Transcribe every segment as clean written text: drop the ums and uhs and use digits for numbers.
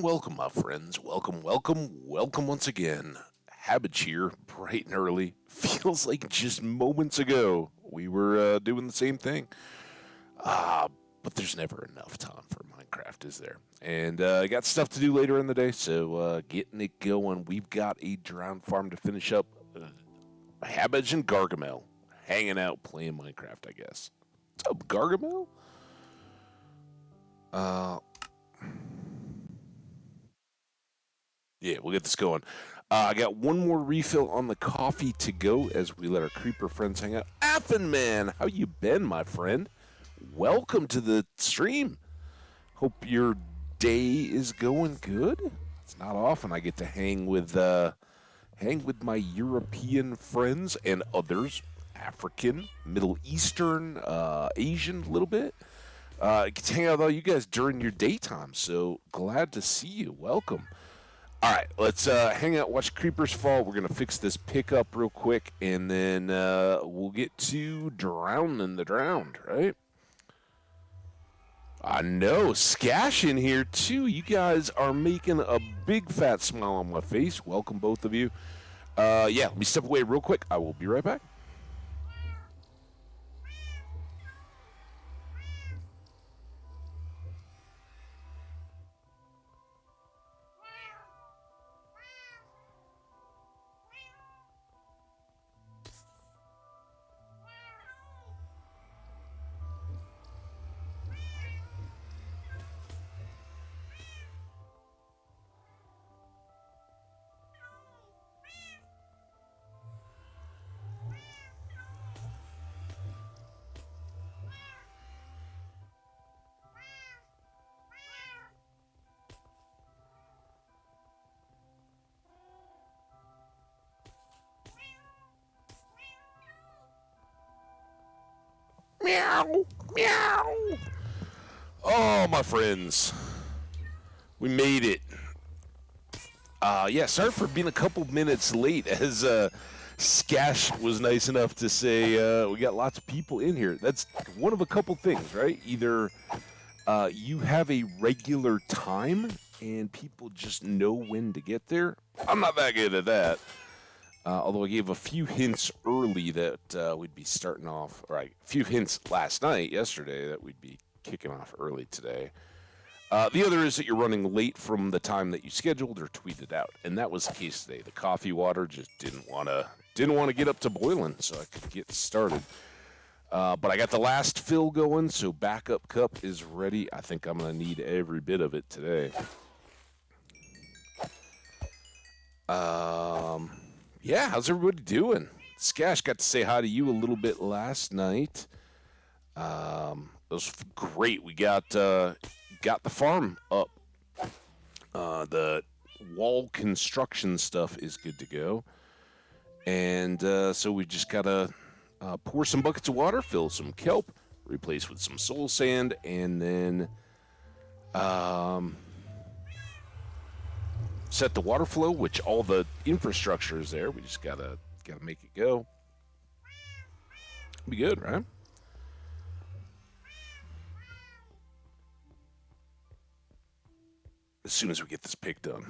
welcome, my friends. Welcome once again. Habits here, bright and early. Feels like just moments ago we were doing the same thing. Ah, but there's never enough time for Minecraft, is there? And I got stuff to do later in the day, so getting it going. We've got a drowned farm to finish up. Habits and Gargamel hanging out playing Minecraft, I guess. What's up, Gargamel? Uh, Yeah, we'll get this going. I got one more refill on the coffee to go as we let our creeper friends hang out. Affin man, how you been, my friend? Welcome to the stream. Hope your day is going good. It's not often I get to hang with my European friends and others, African, Middle Eastern, Asian, a little bit. I get to hang out with all you guys during your daytime. So glad to see you. Welcome. All right, let's hang out, watch creepers fall. We're going to fix this pickup real quick, and then we'll get to drowning the drowned, right? I know, Skash in here, too. You guys are making a big fat smile on my face. Welcome, both of you. Yeah, let me step away real quick. I will be right back. Meow, meow. Oh, my friends, we made it. Yeah, sorry for being a couple minutes late as Skash was nice enough to say we got lots of people in here. That's one of a couple things, right? Either you have a regular time and people just know when to get there. I'm not that good at that. Although I gave a few hints early that we'd be starting off, right? A few hints last night, yesterday, that we'd be kicking off early today. The other is that you're running late from the time that you scheduled or tweeted out, and that was the case today. The coffee water just didn't want to get up to boiling, so I could get started. But I got the last fill going, so backup cup is ready. I think I'm gonna need every bit of it today. Yeah, how's everybody doing? Skash got to say hi to you a little bit last night. It was great. We got the farm up. The wall construction stuff is good to go, and so we just gotta pour some buckets of water, fill some kelp, replace with some soul sand, and then set the water flow, which all the infrastructure is there. We just gotta make it go. Be good, right? As soon as we get this pig done.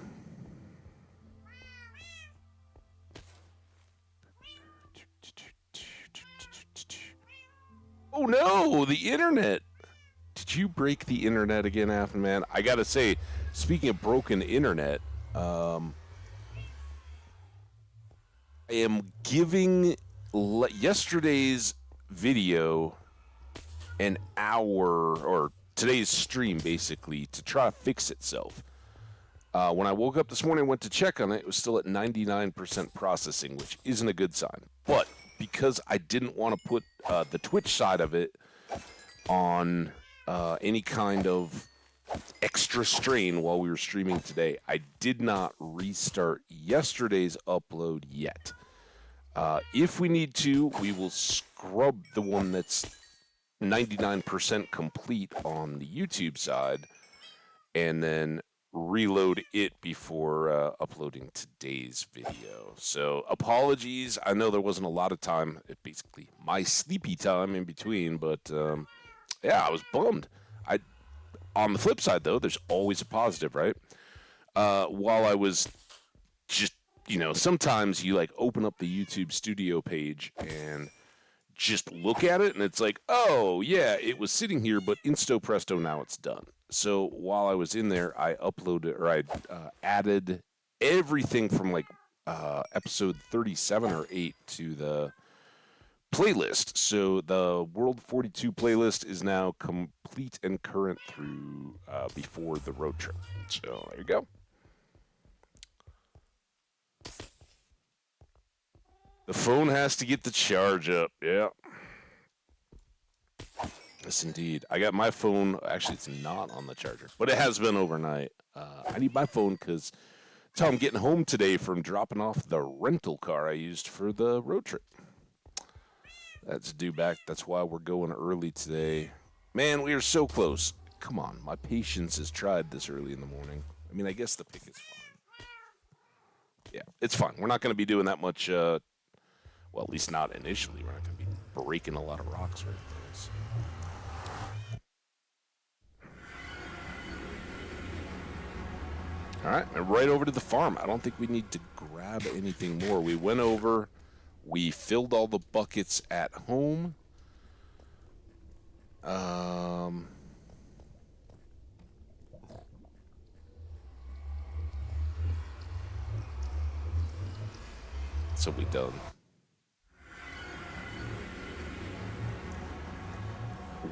Oh no, the internet! Did you break the internet again, Affin man? I gotta say, speaking of broken internet, I am giving yesterday's video an hour, or today's stream basically, to try to fix itself. When I woke up this morning and went to check on it, it was still at 99% processing, which isn't a good sign. But because I didn't want to put the Twitch side of it on any kind of extra strain while we were streaming today, I did not restart yesterday's upload yet. If we need to, we will scrub the one that's 99% complete on the YouTube side and then reload it before uploading today's video. So apologies. I know there wasn't a lot of time, basically my sleepy time in between, but yeah, I was bummed. On the flip side, though, there's always a positive, right? while I was just, sometimes you like open up the YouTube studio page and just look at it and it's like, oh yeah, it was sitting here, but insto presto, now it's done. So while I was in there, I uploaded or I added everything from like episode 37 or 8 to the playlist. So the World 42 playlist is now complete and current through before the road trip. So there you go. The phone has to get the charge up. Yeah. Yes, indeed. I got my phone. Actually, it's not on the charger, but it has been overnight. I need my phone because that's how I'm getting home today from dropping off the rental car I used for the road trip. That's due back. That's why we're going early today. Man, we are so close. Come on, my patience is tried this early in the morning. I mean, I guess the pick is fine. Yeah, it's fine. We're not going to be doing that much. Well, at least not initially. We're not going to be breaking a lot of rocks or anything. So. All right, and right over to the farm. I don't think we need to grab anything more. We went over. We filled all the buckets at home. So we done.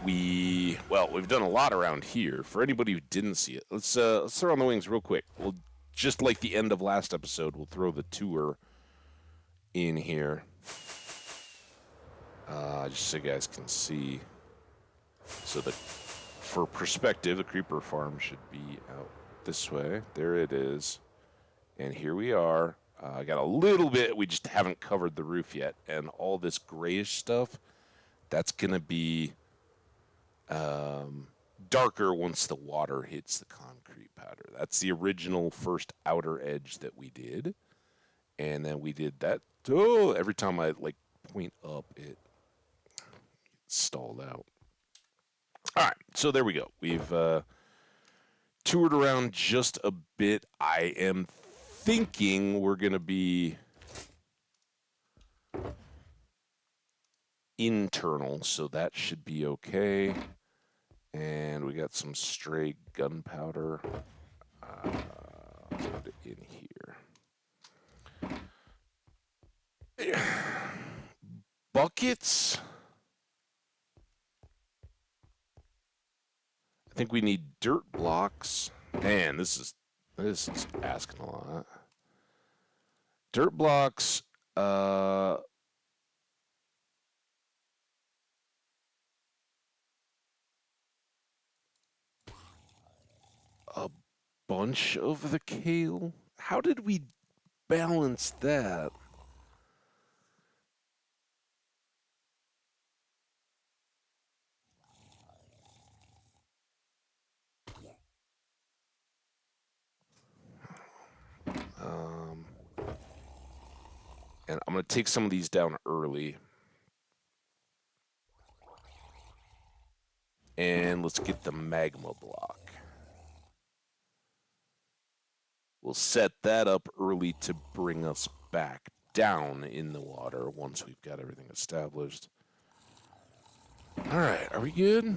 We've done a lot around here. For anybody who didn't see it, let's throw on the wings real quick. We'll just like the end of last episode, we'll throw the tour in here, just so you guys can see. So for perspective, the creeper farm should be out this way. There it is, and here we are. I got a little bit. We just haven't covered the roof yet, and all this grayish stuff. That's gonna be darker once the water hits the concrete powder. That's the original first outer edge that we did. And then we did that. Oh, every time I like point up, it stalled out. All right, so there we go. We've toured around just a bit. I am thinking we're going to be internal, so that should be okay. And we got some stray gunpowder. Put it in here. Buckets. I think we need dirt blocks. Man, this is asking a lot. Dirt blocks. A bunch of the kale. How did we balance that? And I'm going to take some of these down early. And let's get the magma block. We'll set that up early to bring us back down in the water once we've got everything established. All right, are we good?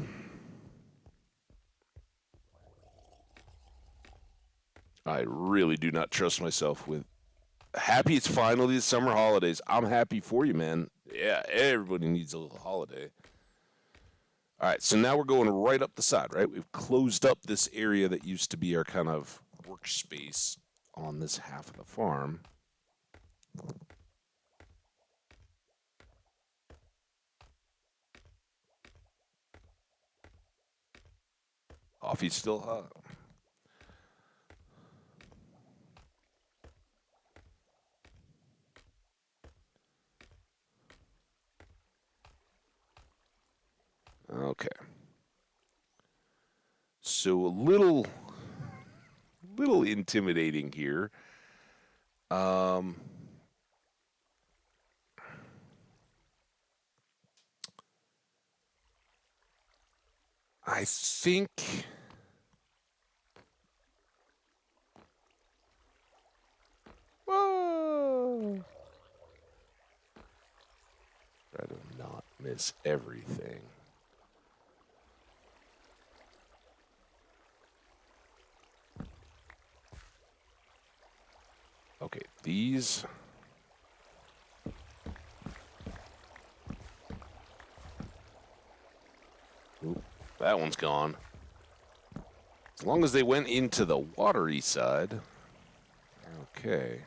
I really do not trust myself with happy it's finally the summer holidays. I'm happy for you, man. Yeah, everybody needs a little holiday. All right, so now we're going right up the side, right? We've closed up this area that used to be our kind of workspace on this half of the farm. Coffee's still hot. Okay. So a little intimidating here. I think miss everything. Okay, these... Oop, that one's gone. As long as they went into the watery side. Okay.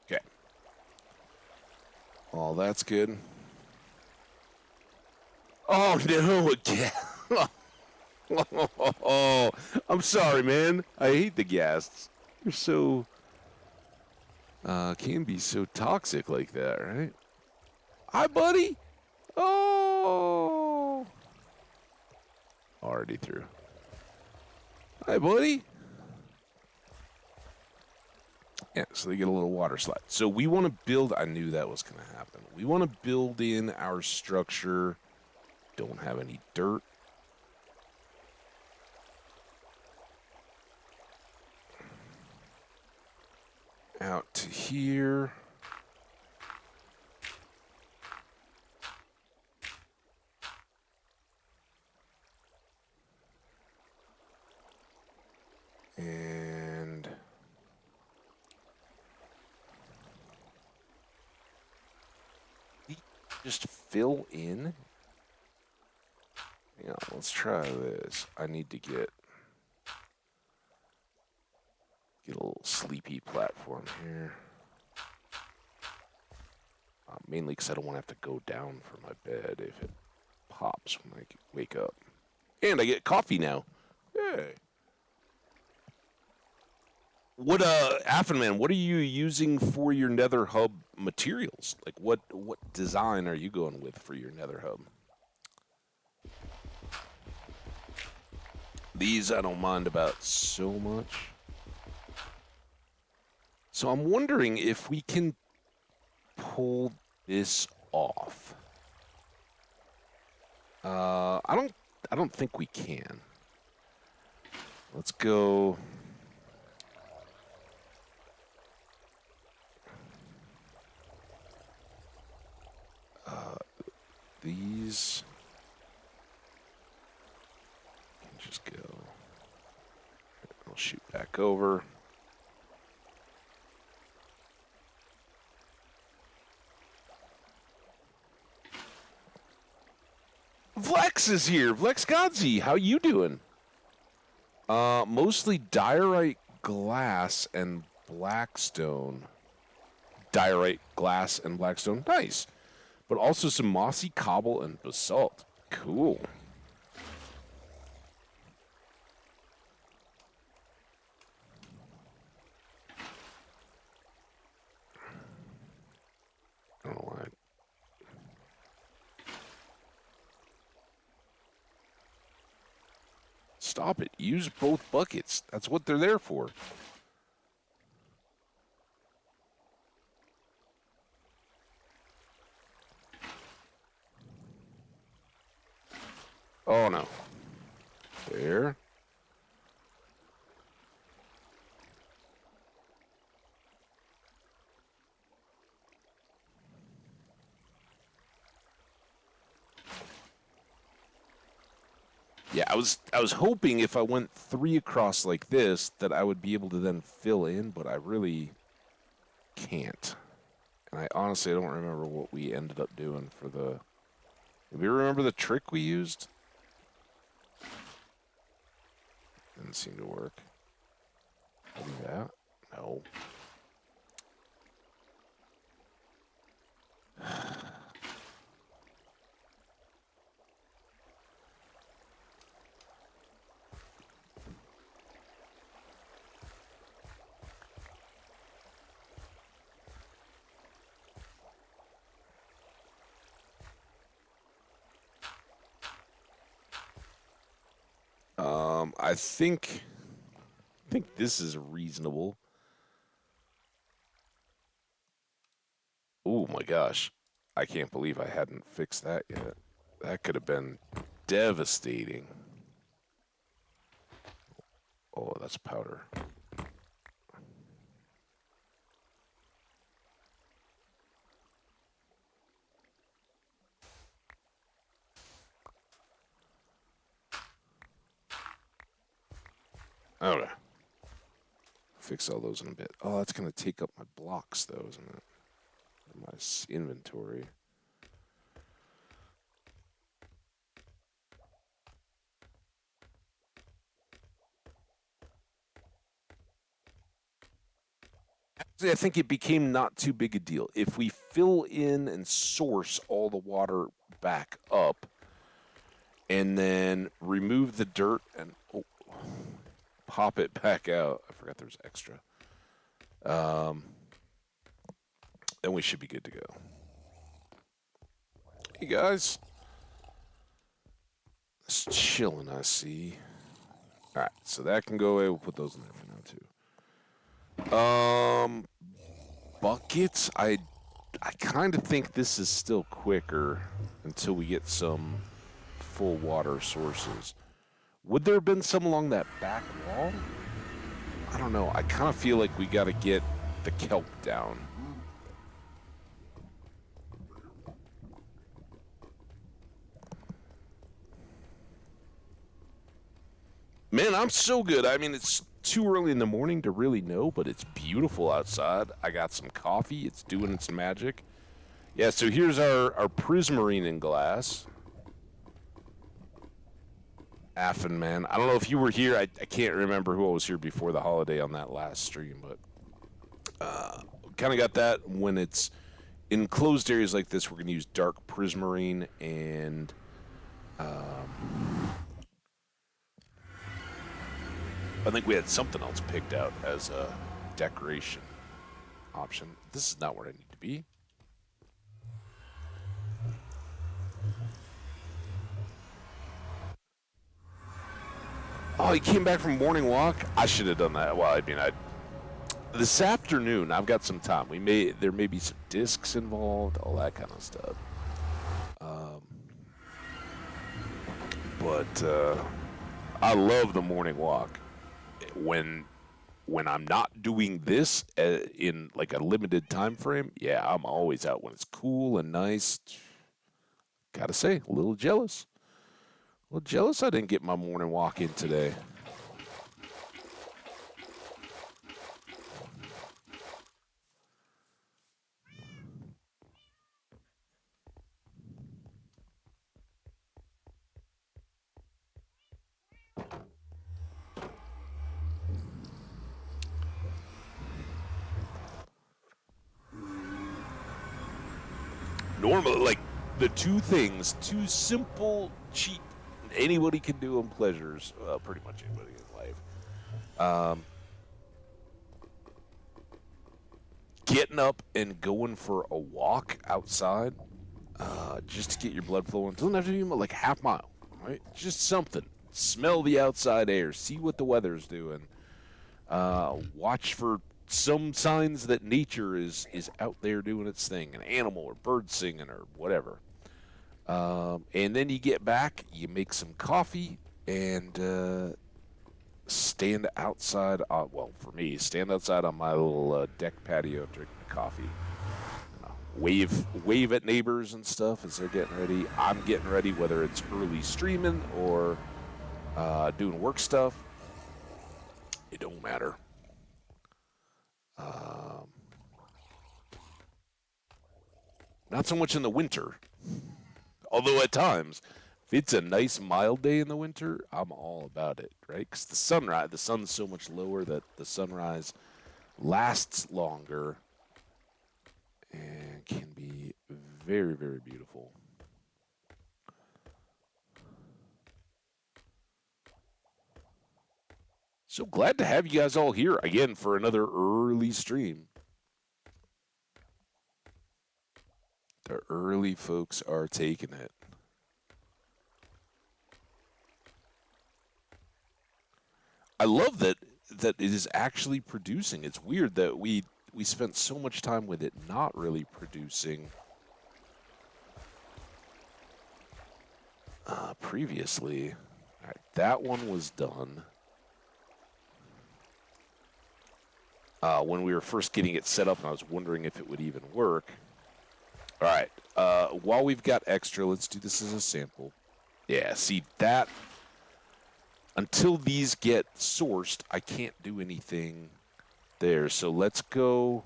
Okay. Oh, that's good. Oh, no, again. Oh, I'm sorry, man. I hate the ghasts. They're so... can be so toxic like that, right? Hi, buddy. Oh. Already through. Hi, buddy. Yeah, so they get a little water slide. So we want to build... I knew that was going to happen. We want to build in our structure. Don't have any dirt. Out to here. And just fill in. Hang on, let's try this. I need to get a little sleepy platform here. Mainly because I don't want to have to go down from my bed if it pops when I wake up. And I get coffee now. Yay. What Affenman, what are you using for your Nether hub materials? Like what design are you going with for your Nether hub? These I don't mind about so much. So I'm wondering if we can pull this off. I don't think we can. Let's go. These can just go. I'll shoot back over. Vlex is here. Vlex Godzi, how you doing? Mostly diorite glass and blackstone. Diorite glass and blackstone. Nice. But also some mossy cobble and basalt. Cool. I don't know why. Stop it. Use both buckets. That's what they're there for. Oh, no. There. Yeah, I was hoping if I went 3 across like this that I would be able to then fill in, but I really can't. And I honestly don't remember what we ended up doing for the... Do you remember the trick we used? Didn't seem to work. Do that? No. I think this is reasonable. my gosh. I can't believe I hadn't fixed that yet. That could have been devastating. Oh, that's powder. Okay. Fix all those in a bit. Oh, that's going to take up my blocks, though, isn't it? My inventory. Actually, I think it became not too big a deal. If we fill in and source all the water back up, and then remove the dirt and pop it back out. I forgot there's extra. Um, then we should be good to go. Hey guys, it's chilling. I see. All right, so that can go away. We'll put those in there for now too. Buckets. I kind of think this is still quicker until we get some full water sources. Would there have been some along that back wall? I don't know. I kind of feel like we got to get the kelp down. Man, I'm so good. I mean, it's too early in the morning to really know, but it's beautiful outside. I got some coffee. It's doing its magic. Yeah, so here's our prismarine in glass. Affin, man. I don't know if you were here. I can't remember who was here before the holiday on that last stream, but kind of got that when it's in closed areas like this. We're going to use dark prismarine and I think we had something else picked out as a decoration option. This is not where I need to be. Oh, he came back from morning walk? I should have done that. Well, I mean, this afternoon, I've got some time. There may be some discs involved, all that kind of stuff. But I love the morning walk. When I'm not doing this in like a limited time frame, yeah, I'm always out when it's cool and nice. Gotta say, a little jealous. A little jealous I didn't get my morning walk in today. Normally, like the two simple, cheap, anybody can do them pleasures, pretty much anybody in life. Getting up and going for a walk outside, just to get your blood flowing. Doesn't have to be like half mile, right? Just something. Smell the outside air. See what the weather's doing. Watch for some signs that nature is out there doing its thing, an animal or bird singing or whatever. And then you get back, you make some coffee, and stand outside. Well, for me, stand outside on my little deck patio, drinking coffee. Wave at neighbors and stuff as they're getting ready. I'm getting ready, whether it's early streaming or doing work stuff. It don't matter. Not so much in the winter. Although at times, if it's a nice mild day in the winter, I'm all about it, right? Because the sun's so much lower that the sunrise lasts longer and can be very, very beautiful. So glad to have you guys all here again for another early stream. The early folks are taking it. I love that it is actually producing. It's weird that we spent so much time with it not really producing previously. All right, that one was done. When we were first getting it set up, and I was wondering if it would even work. All right, while we've got extra, let's do this as a sample. Yeah, see that, until these get sourced, I can't do anything there. So let's go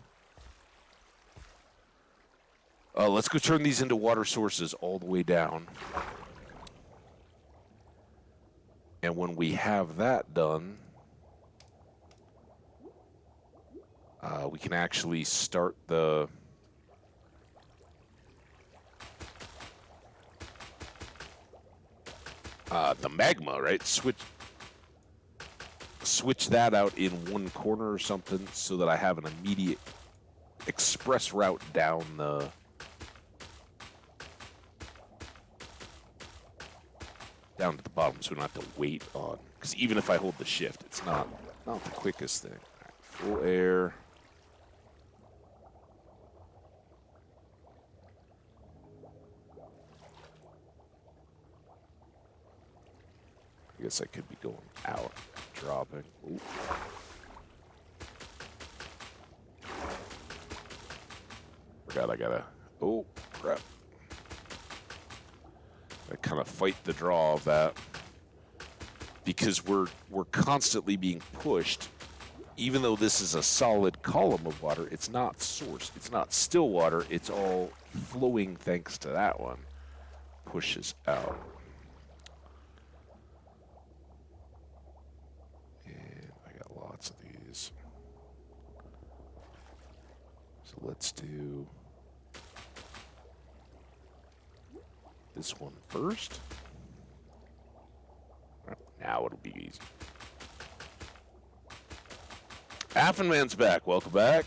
turn these into water sources all the way down. And when we have that done, we can actually start the magma, right? Switch that out in one corner or something so that I have an immediate express route down the to the bottom, so we don't have to wait on, because even if I hold the shift, it's not the quickest thing. Right, full air. I guess I could be going out, dropping. Ooh. Forgot I gotta. Oh crap! I kind of fight the draw of that because we're constantly being pushed. Even though this is a solid column of water, it's not source. It's not still water. It's all flowing thanks to that one. Pushes out. And I got lots of these. So let's do this one first. Now it'll be easy. Affenman's back. Welcome back.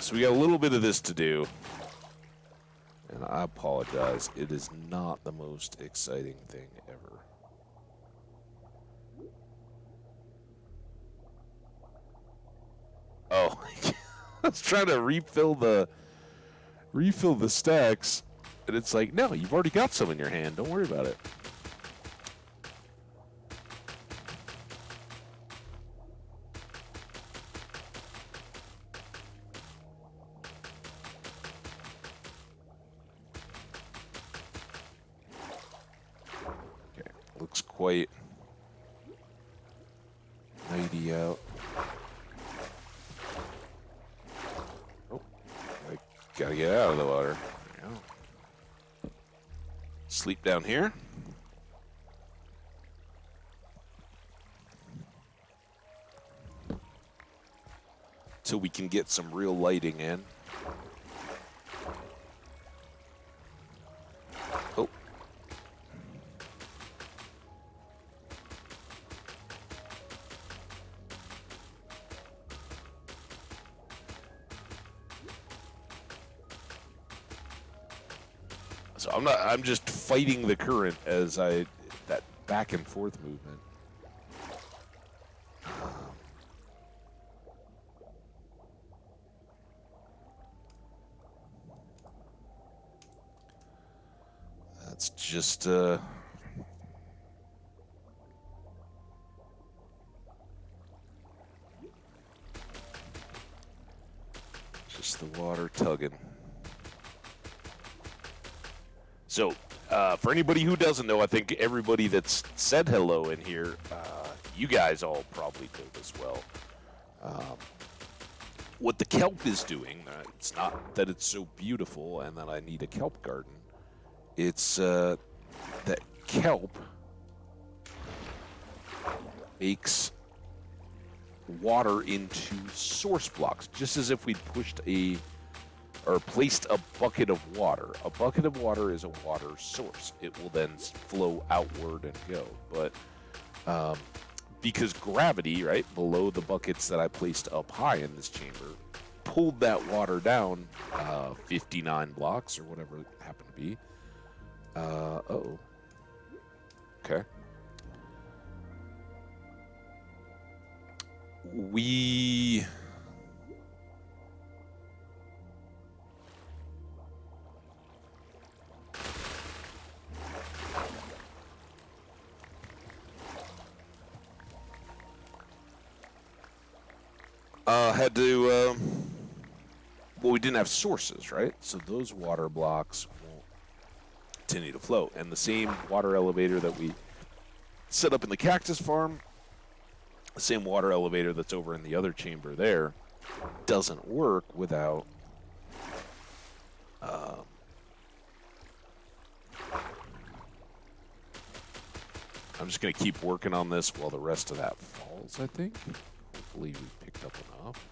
So we got a little bit of this to do. And I apologize. It is not the most exciting thing ever. Oh, I was trying to refill the stacks, and it's like, no, you've already got some in your hand. Don't worry about it. Okay, looks quite nighty out. Gotta get out of the water. There we go. Sleep down here. Till we can get some real lighting in. Oh. So I'm just fighting the current as that back and forth movement. That's just the water tugging. So, for anybody who doesn't know, I think everybody that's said hello in here, you guys all probably know this well. What the kelp is doing, it's not that it's so beautiful and that I need a kelp garden. It's that kelp makes water into source blocks, just as if we'd pushed placed a bucket of water. A bucket of water is a water source. It will then flow outward and go. But because gravity, right, below the buckets that I placed up high in this chamber, pulled that water down 59 blocks or whatever it happened to be. Uh-oh. We had to, well, we didn't have sources, right? So those water blocks won't continue to float. And the same water elevator that we set up in the cactus farm, the same water elevator that's over in the other chamber there, doesn't work without I'm just going to keep working on this while the rest of that falls, I think. Hopefully we picked up enough.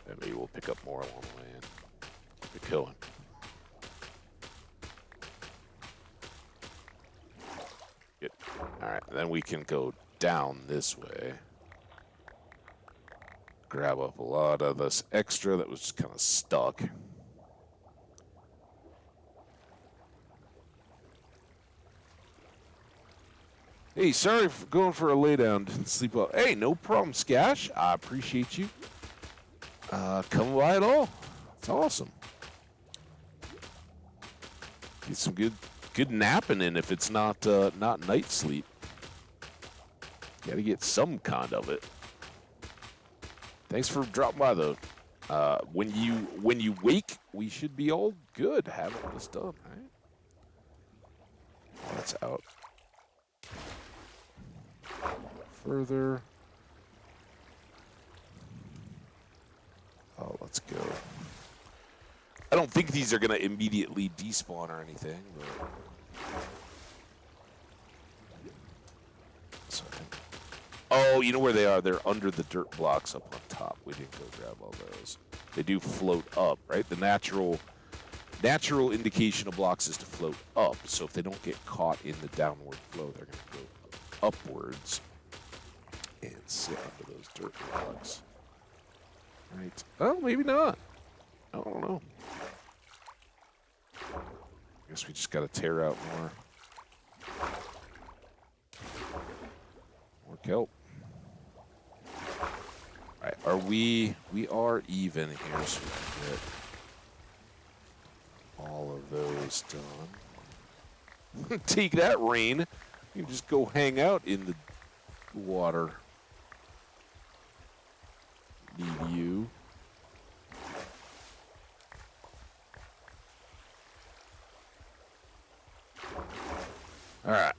And maybe we'll pick up more along the way and keep it going. Good. All right, then we can go down this way. Grab up a lot of this extra that was just kind of stuck. Hey, sorry for going for a lay down. Didn't sleep well. Hey, no problem, Skash. I appreciate you. Come by at all. It's awesome. Get some good napping in if it's not night sleep. Gotta get some kind of it. Thanks for dropping by though. When you wake, we should be all good having this done, right? Oh, that's out. Further. Oh, let's go. I don't think these are going to immediately despawn or anything, but... So I think... Oh, you know where they are? They're under the dirt blocks up on top. We didn't go grab all those. They do float up, right? The natural indication of blocks is to float up. So if they don't get caught in the downward flow, they're going to go upwards and sit under those dirt blocks. Right. Oh, maybe not. I don't know. I guess we just got to tear out more kelp. All right. Are we are even here, so we can get all of those done. Take that, rain. You can just go hang out in the water. Need you. All right.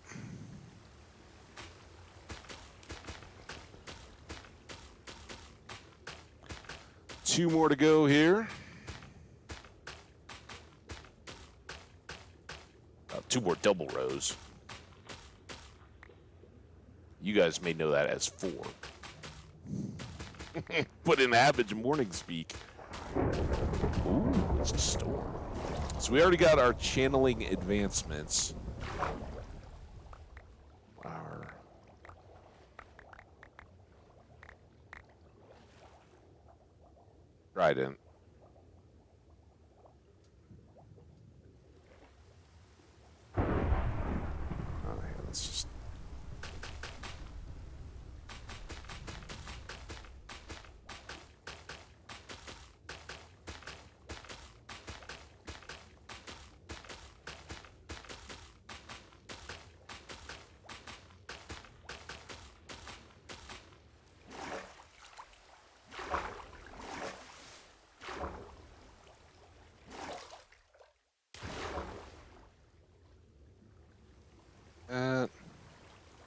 Two more to go here. Two more double rows. You guys may know that as 4. Put in Abbage morning speak. Ooh, it's a storm. So we already got our channeling advancements. Our trident. Oh, yeah, let's just...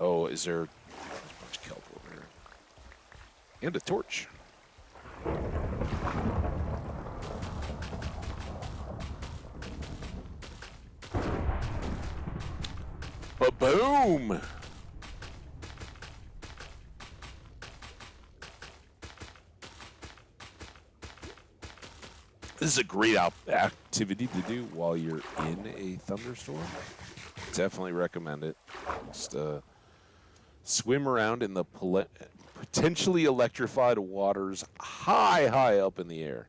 Oh, is there... There's a bunch of kelp over here. And a torch. Ba-boom! This is a great activity to do while you're in a thunderstorm. Definitely recommend it. Just swim around in the potentially electrified waters high up in the air.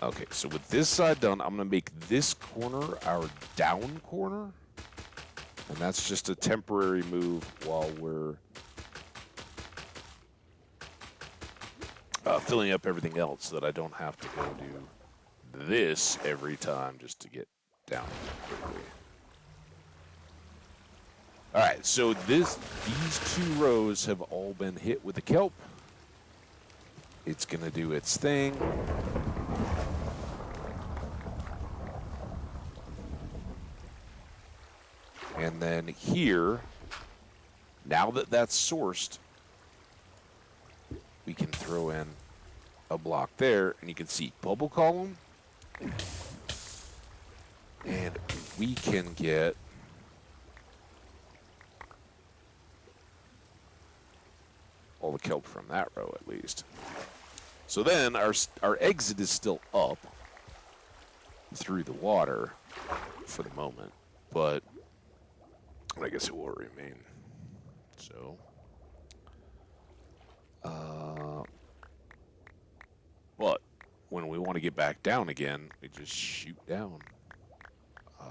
Okay, so with this side done, I'm going to make this corner our down corner. And that's just a temporary move while we're filling up everything else so that I don't have to go do this every time just to get down quickly. All right, so these 2 rows have all been hit with the kelp. It's going to do its thing. And then here, now that that's sourced, we can throw in a block there, and you can see bubble column. And we can get all the kelp from that row at least. So then our exit is still up through the water for the moment, but I guess it will remain. So, but when we want to get back down again, we just shoot down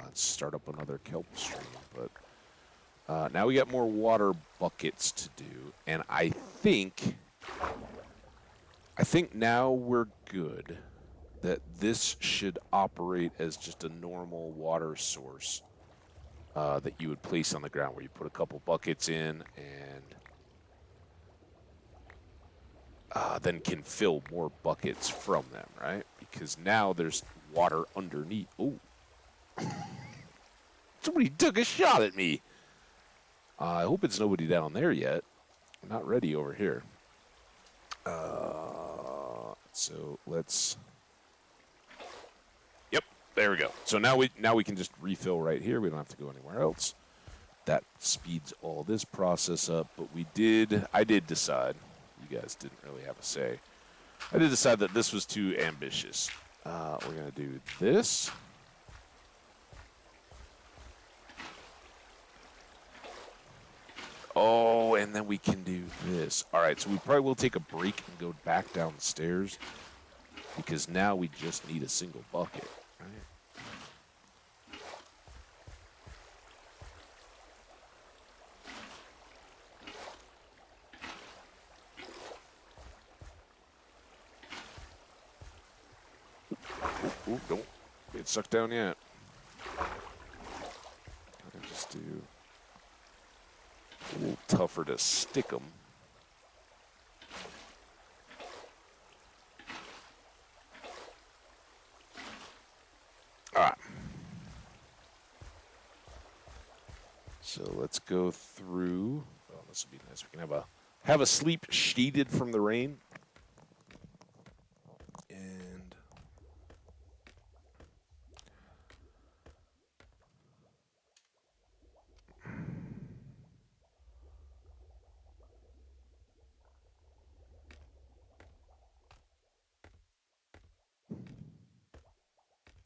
and start up another kelp stream. But now we got more water buckets to do, and I think now we're good. That this should operate as just a normal water source that you would place on the ground, where you put a couple buckets in and then can fill more buckets from them, right? Because now there's water underneath. Oh, somebody took a shot at me. I hope it's nobody down there yet. I'm not ready over here. So let's. Yep, there we go. So now we can just refill right here. We don't have to go anywhere else. That speeds all this process up. But I did decide. You guys didn't really have a say. I did decide that this was too ambitious. We're gonna do this. Oh, and then we can do this. All right, so we probably will take a break and go back downstairs because now we just need a single bucket, right? Ooh, don't get sucked down yet. Gotta just do a little tougher to stick them. All right. So let's go through. Oh, this will be nice. We can have a sleep shaded from the rain. And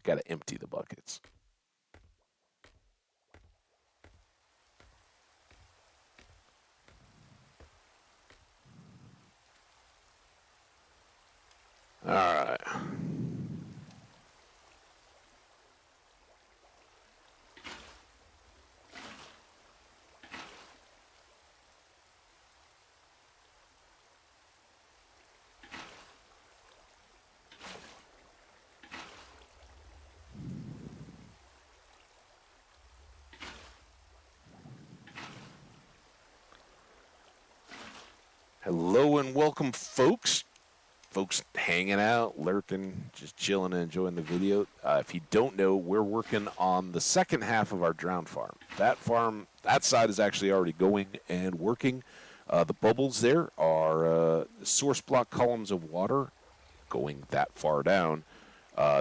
got to empty the buckets. All right. Hello and welcome, folks. Folks hanging out, lurking, just chilling and enjoying the video. If you don't know, we're working on the second half of our drowned farm. That side is actually already going and working. The bubbles there are source block columns of water going that far down.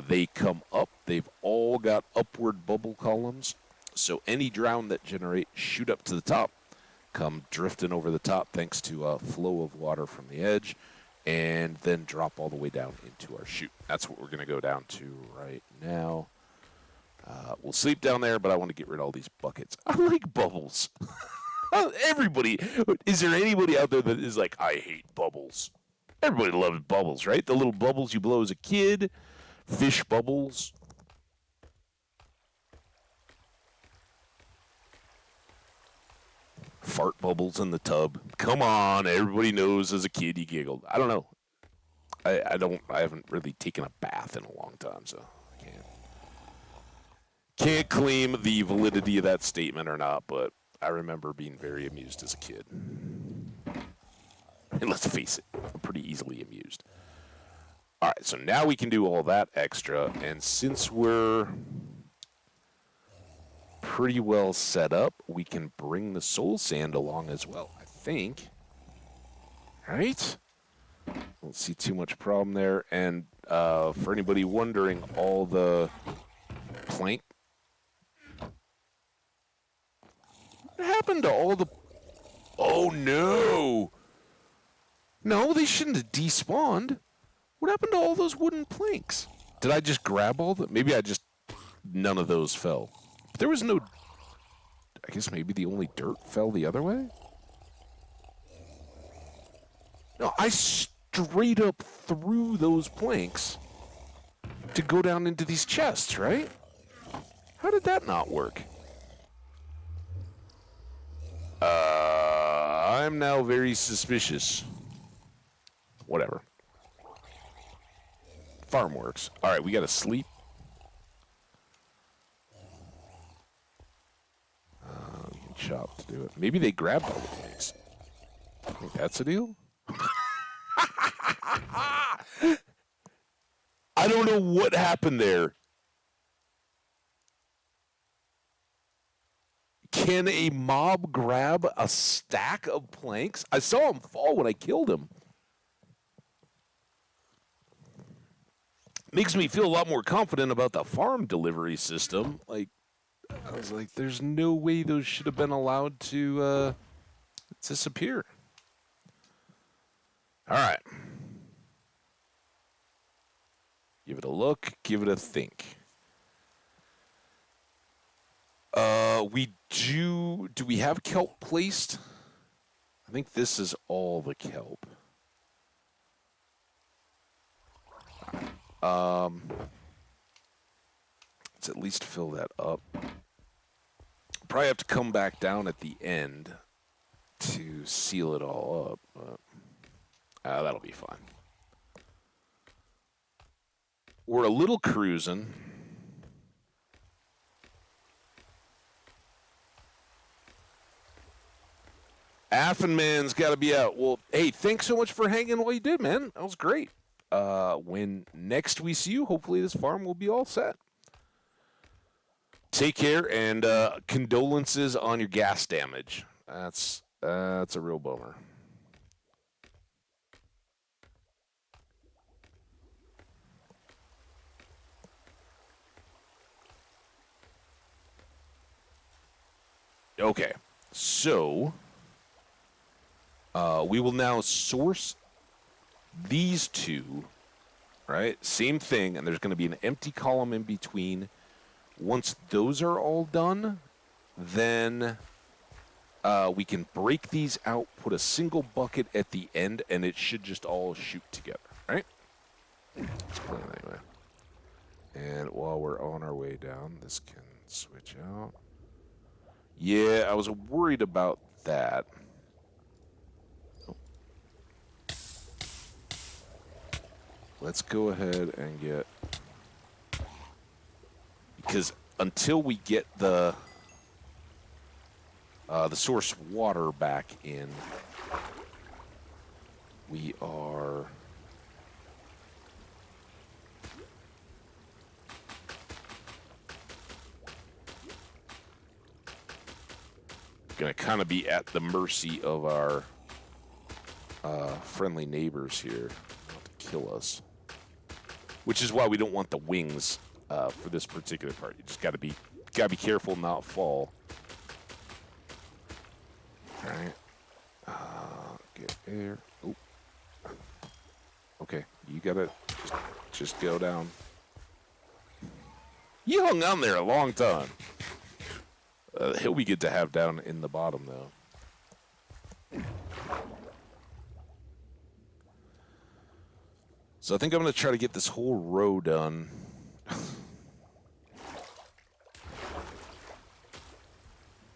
They come up. They've all got upward bubble columns. So any drown that generate shoot up to the top, come drifting over the top thanks to a flow of water from the edge, and then drop all the way down into our chute. That's what we're going to go down to right now. We'll sleep down there, but I want to get rid of all these buckets. I like bubbles. Everybody, is there anybody out there that is like, I hate bubbles? Everybody loves bubbles, right? The little bubbles you blow as a kid Fish bubbles. Fart bubbles in the tub. Come on, everybody knows as a kid you giggled. I don't know. I haven't really taken a bath in a long time, so I can't claim the validity of that statement or not, but I remember being very amused as a kid. And let's face it, I'm pretty easily amused. All right, so now we can do all that extra, and since we're pretty well set up, we can bring the soul sand along as well, I think. Right? Don't see too much problem there. And for anybody wondering, all the plank... What happened to all the... Oh, no! No, they shouldn't have despawned. What happened to all those wooden planks? Did I just grab all the... Maybe I just... None of those fell. There was no... I guess maybe the only dirt fell the other way? No, I straight up threw those planks to go down into these chests, right? How did that not work? I'm now very suspicious. Whatever. Farm works. All right, we got to sleep. We can chop to do it. Maybe they grabbed all the planks. I think that's a deal. I don't know what happened there. Can a mob grab a stack of planks? I saw him fall when I killed him. Makes me feel a lot more confident about the farm delivery system. Like, I was like, there's no way those should have been allowed to disappear. All right. Give it a look. Give it a think. Do we have kelp placed? I think this is all the kelp. Let's at least fill that up. Probably have to come back down at the end to seal it all up, but that'll be fine. We're a little cruising. Affenman's got to be out. Well, hey, thanks so much for hanging while you did, man. That was great. When next we see you, hopefully this farm will be all set. Take care, and condolences on your gas damage. That's a real bummer. Okay, so we will now source these two, right? Same thing, and there's going to be an empty column in between. Once those are all done, then we can break these out, put a single bucket at the end, and it should just all shoot together, right? Let's play it anyway. And while we're on our way down, this can switch out. Yeah, I was worried about that. Let's go ahead and get... Because until we get the source water back in, we are... going to kind of be at the mercy of our friendly neighbors here to kill us. Which is why we don't want the wings for this particular part. You just got to be careful not fall. All right. Get air. Oh. Okay, you gotta just go down. You hung on there a long time. He'll be good to have down in the bottom, though. So I think I'm going to try to get this whole row done.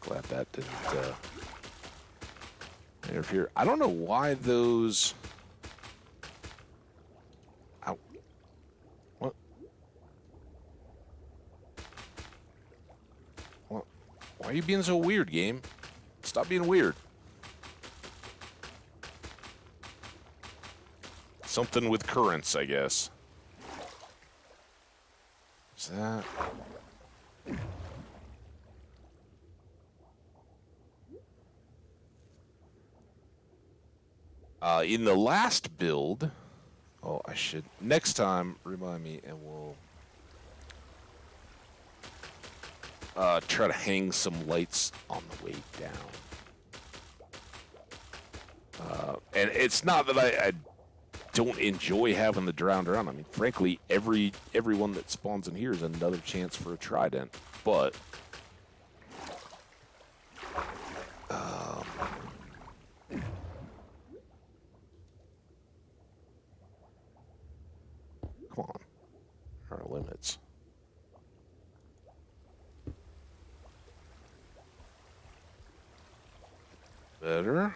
Glad that didn't interfere. I don't know why those... Ow. What? What? Why are you being so weird, game? Stop being weird. Something with currents, I guess. Is that... in the last build... Oh, I should... Next time, remind me, and we'll... try to hang some lights on the way down. And it's not that I don't enjoy having the drowned around. I mean, frankly, everyone that spawns in here is another chance for a trident. But come on, there are limits. Better.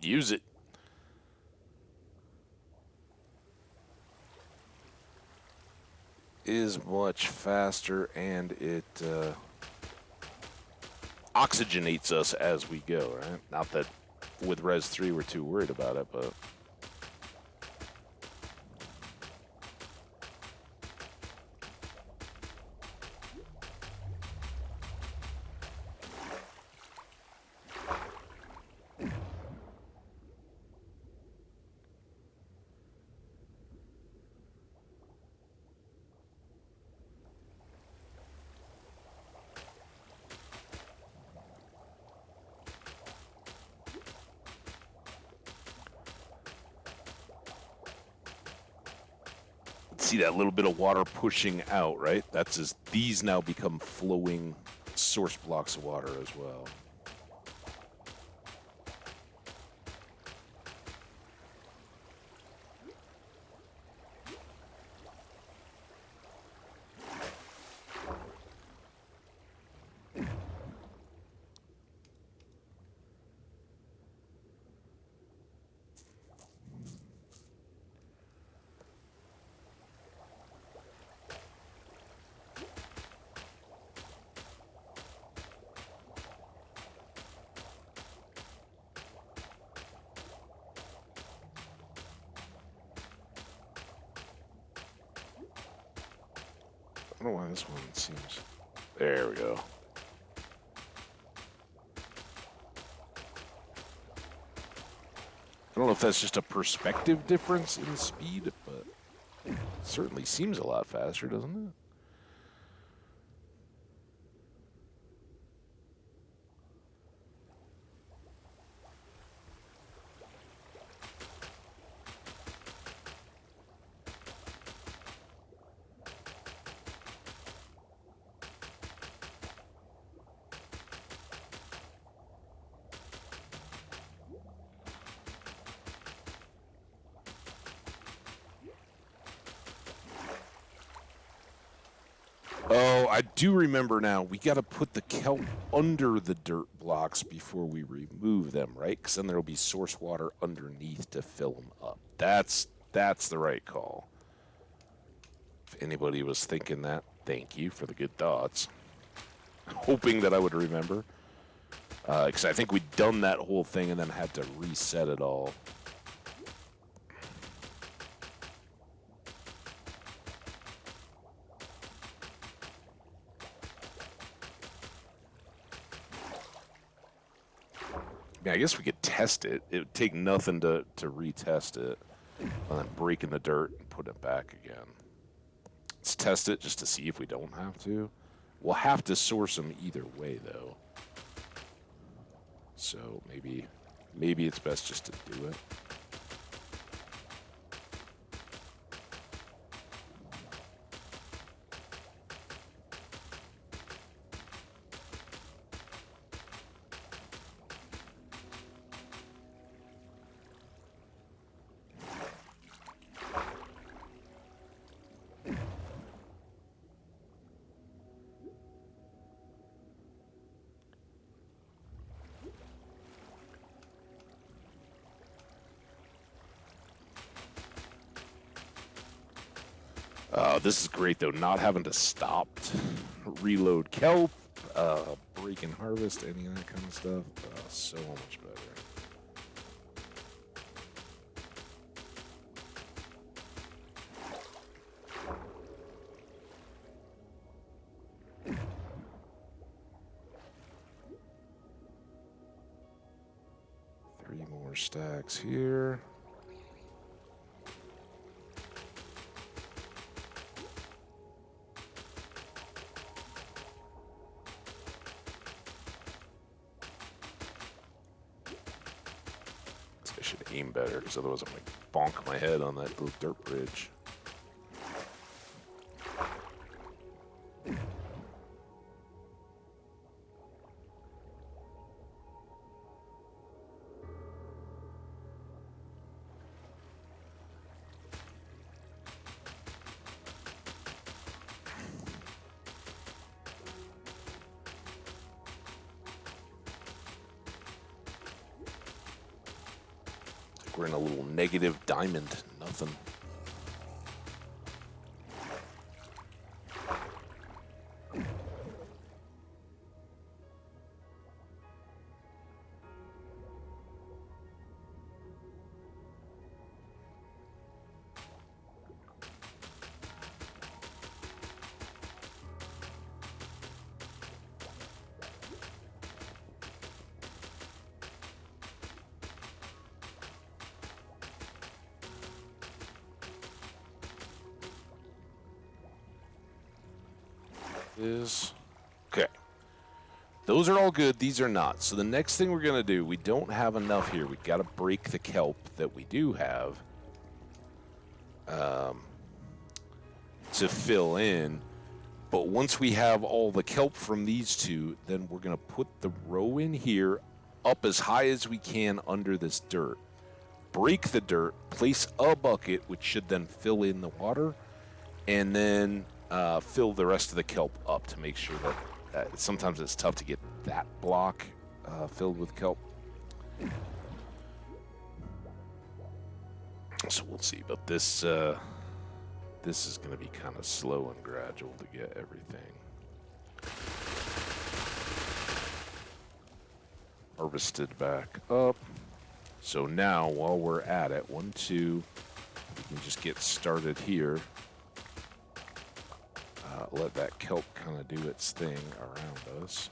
Use it. Is much faster, and it oxygenates us as we go, right? Not that with Res 3 we're too worried about it, but... See that little bit of water pushing out, right? That's as these now become flowing source blocks of water as well. I don't know why this one seems... There we go. I don't know if that's just a perspective difference in speed, but it certainly seems a lot faster, doesn't it? Oh, I do remember now. We got to put the kelp under the dirt blocks before we remove them, right? Because then there will be source water underneath to fill them up. That's the right call. If anybody was thinking that, thank you for the good thoughts. Hoping that I would remember. Because I think we'd done that whole thing and then had to reset it all. Yeah, I guess we could test it. It would take nothing to retest it. And then break in the dirt and put it back again. Let's test it just to see if we don't have to. We'll have to source them either way, though. So maybe it's best just to do it. This is great, though, not having to stop, reload kelp, break and harvest, any of that kind of stuff. So much better. Three more stacks here. I should aim better, because otherwise I'm going to bonk my head on that little dirt bridge. We're in a little negative diamond, nothing. Okay. Those are all good. These are not. So the next thing we're going to do, we don't have enough here. We've got to break the kelp that we do have to fill in. But once we have all the kelp from these two, then we're going to put the row in here up as high as we can under this dirt. Break the dirt, place a bucket, which should then fill in the water, and then fill the rest of the kelp up to make sure that sometimes it's tough to get that block filled with kelp. So we'll see, but this is going to be kind of slow and gradual to get everything harvested back up. So now, while we're at it, 1, 2, we can just get started here. Let that kelp kind of do its thing around us.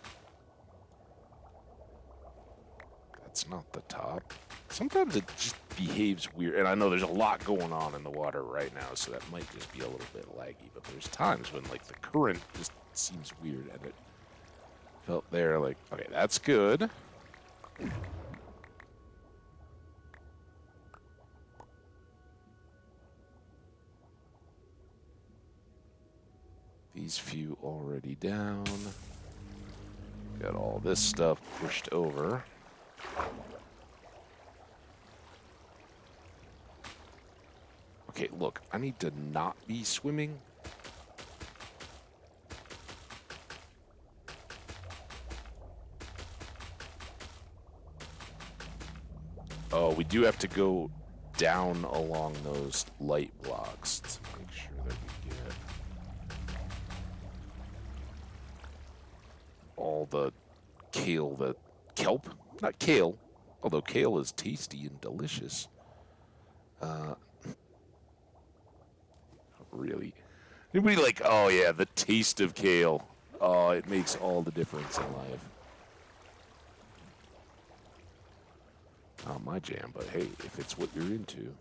That's not the top. Sometimes it just behaves weird, and I know there's a lot going on in the water right now, so that might just be a little bit laggy, but there's times when, like, the current just seems weird, and it felt there, like, okay, that's good. These few already down. Got all this stuff pushed over. Okay, look, I need to not be swimming. Oh, we do have to go down along those light blocks to make sure that we get all the kale, the kelp, not kale, although kale is tasty and delicious. Really? Anybody like, oh yeah, the taste of kale. Oh, it makes all the difference in life. Not my jam, but hey, if it's what you're into.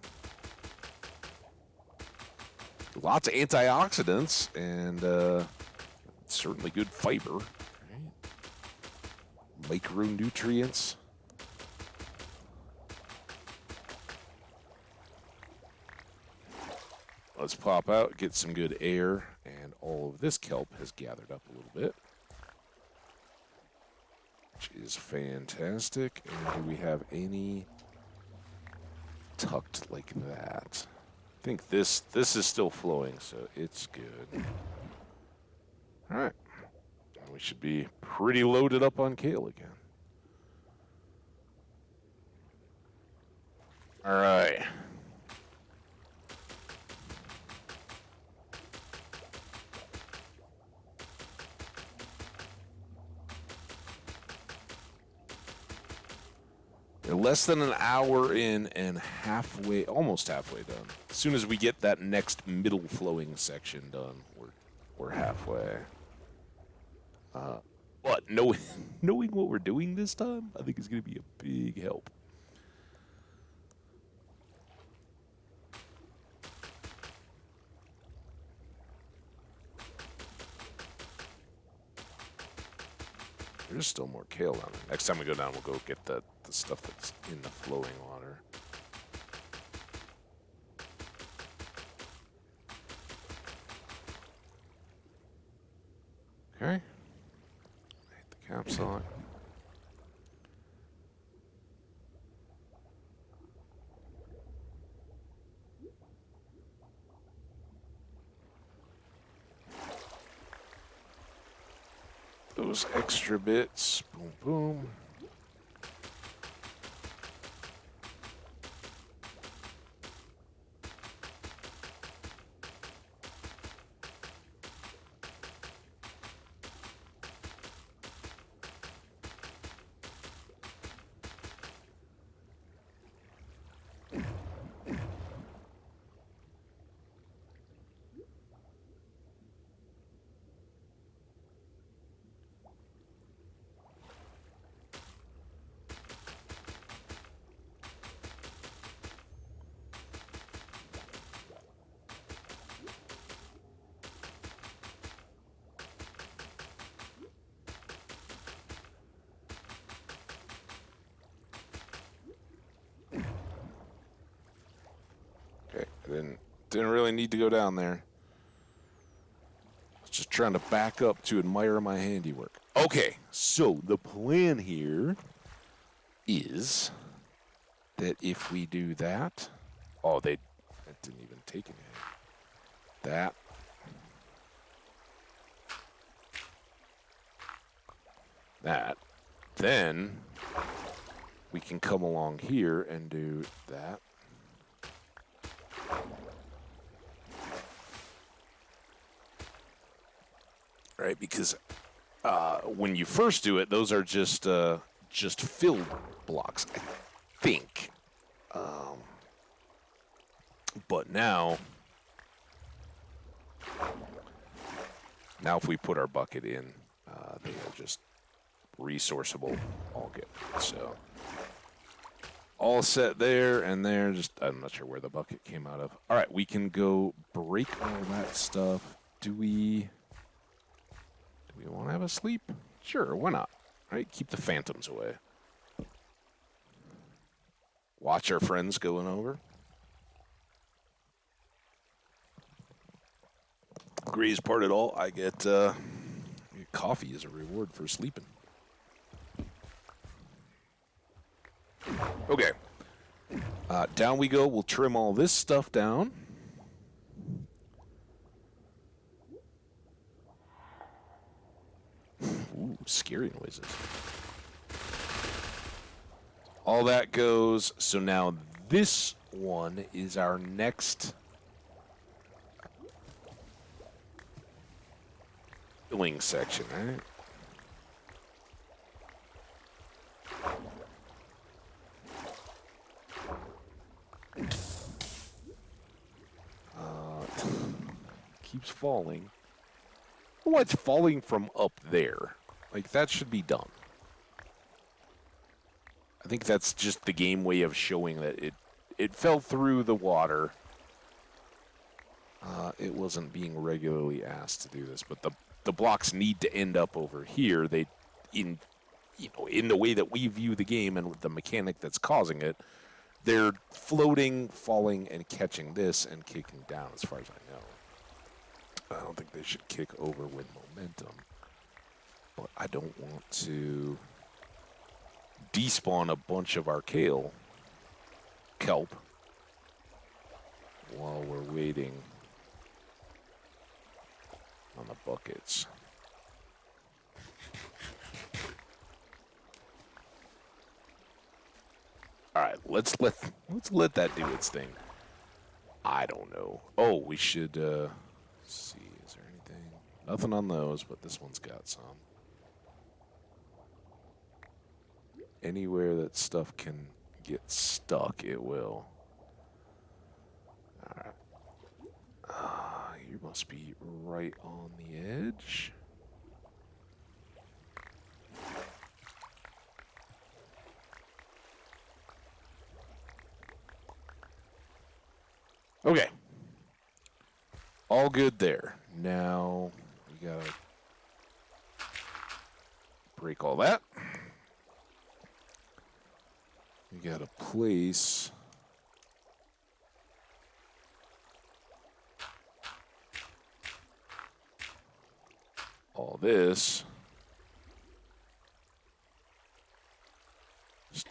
lots of antioxidants and certainly good fiber. Right? Micronutrients. Let's pop out, get some good air, and all of this kelp has gathered up a little bit, which is fantastic. And do we have any tucked like that? I think this is still flowing, so it's good. All right. We should be pretty loaded up on kale again. All right. We're less than an hour in and almost halfway done. As soon as we get that next middle flowing section done, we're halfway. But knowing what we're doing this time, I think is going to be a big help. There's still more kale down there. Next time we go down, we'll go get the stuff that's in the flowing water. Okay. Hit the caps on. Those extra bits. Boom, boom. Didn't really need to go down there. I was just trying to back up to admire my handiwork. Okay, so the plan here is that if we do that... Oh, that didn't even take anything. That. Then we can come along here and do that. Right, because when you first do it, those are just filled blocks, I think. But now if we put our bucket in, they are just resourceable. All good. So all set there and there. Just I'm not sure where the bucket came out of. All right, we can go break all that stuff. Do we want to have a sleep? Sure, why not? Right? Keep the phantoms away. Watch our friends going over. Greatest part at all, I get coffee as a reward for sleeping. Okay. Down we go. We'll trim all this stuff down. Ooh, scary noises. All that goes. So now this one is our next filling section, right? Keeps falling. Oh, it's falling from up there. Like, that should be done. I think that's just the game way of showing that it fell through the water. it wasn't being regularly asked to do this, but the blocks need to end up over here. They, in the way that we view the game and with the mechanic that's causing it, they're floating, falling, and catching this and kicking down, as far as I know. I don't think they should kick over with momentum, but I don't want to despawn a bunch of our kelp while we're waiting on the buckets. All right, let's let that do its thing. I don't know. Oh, we should see. Is there anything? Nothing on those, but this one's got some. Anywhere that stuff can get stuck, it will. All right. You must be right on the edge. Okay. All good there. Now, we gotta break all that. We gotta place all this. Just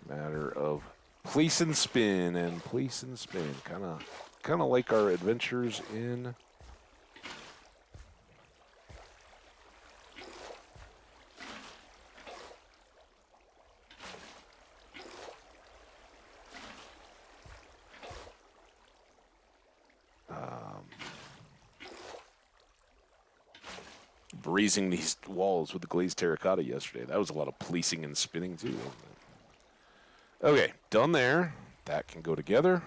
matter of place and spin and place and spin. Kind of like our adventures in raising these walls with the glazed terracotta yesterday. That was a lot of placing and spinning too, wasn't it? Okay, done there. That can go together.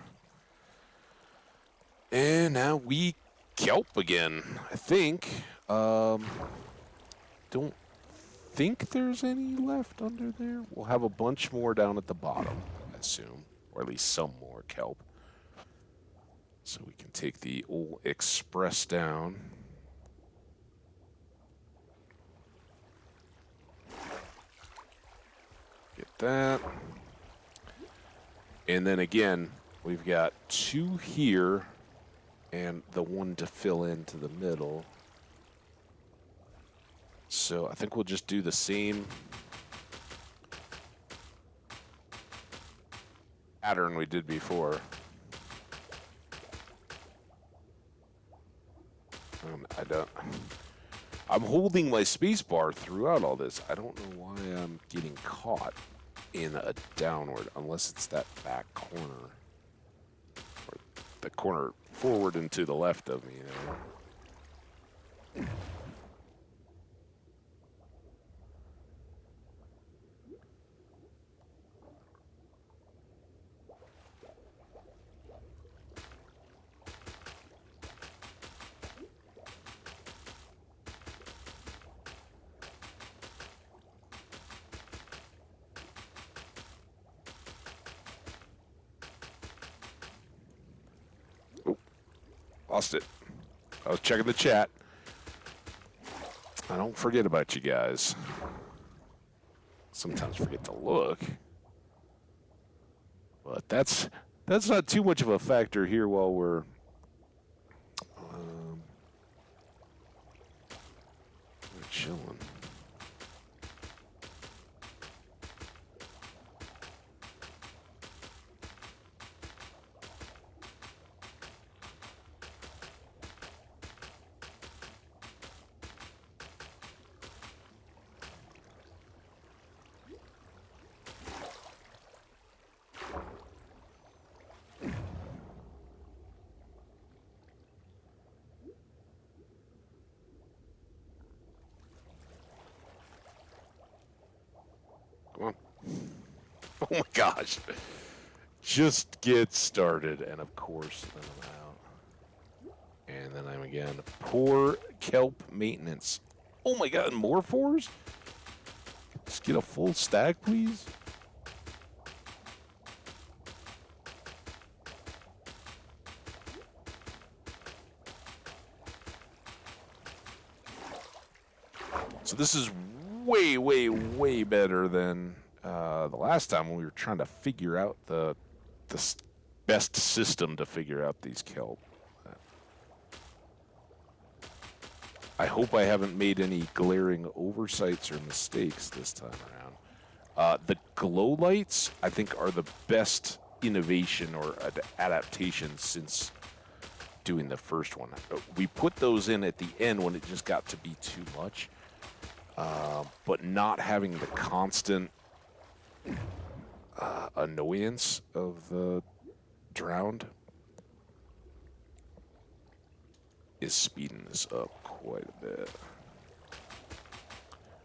And now we kelp again, I think. Don't think there's any left under there. We'll have a bunch more down at the bottom, I assume. Or at least some more kelp. So we can take the old express down. Get that. And then again, we've got 2 here and the one to fill into the middle. So I think we'll just do the same pattern we did before. I'm holding my space bar throughout all this. I don't know why I'm getting caught in a downward, unless it's that back corner. Or the corner forward and to the left of me, Lost it. I was checking the chat. I don't forget about you guys. Sometimes forget to look. But that's not too much of a factor here while we're chilling. Come on. Oh my gosh. Just get started, and of course, then I'm out. And then I'm again. Poor kelp maintenance. Oh my god, more 4s? This just get a full stack, please? So this is way, way, way better than the last time when we were trying to figure out the best system to figure out these kelp. I hope I haven't made any glaring oversights or mistakes this time around. The glow lights, I think, are the best innovation or adaptation since doing the first one. We put those in at the end when it just got to be too much. But not having the constant annoyance of the drowned is speeding this up quite a bit.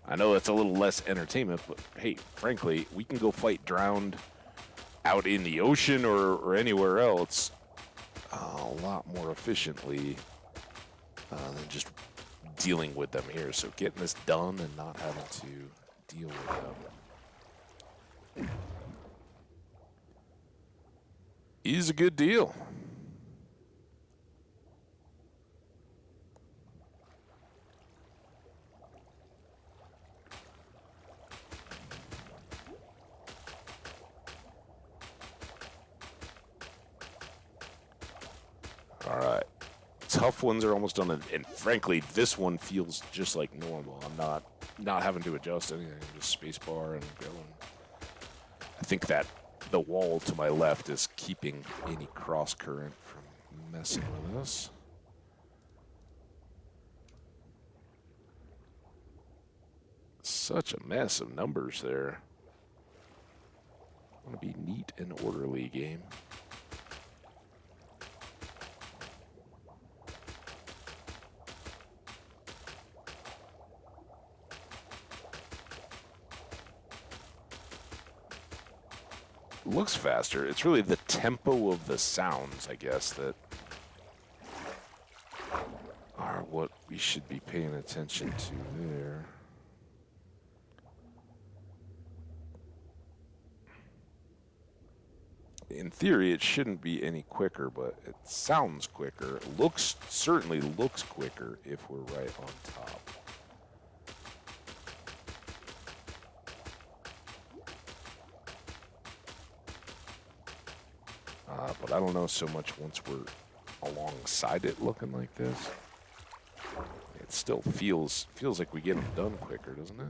I know it's a little less entertainment, but hey, frankly, we can go fight drowned out in the ocean or anywhere else a lot more efficiently than just dealing with them here. So getting this done and not having to deal with them is a good deal. All right. Tough ones are almost done, and frankly, this one feels just like normal. I'm not having to adjust anything. Just spacebar and going. I think that the wall to my left is keeping any cross current from messing with us. Such a mess of numbers there. I want to be neat and orderly, game. Looks faster. It's really the tempo of the sounds, I guess, that are what we should be paying attention to there. In theory, it shouldn't be any quicker, but it sounds quicker. It certainly looks quicker if we're right on top. But I don't know so much once we're alongside it looking like this. It still feels like we get them done quicker, doesn't it?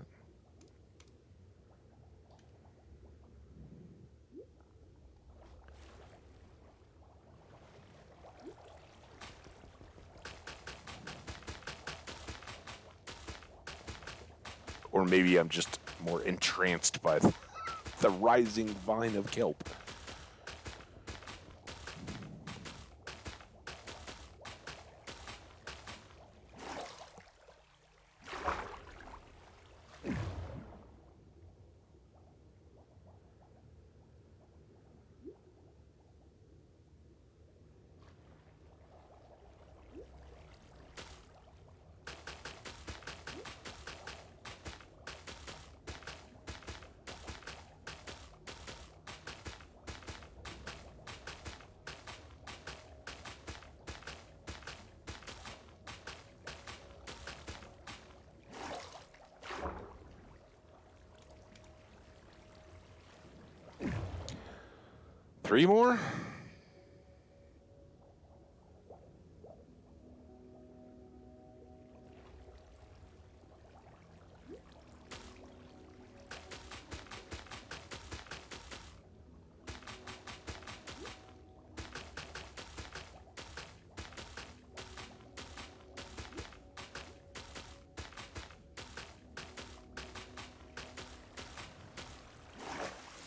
Or maybe I'm just more entranced by the rising vine of kelp. Three more?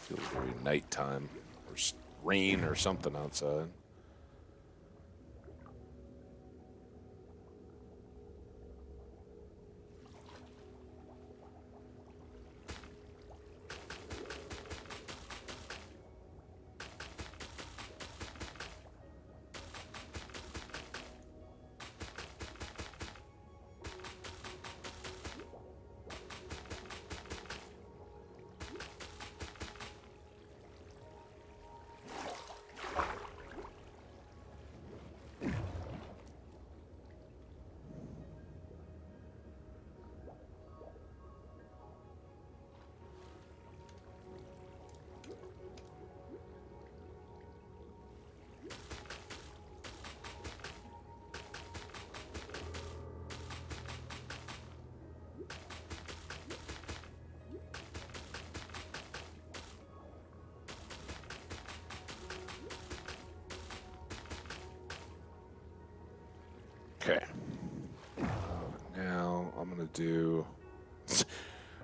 Feels very nighttime. Rain or something outside. Okay. Now I'm going to do...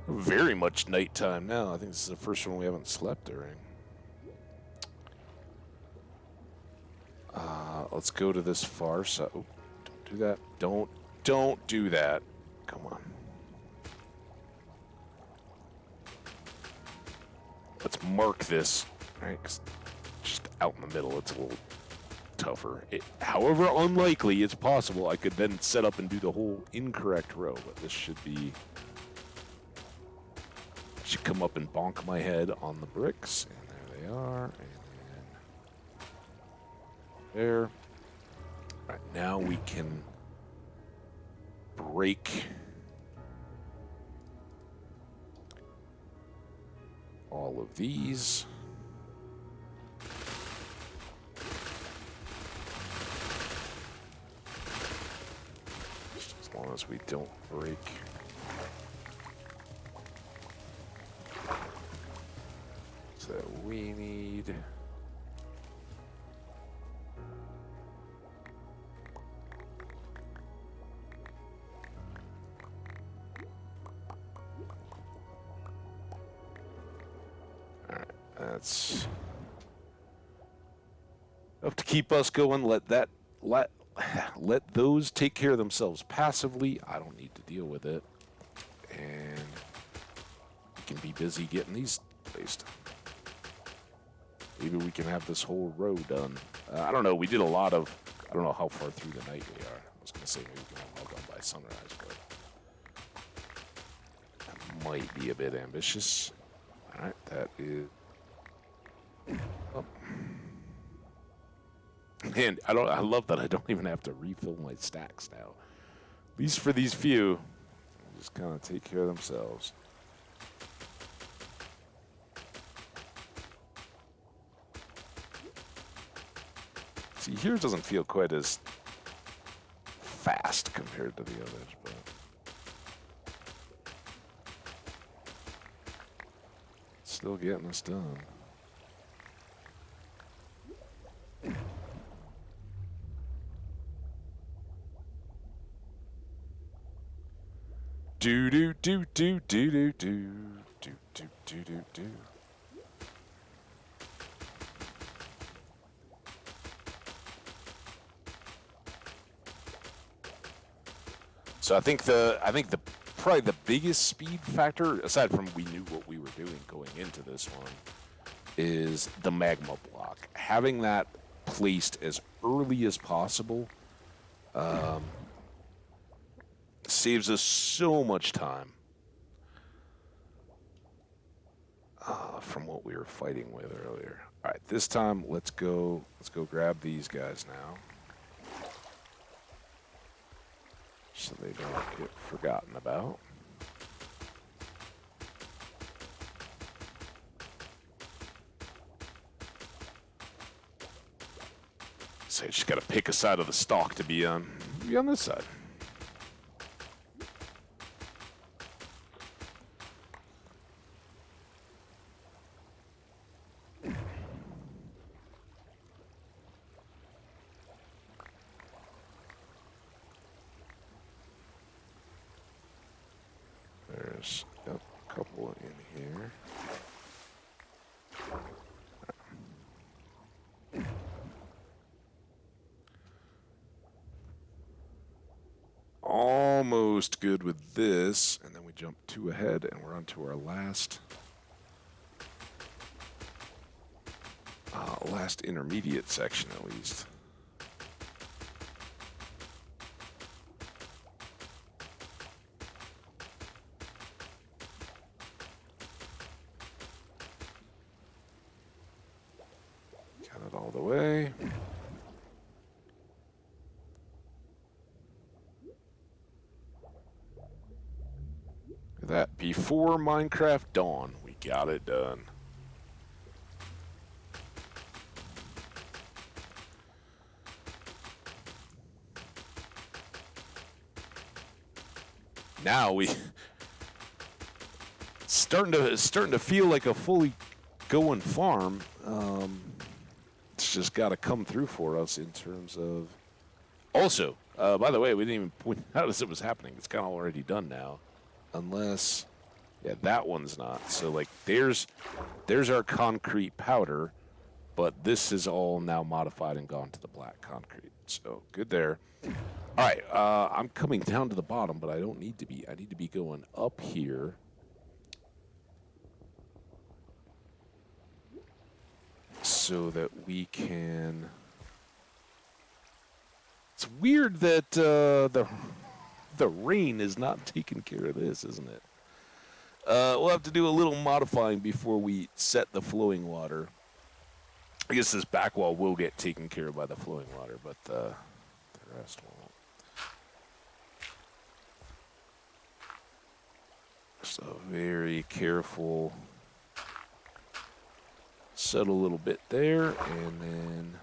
very much nighttime now. I think this is the first one we haven't slept during. Let's go to this far side. Oh, don't do that. Don't do that. Come on. Let's mark this. All right, 'cause just out in the middle, it's a little tougher. However unlikely it's possible, I could then set up and do the whole incorrect row, but this should be... should come up and bonk my head on the bricks, and there they are, and then there. All right, now we can break all of these. Just as long as we don't break that we need. All right, that's enough to keep us going. Let those take care of themselves passively. I don't need to deal with it, and we can be busy getting these placed. Maybe we can have this whole row done. I don't know. We did a lot of... I don't know how far through the night we are. I was going to say maybe we can have it all done by sunrise, but that might be a bit ambitious. All right, that is... Oh. And I love that I don't even have to refill my stacks now. At least for these few, just kind of take care of themselves. See, here it doesn't feel quite as fast compared to the others, but still getting us done. Do do do do do do do do do do do do. So I think probably the biggest speed factor, aside from we knew what we were doing going into this one, is the magma block. Having that placed as early as possible saves us so much time from what we were fighting with earlier. All right, this time let's go grab these guys now, so they don't get forgotten about. So I just got to pick a side of the stalk to be on this side. There's a couple in here. Almost good with this, and then we jump 2 ahead, and we're on to our last intermediate section, at least. Got it all the way. That before Minecraft dawn, we got it done. Now we starting to feel like a fully going farm. It's just got to come through for us in terms of... Also, by the way, we didn't even point out as it was happening. It's kind of already done now. Unless, yeah, that one's not. So, like, there's our concrete powder, but this is all now modified and gone to the black concrete. So, good there. All right, I'm coming down to the bottom, but I don't need to be. I need to be going up here. So that we can... It's weird that the rain is not taking care of this, isn't it? We'll have to do a little modifying before we set the flowing water. I guess this back wall will get taken care of by the flowing water, but the rest won't. So very careful. Set a little bit there, and then...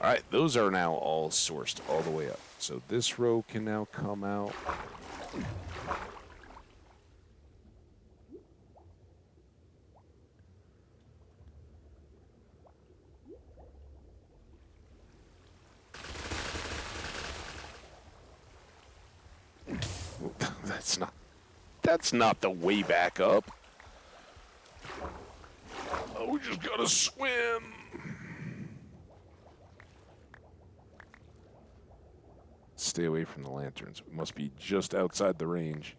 All right, those are now all sourced all the way up. So this row can now come out. That's not the way back up. Oh, we just gotta swim. Stay away from the lanterns. We must be just outside the range.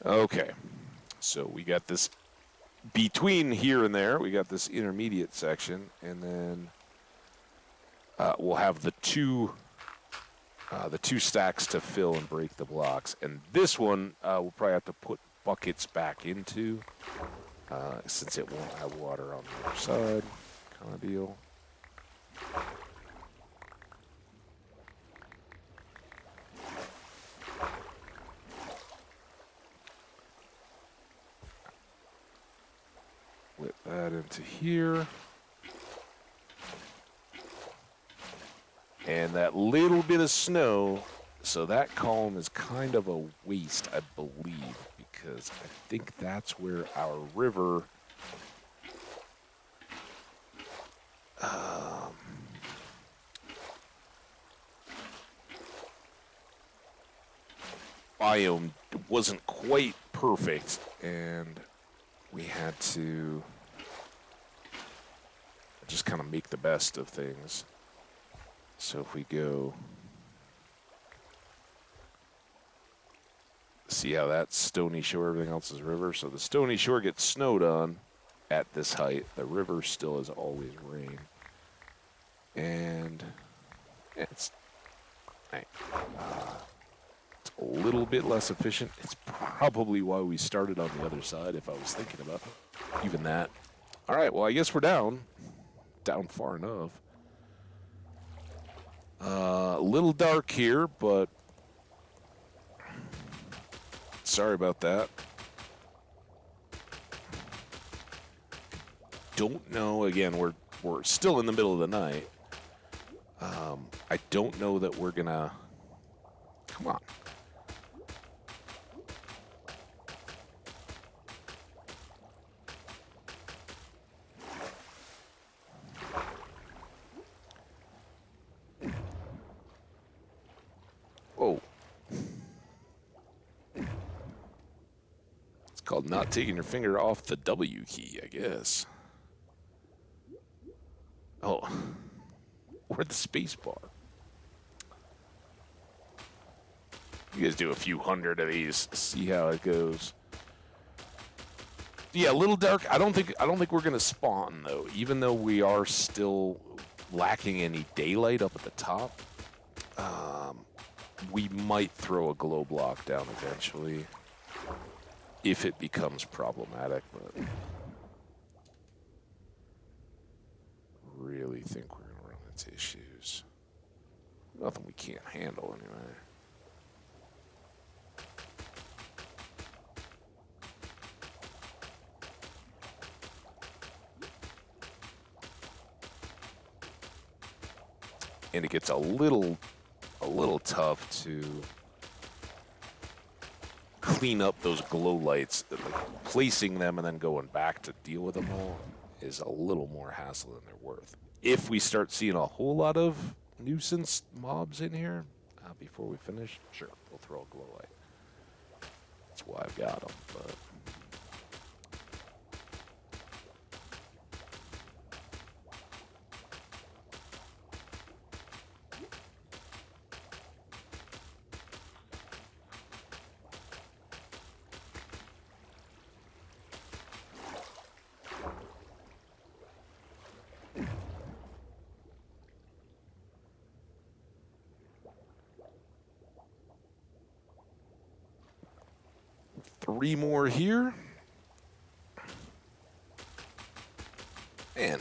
Okay, so we got this between here and there. We got this intermediate section, and then we'll have the two stacks to fill and break the blocks. And this one we'll probably have to put buckets back into since it won't have water on the other side, kind of deal. Whip that into here. And that little bit of snow, so that column is kind of a waste, I believe, because I think that's where our river biome wasn't quite perfect, and we had to just kind of make the best of things. So if we go, see how that's stony shore, everything else is river. So the stony shore gets snowed on at this height. The river still is always rain. And it's a little bit less efficient. It's probably why we started on the other side, if I was thinking about even that. All right, well, I guess we're down far enough. A little dark here, but sorry about that. Don't know. Again, we're still in the middle of the night. I don't know that we're gonna. Come on. Whoa. It's called not taking your finger off the W key, I guess. Oh. Or the space bar. You guys do a few hundred of these, see how it goes. Yeah, a little dark. I don't think we're gonna spawn though, even though we are still lacking any daylight up at the top. We might throw a glow block down eventually if it becomes problematic, but really think we're gonna run into issues. Nothing we can't handle anyway. And it gets a little tough to clean up those glow lights. Like placing them and then going back to deal with them all is a little more hassle than they're worth. If we start seeing a whole lot of nuisance mobs in here before we finish, sure, we'll throw a glow light. That's why I've got them, but... 3 more here. Man,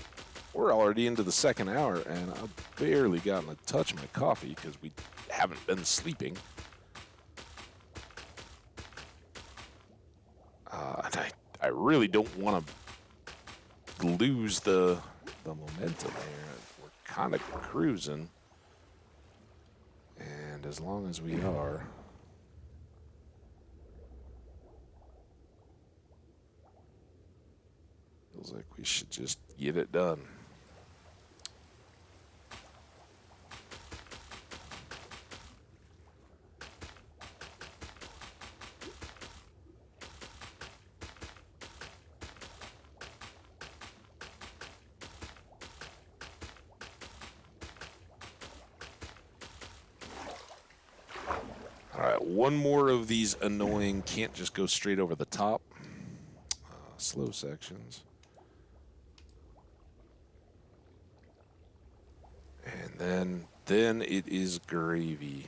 we're already into the 2nd hour, and I've barely gotten to touch my coffee because we haven't been sleeping. And I really don't want to lose the momentum here. We're kind of cruising. And as long as we are... feels like we should just get it done. All right, one more of these annoying, can't just go straight over the top. Slow sections. And then it is gravy.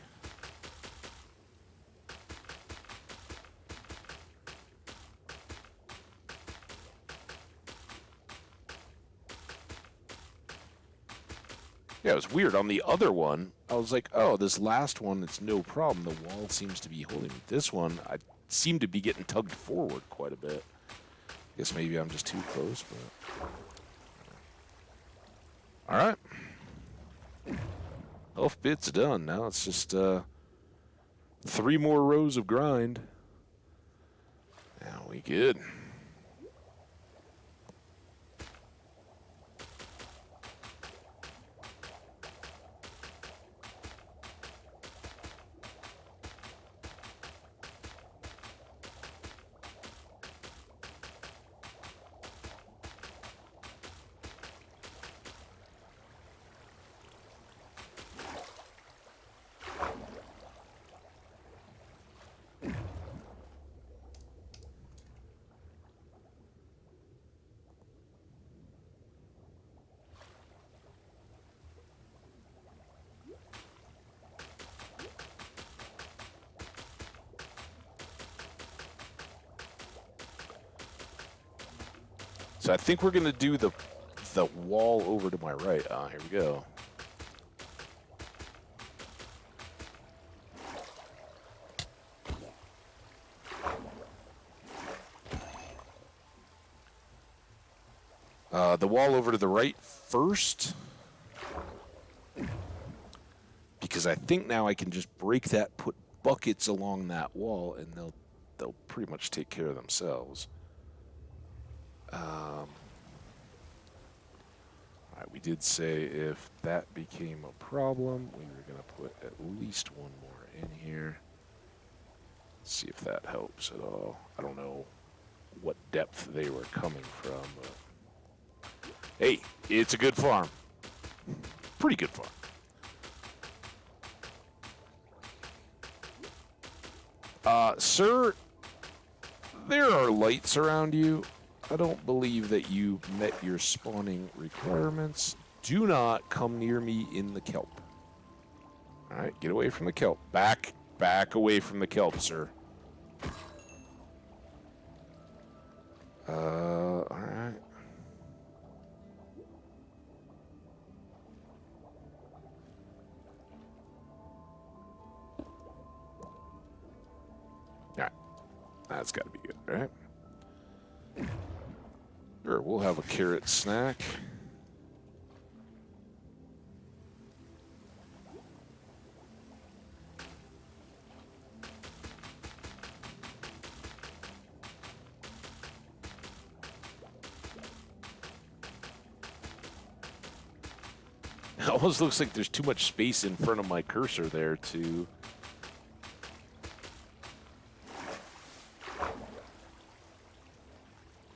Yeah, it was weird. On the other one, I was like, oh, this last one, it's no problem. The wall seems to be holding me. This one, I seem to be getting tugged forward quite a bit. I guess maybe I'm just too close, but... All right. Elf bit's done. Now it's just 3 more rows of grind. Now we good. So I think we're gonna do the wall over to my right. Here we go. The wall over to the right first, because I think now I can just break that, put buckets along that wall, and they'll pretty much take care of themselves. All right, we did say if that became a problem, we were going to put at least 1 more in here. Let's see if that helps at all. I don't know what depth they were coming from, but hey, it's a good farm. Pretty good farm. Sir, there are lights around you. I don't believe that you met your spawning requirements. Do not come near me in the kelp. All right, get away from the kelp. Back away from the kelp, sir. All right. Alright. That's got to be good, right? Sure, we'll have a carrot snack. It almost looks like there's too much space in front of my cursor there to...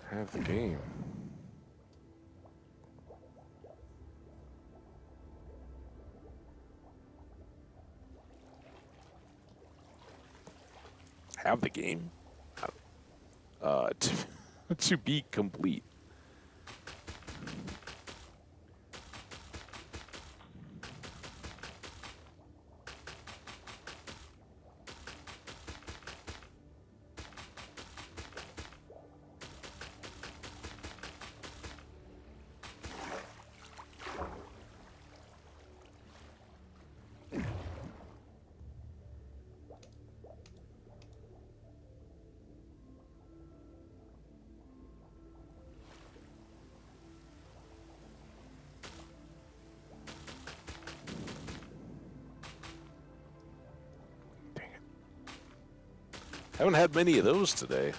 have the game. Have the game? To be complete. Haven't had many of those today.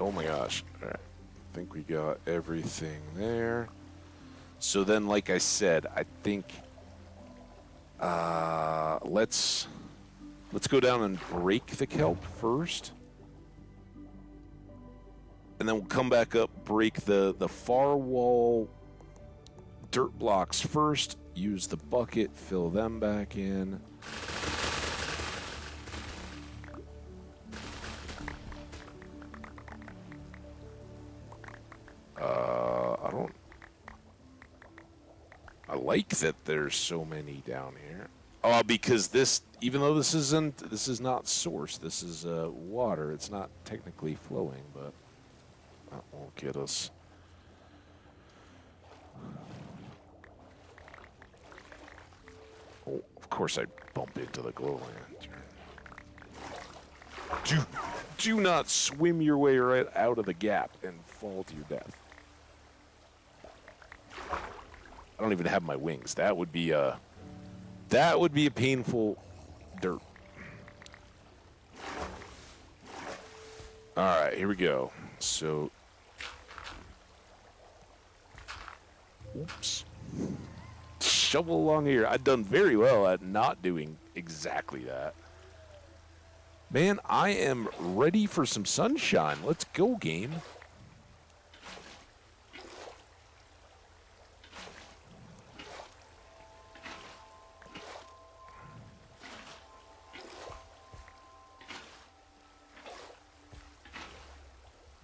Oh my gosh. All right. I think we got everything there. So then, like I said, I think let's go down and break the kelp first. And then we'll come back up, break the far wall dirt blocks first, use the bucket, fill them back in. I like that there's so many down here. Oh, because this, even though this is not source, this is water. It's not technically flowing, but that won't get us. Oh, of course I bump into the glow lantern. Do not swim your way right out of the gap and fall to your death. I don't even have my wings. That would be a painful dirt. All right, here we go. So, oops. Shovel along here. I've done very well at not doing exactly that. Man, I am ready for some sunshine. Let's go, game.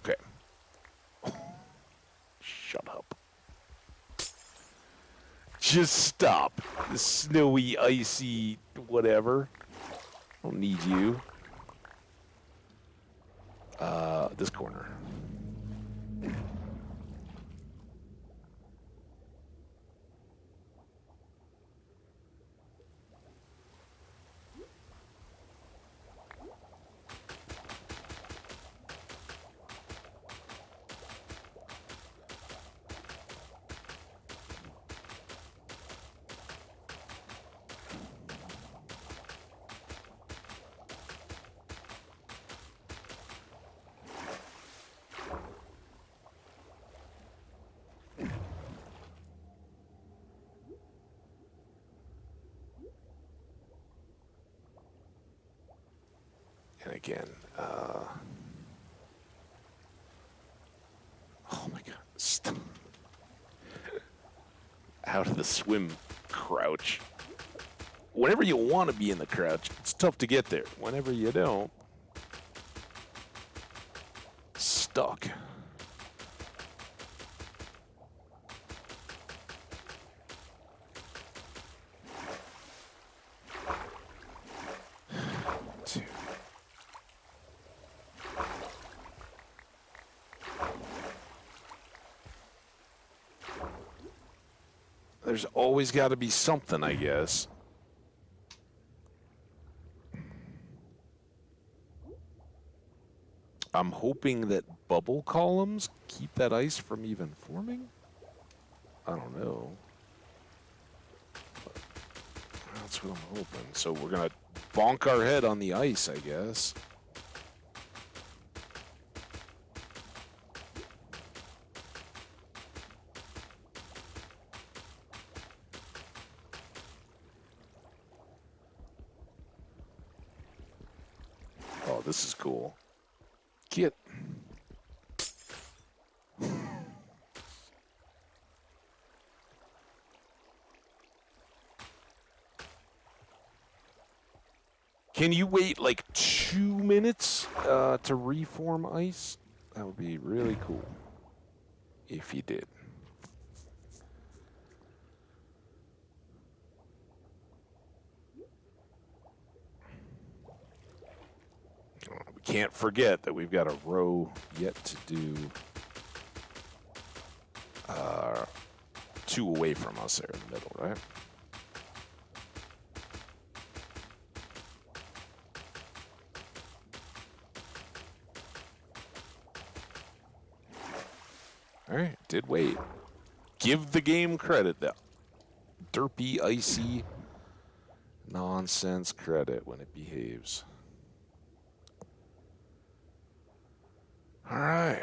Okay. Shut up. Just stop. The snowy, icy, whatever. I don't need you. This corner. And again, oh my god, stop. Out of the swim crouch. Whenever you want to be in the crouch, it's tough to get there. Whenever you don't, stuck. There's always got to be something, I guess. I'm hoping that bubble columns keep that ice from even forming. I don't know. But that's what I'm hoping. So we're going to bonk our head on the ice, I guess. Oh, this is cool. Get. Can you wait like 2 minutes to reform ice? That would be really cool if you did. We can't forget that we've got a row yet to do. 2 away from us there in the middle, right? All right, did wait. Give the game credit, though. Derpy, icy nonsense credit when it behaves. All right.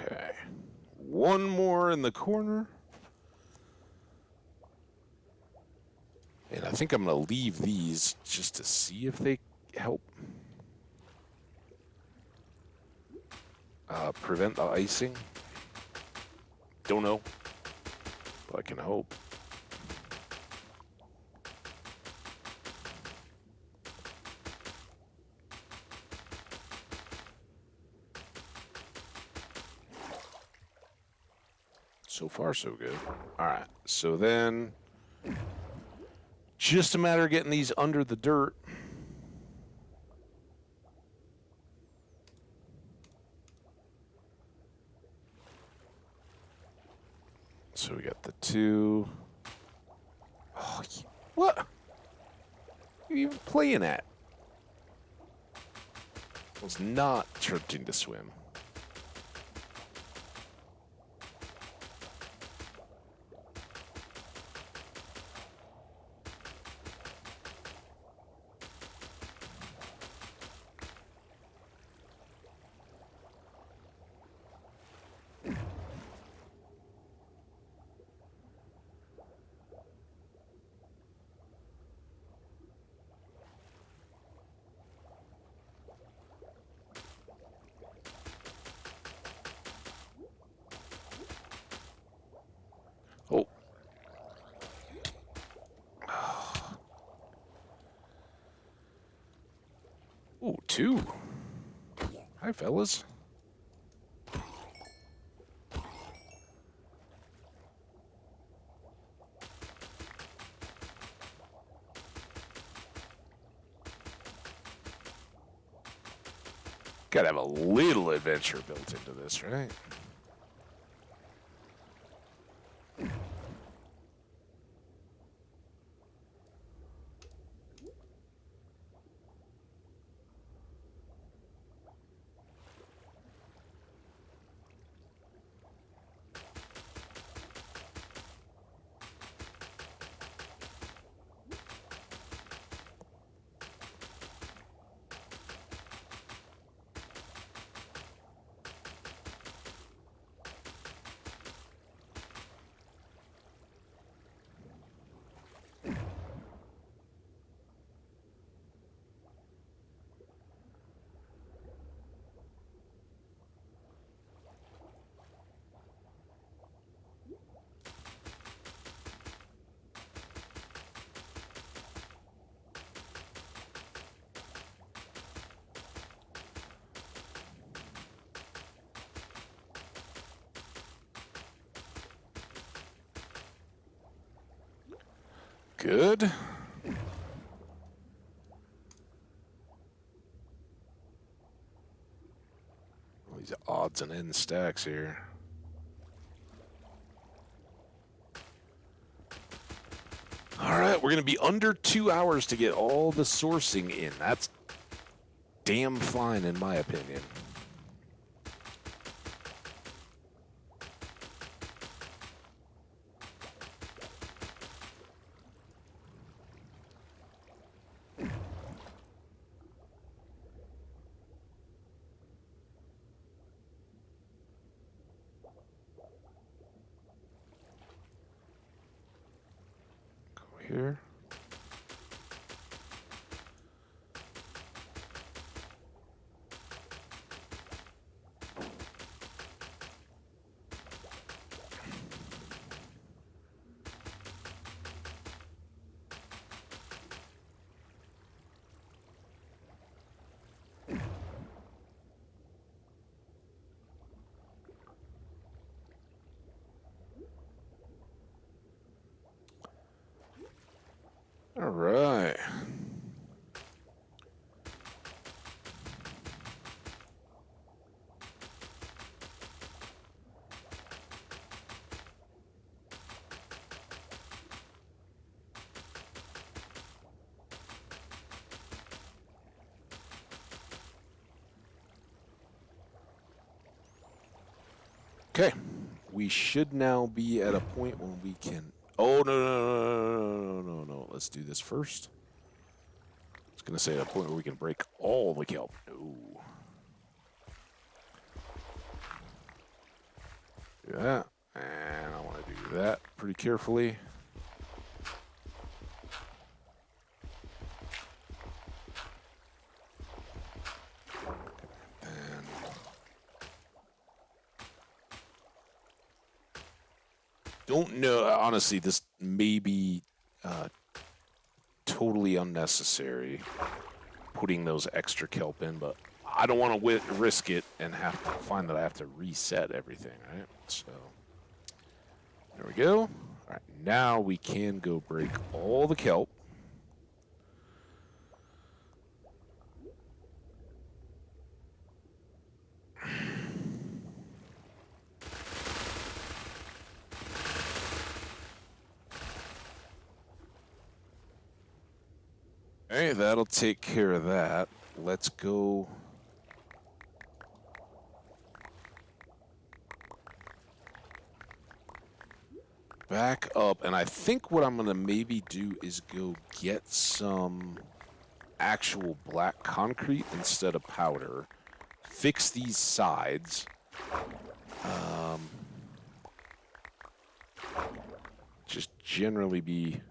Okay. One more in the corner. And I think I'm going to leave these just to see if they help prevent the icing. Don't know, but I can hope. So far, so good. All right, so then just a matter of getting these under the dirt. So we got the 2. Oh, what? What are you even playing at? I was not attempting to swim. 2. Hi, fellas. Gotta have a little adventure built into this, right? Good. All these odds and ends stacks here. All right, we're going to be under 2 hours to get all the sourcing in. That's damn fine, in my opinion. Go here. All right. Okay. We should now be at a point when we can... Oh, no. Let's do this first. I was going to say at a point where we can break all the kelp. No. Do that. And I want to do that pretty carefully. And don't know. Honestly, this may be totally unnecessary, putting those extra kelp in, but I don't want to risk it and have to find that I have to reset everything, right? So, there we go. All right, now we can go break all the kelp. Hey, that'll take care of that. Let's go. Back up, and I think what I'm going to maybe do is go get some actual black concrete instead of powder. Fix these sides. Just generally be...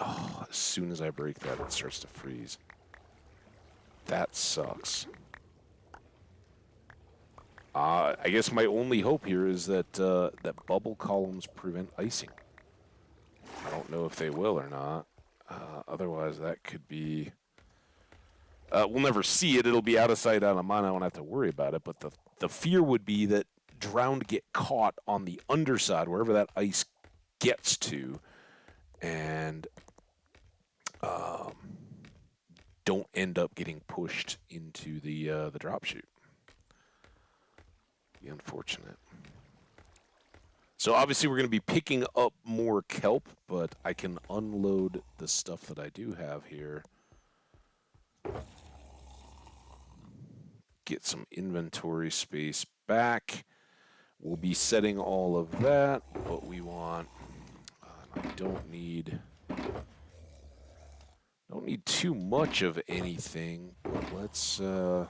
Oh, as soon as I break that, it starts to freeze. That sucks. I guess my only hope here is that that bubble columns prevent icing. I don't know if they will or not. Otherwise, that could be We'll never see it. It'll be out of sight, out of mind. I won't have to worry about it. But the fear would be that drowned get caught on the underside, wherever that ice gets to, and don't end up getting pushed into the drop chute. Be unfortunate. So obviously we're going to be picking up more kelp, but I can unload the stuff that I do have here. Get some inventory space back. We'll be setting all of that, but we want... I don't need too much of anything, but let's try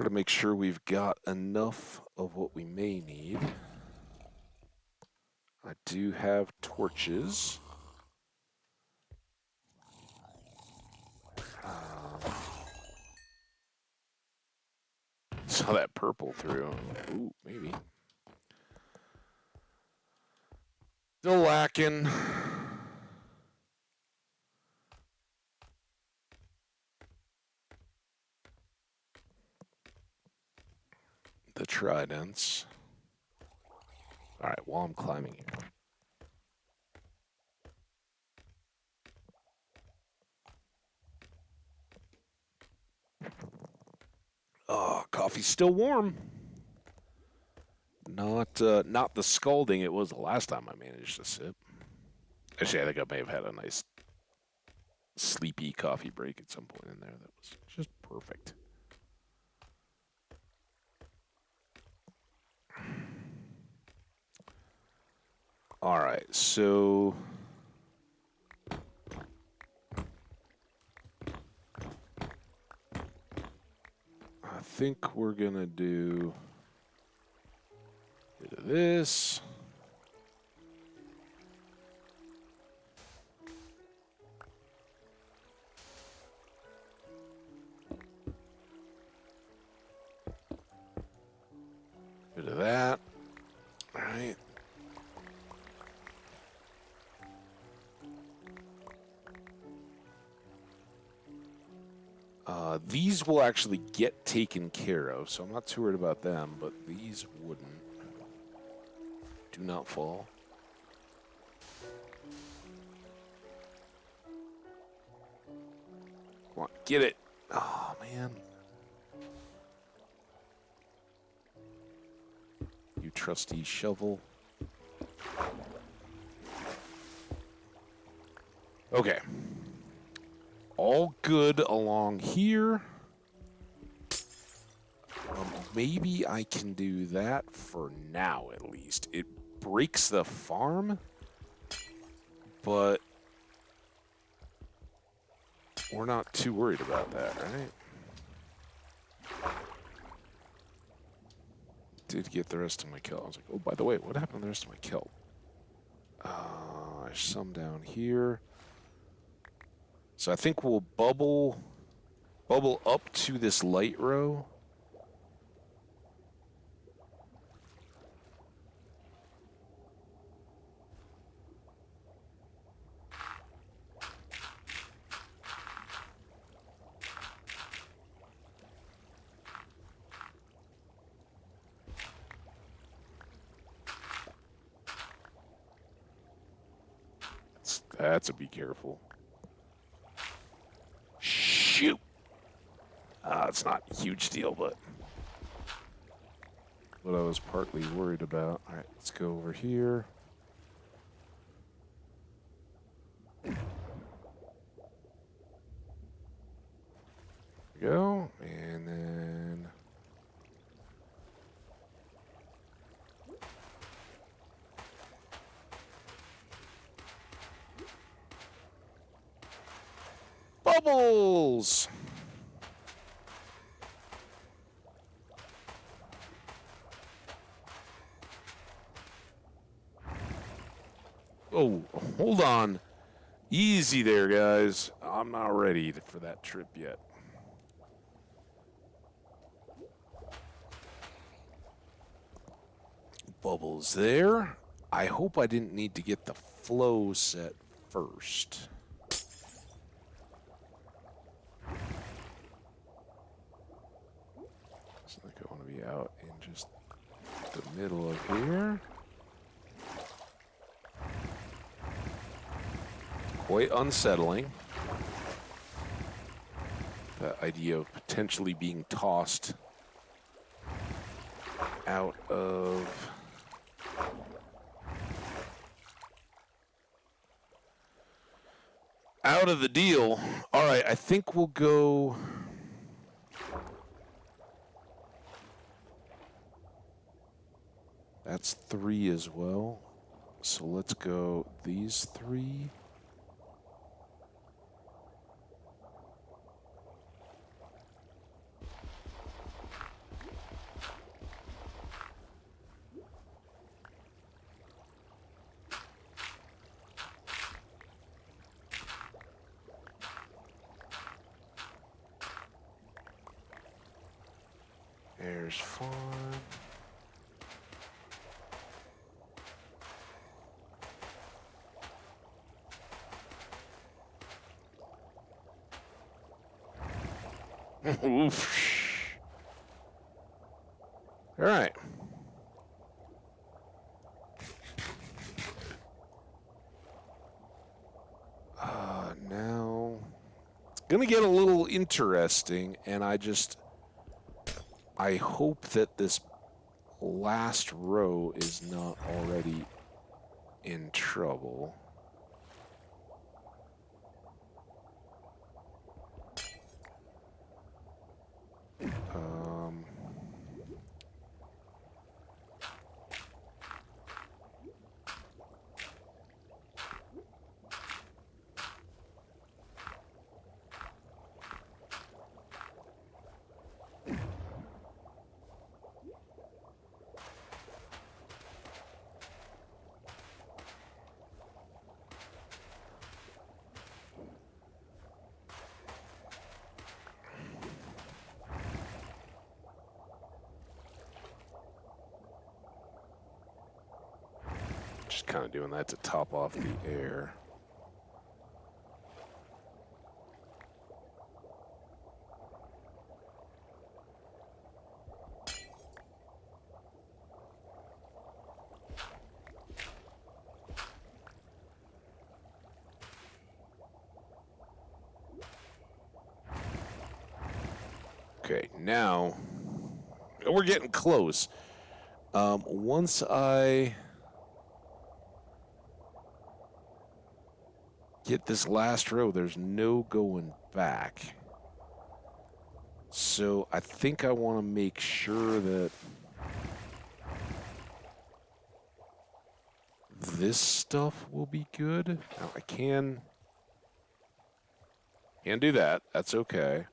to make sure we've got enough of what we may need. I do have torches. Saw that purple through. Ooh, maybe. Still lacking. The tridents. All right, while I'm climbing here. Oh, coffee's still warm. Not the scalding it was the last time I managed to sip. Actually, I think I may have had a nice sleepy coffee break at some point in there that was just perfect. All right, so I think we're gonna do a bit of this. Bit of that. All right. These will actually get taken care of, so I'm not too worried about them, but these wouldn't. Do not fall. Come on, get it. Oh, man. You trusty shovel. Okay. All good along here. Maybe I can do that for now, at least. It breaks the farm, but we're not too worried about that, right? Did get the rest of my kelp. I was like, oh, by the way, what happened to the rest of my kelp? There's some down here. So I think we'll bubble up to this light row. That's a be careful. Shoot! It's not a huge deal, but what I was partly worried about. All right, let's go over here. Go, and then bubbles. Oh, hold on. Easy there, guys. I'm not ready for that trip yet. Bubbles there. I hope I didn't need to get the flow set first. be out in just the middle of here. Quite unsettling. The idea of potentially being tossed out of the deal. All right, I think we'll go. That's 3 as well. So let's go these 3. There's fun. Oof. All right. Now it's gonna get a little interesting, and I hope that this last row is not already in trouble. Just kind of doing that to top off the air. Okay, now we're getting close. Once I get this last row, there's no going back. So I think I want to make sure that this stuff will be good. Now I can do that. That's okay.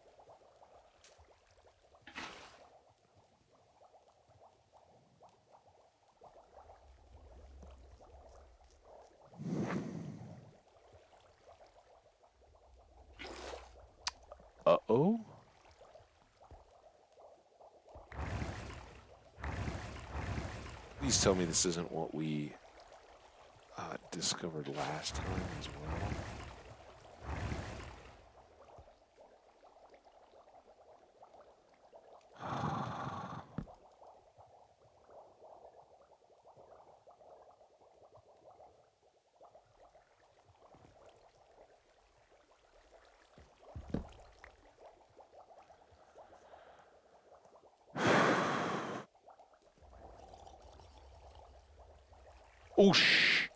Uh-oh. Please tell me this isn't what we discovered last time as well. Oh, shh.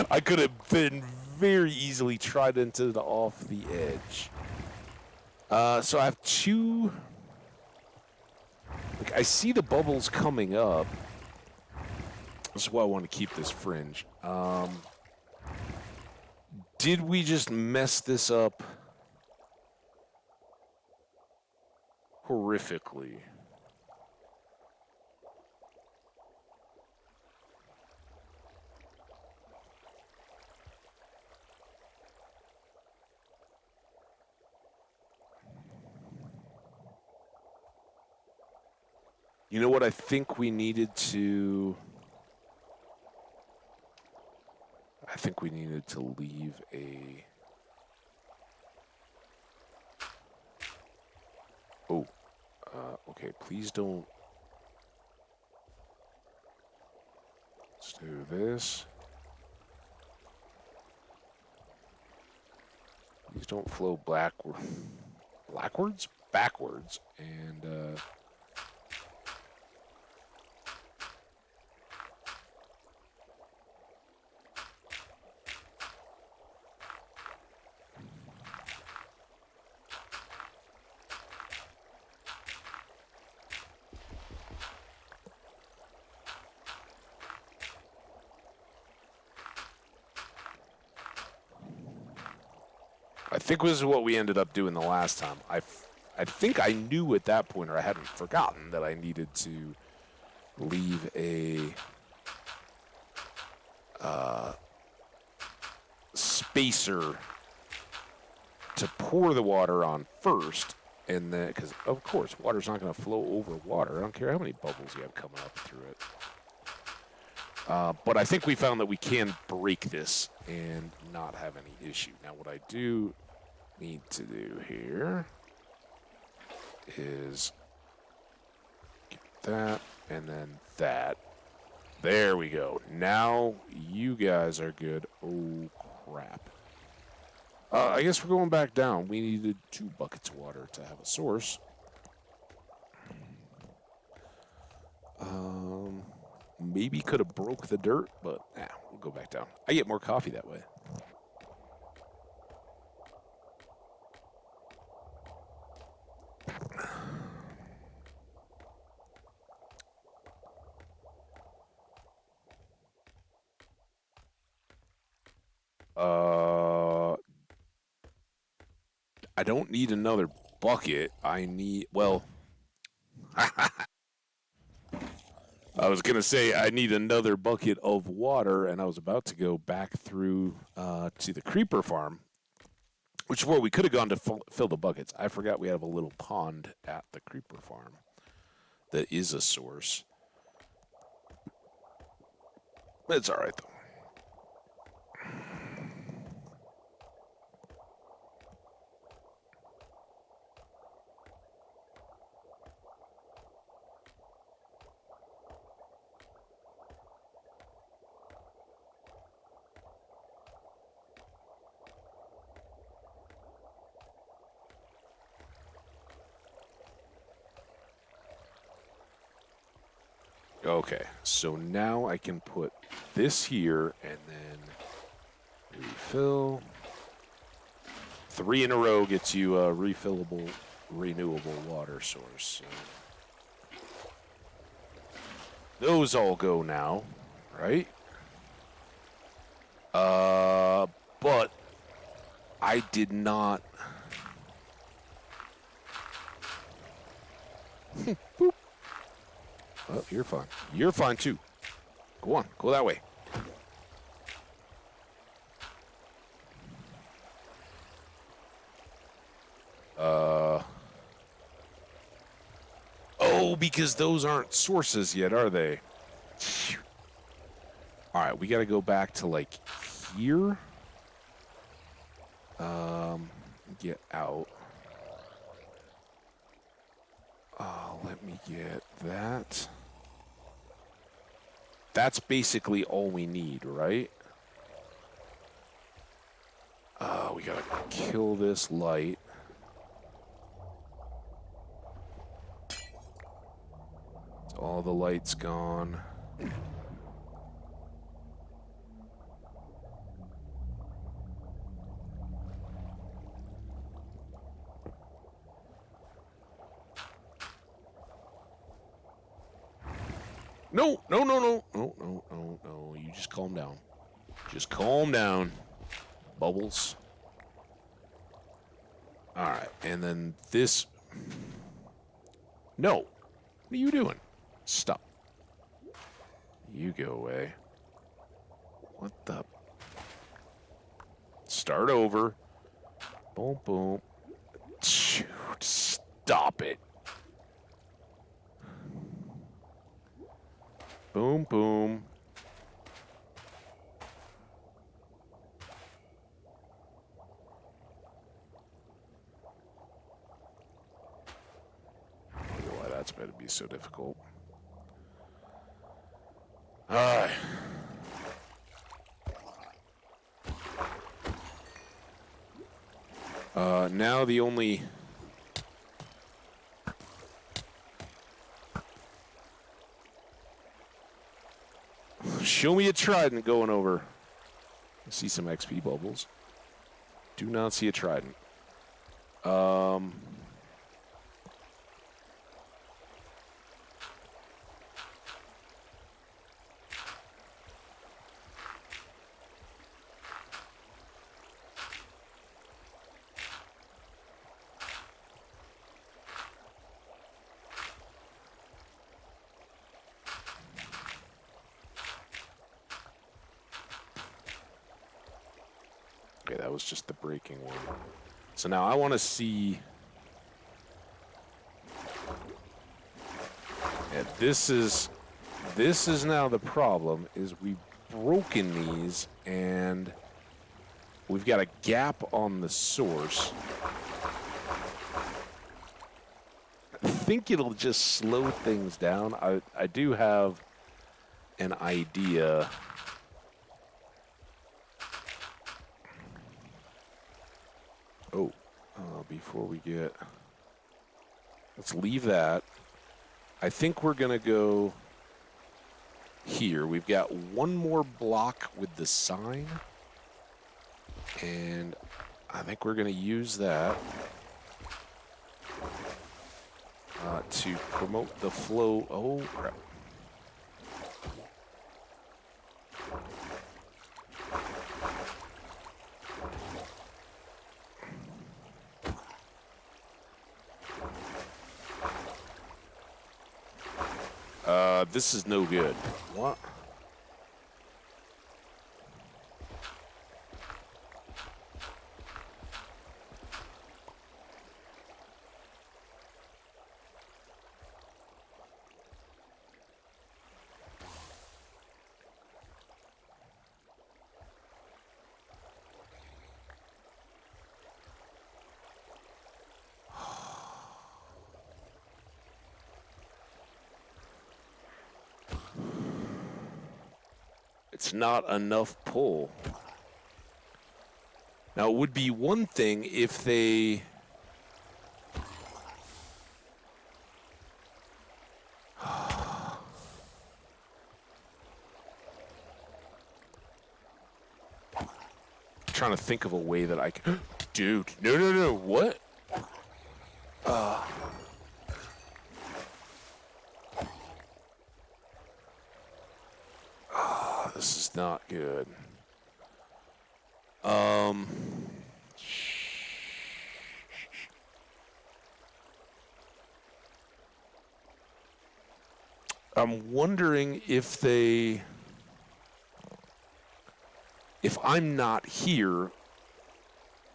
I could have been very easily tried into the off the edge. So I have 2. Like, I see the bubbles coming up. That's why I want to keep this fringe. Did we just mess this up horrifically? You know what I think we needed to... think we needed to leave a... Oh, okay, please don't... Let's do this. Please don't flow backwards? Backwards. And, I think this is what we ended up doing the last time. I think I knew at that point, or I hadn't forgotten, that I needed to leave a spacer to pour the water on first, and then, because of course water's not going to flow over water. I don't care how many bubbles you have coming up through it. But I think we found that we can break this and not have any issue. Now, what I do need to do here is get that and then that. There we go. Now you guys are good. Oh, crap. I guess we're going back down. We needed 2 buckets of water to have a source. Maybe could have broke the dirt, but we'll go back down. I get more coffee that way. I don't need another bucket. I need, well, I was going to say I need another bucket of water, and I was about to go back through to the creeper farm, which is where we could have gone to fill the buckets. I forgot we have a little pond at the creeper farm that is a source. It's all right, though. Okay, so now I can put this here and then refill. 3 in a row gets you a refillable, renewable water source. So those all go now, right? But I did not. Boop. Oh, you're fine. You're fine too. Go on, go that way. Oh, because those aren't sources yet, are they? All right, we got to go back to like here. Get out. Let me get that. That's basically all we need, right? We gotta kill this light. So all the light's gone. No, no, no, no, no, no, no, no. You just calm down. Just calm down. Bubbles. All right, and then this. No. What are you doing? Stop. You go away. What the? Start over. Boom, boom. Shoot, stop it. Boom, boom. that's better be so difficult. Alright. Now the only... Show me a trident going over. I see some XP bubbles. Do not see a trident. Okay, that was just the breaking one. So now I want to see... Yeah, this is now the problem, is we've broken these, and we've got a gap on the source. I think it'll just slow things down. I do have an idea. Oh, before we get... Let's leave that. I think we're going to go here. We've got one more block with the sign. And I think we're going to use that to promote the flow. Oh, crap. This is no good. What? It's not enough pull. Now, it would be one thing if they... Trying to think of a way that I can... Dude, no, what? This is not good. I'm wondering if they... If I'm not here,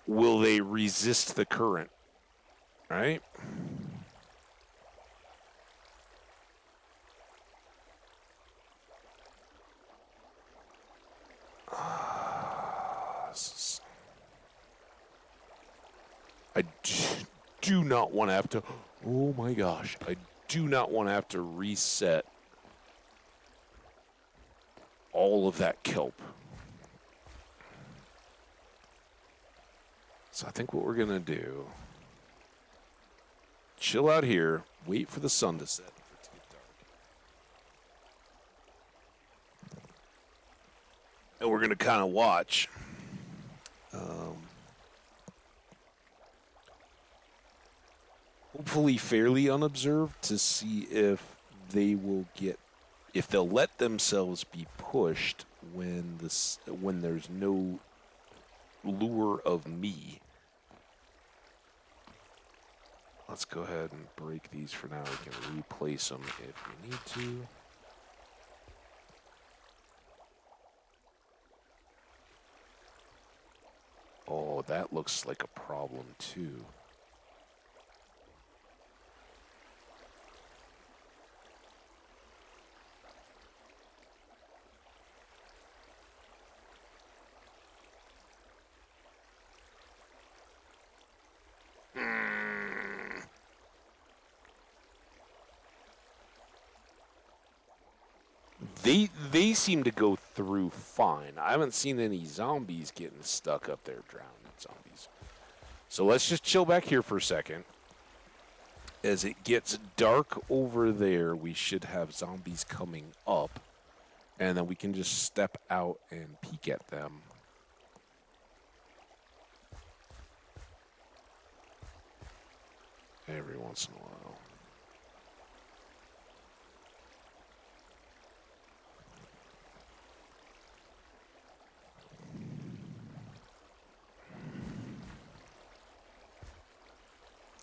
will they resist the current? Right? I do not want to have to... Oh my gosh. I do not want to have to reset all of that kelp. So I think what we're going to do... Chill out here. Wait for the sun to set. And we're going to kind of watch. Hopefully fairly unobserved to see if they will get, if they'll let themselves be pushed when there's no lure of me. Let's go ahead and break these for now. We can replace them if we need to. Oh, that looks like a problem too. They seem to go through fine. I haven't seen any zombies getting stuck up there, drowning zombies. So let's just chill back here for a second. As it gets dark over there, we should have zombies coming up. And then we can just step out and peek at them. Every once in a while.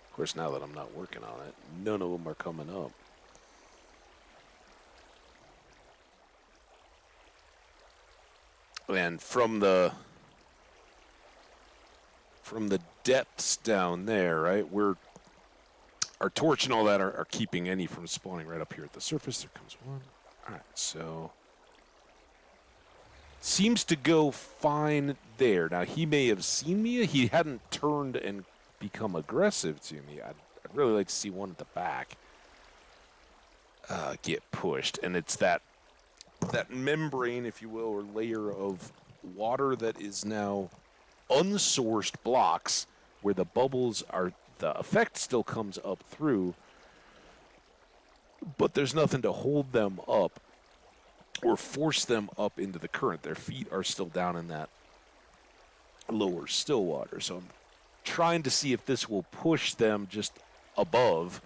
Of course, now that I'm not working on it, none of them are coming up. And from the depths down there, right, our torch and all that are keeping any from spawning right up here at the surface. There comes one. All right, so seems to go fine there. Now, he may have seen me. He hadn't turned and become aggressive to me. I'd really like to see one at the back get pushed. And it's that membrane, if you will, or layer of water that is now unsourced blocks where the bubbles are, the effect still comes up through, but there's nothing to hold them up or force them up into the current. Their feet are still down in that lower still water. So I'm trying to see if this will push them just above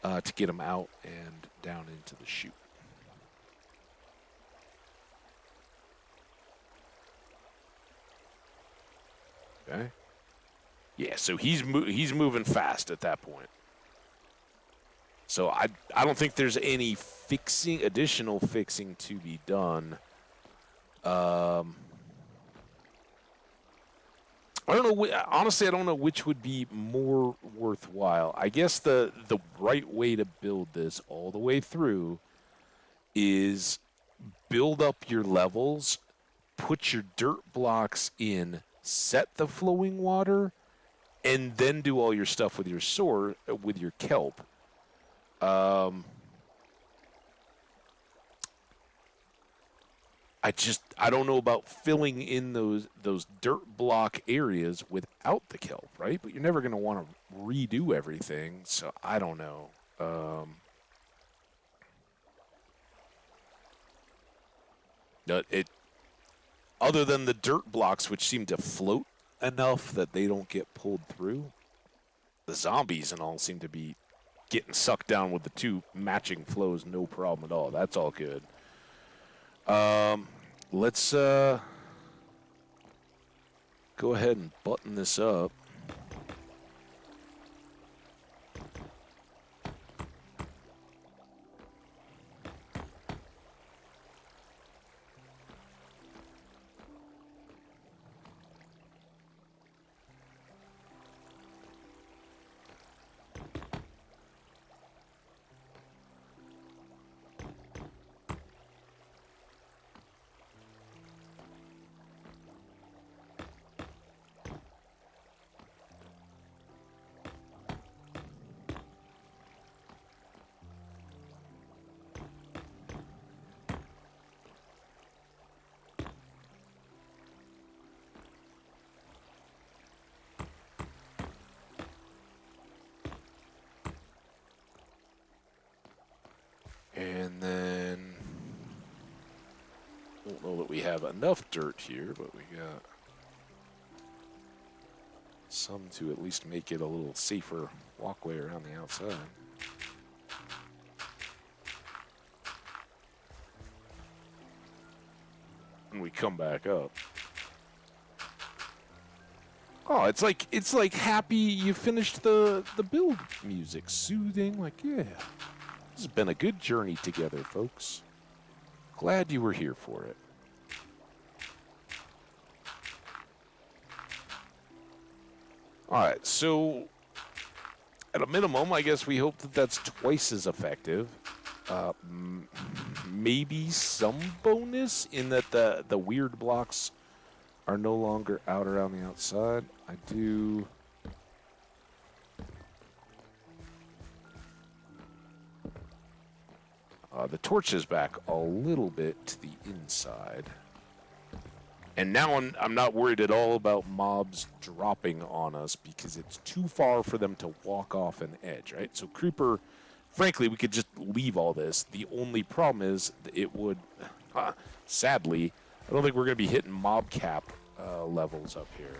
to get them out and down into the chute. Okay. Yeah, so he's moving fast at that point. So I don't think there's any additional fixing to be done. I don't know. Honestly, I don't know which would be more worthwhile. I guess the right way to build this all the way through is build up your levels, put your dirt blocks in, set the flowing water, and then do all your stuff with your kelp. I don't know about filling in those dirt block areas without the kelp, right? But you're never going to want to redo everything, so I don't know. Other than the dirt blocks, which seem to float enough that they don't get pulled through, the zombies and all seem to be getting sucked down with the two matching flows, no problem at all. That's all good. Let's go ahead and button this up. And then, I don't know that we have enough dirt here, but we got some to at least make it a little safer walkway around the outside. And we come back up. Oh, it's like happy you finished the build music, soothing, like, yeah. This has been a good journey together, folks. Glad you were here for it. All right, so at a minimum, I guess we hope that that's twice as effective. Maybe some bonus in that the weird blocks are no longer out around the outside. I do... The torch is back a little bit to the inside. And now I'm not worried at all about mobs dropping on us because it's too far for them to walk off an edge, right? So Creeper, frankly, we could just leave all this. The only problem is it would, sadly, I don't think we're going to be hitting mob cap levels up here.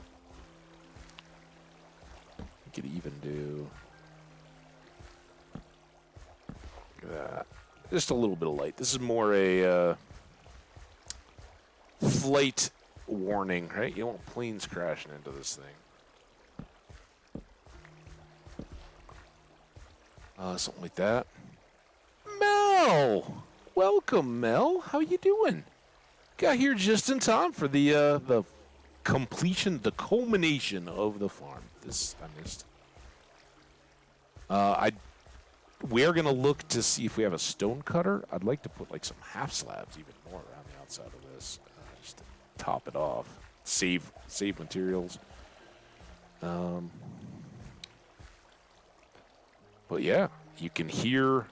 We could even do just a little bit of light. This is more a flight warning, right? You don't want planes crashing into this thing. Something like that. Mel! Welcome, Mel. How you doing? Got here just in time for the completion, the culmination of the farm. This I missed. We are going to look to see if we have a stone cutter. I'd like to put like some half slabs even more around the outside of this, just to top it off. Save materials. But yeah, you can hear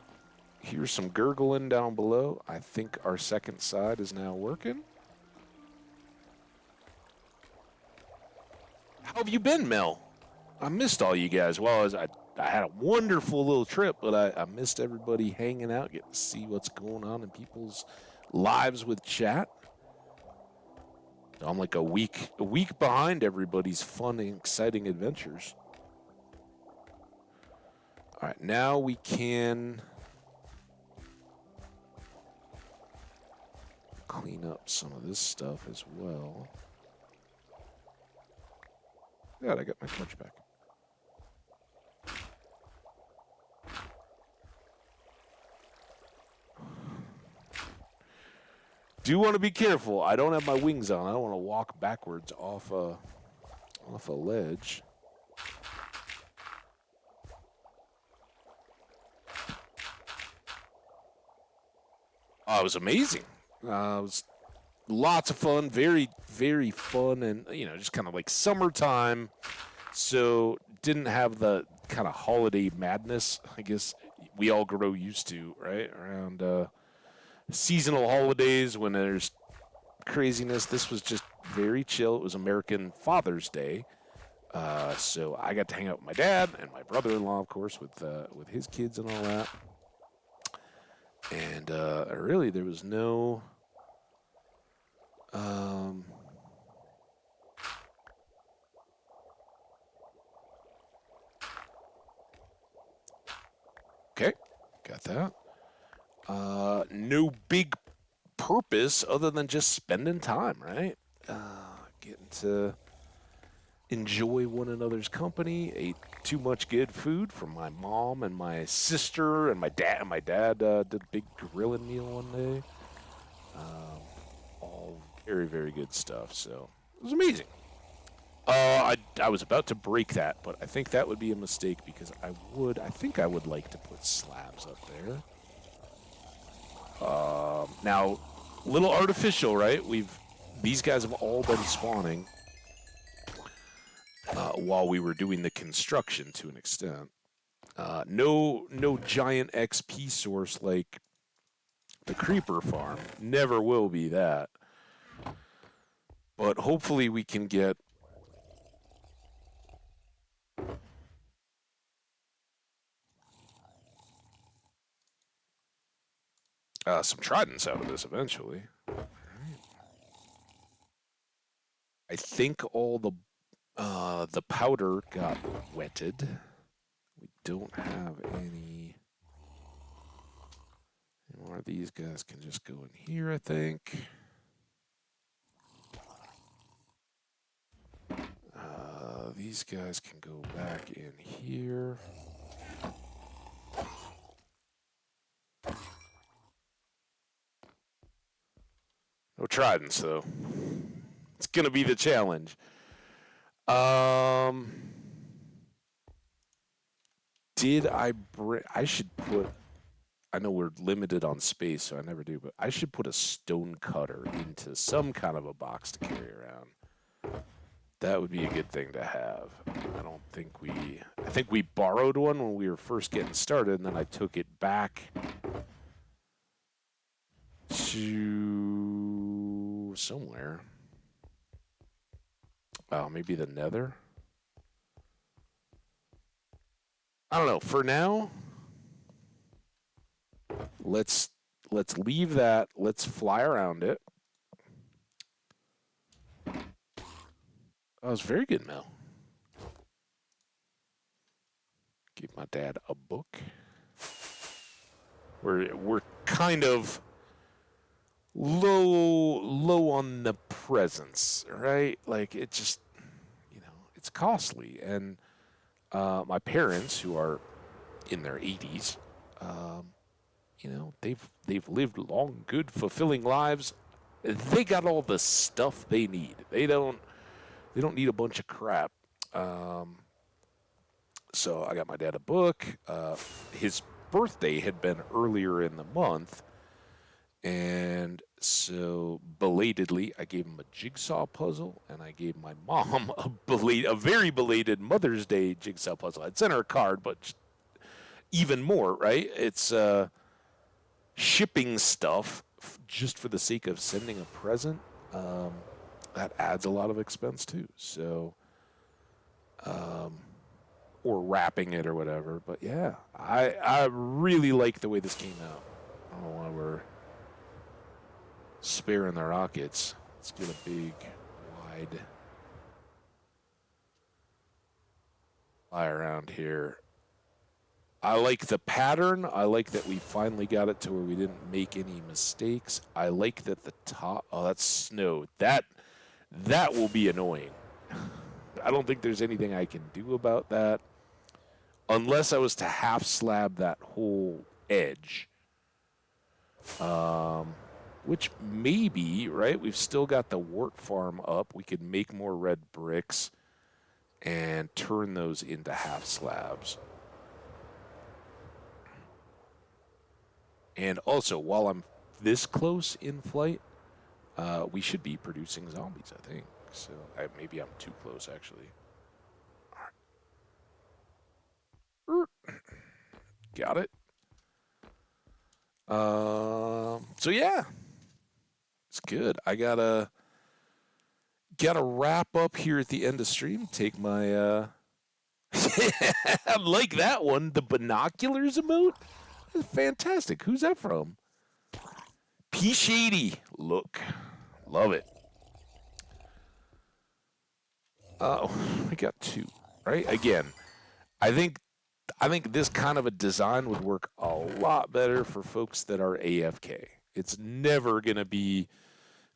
some gurgling down below. I think our second side is now working. How have you been, Mel? I missed all you guys. Well, I had a wonderful little trip, but I missed everybody hanging out, getting to see what's going on in people's lives with chat. So I'm like a week behind everybody's fun and exciting adventures. All right, now we can clean up some of this stuff as well. God, I got my torch back. Do want to be careful. I don't have my wings on. I don't want to walk backwards off a ledge. Oh, it was amazing. It was lots of fun. Very, very fun, and just kind of like summertime. So didn't have the kind of holiday madness, I guess we all grow used to, right? Around seasonal holidays when there's craziness. This was just very chill. It was American Father's Day, so I got to hang out with my dad and my brother-in-law, of course, with his kids and all that. And really, there was no okay, got that. No big purpose other than just spending time, right? Getting to enjoy one another's company. Ate too much good food from my mom and my sister and my dad. My dad did a big grilling meal one day. All very, very good stuff. So it was amazing. I was about to break that, but I think that would be a mistake because I think I would like to put slabs up there. Now, a little artificial, right? These guys have all been spawning while we were doing the construction to an extent. No giant XP source like the creeper farm. Never will be that. But hopefully we can get some tridents out of this eventually. I think all the powder got wetted. We don't have any more. These guys can just go in here, I think. These guys can go back in here. No tridents, though. It's going to be the challenge. Did I bring... I should put... I know we're limited on space, so I never do, but I should put a stone cutter into some kind of a box to carry around. That would be a good thing to have. I think we borrowed one when we were first getting started, and then I took it back to somewhere. Oh, maybe the Nether. I don't know. For now, let's leave that. Let's fly around it. That was very good, Mel. Give my dad a book. We're kind of low on the presents, right? Like it just, it's costly. And my parents, who are in their 80s, they've lived long, good, fulfilling lives. They got all the stuff they need. They don't need a bunch of crap. So I got my dad a book. His birthday had been earlier in the month, and so belatedly, I gave him a jigsaw puzzle, and I gave my mom a very belated Mother's Day jigsaw puzzle. I'd sent her a card, but even more, right? It's shipping stuff just for the sake of sending a present. That adds a lot of expense too. So, or wrapping it or whatever. But yeah, I really like the way this came out. I don't know why we're sparing the rockets. Let's get a big, wide fly around here. I like the pattern. I like that we finally got it to where we didn't make any mistakes. I like that the top... Oh, that's snow. That will be annoying. I don't think there's anything I can do about that. Unless I was to half slab that whole edge. Which maybe, right? We've still got the wart farm up. We could make more red bricks and turn those into half slabs. And also, while I'm this close in flight, we should be producing zombies, I think. So maybe I'm too close, actually. All right. Got it. So yeah, it's good. I gotta wrap up here at the end of stream. Take my I like that one. The binoculars emote. Fantastic. Who's that from? P Shady. Look, love it. We got two, right? Again, I think this kind of a design would work a lot better for folks that are AFK. It's never going to be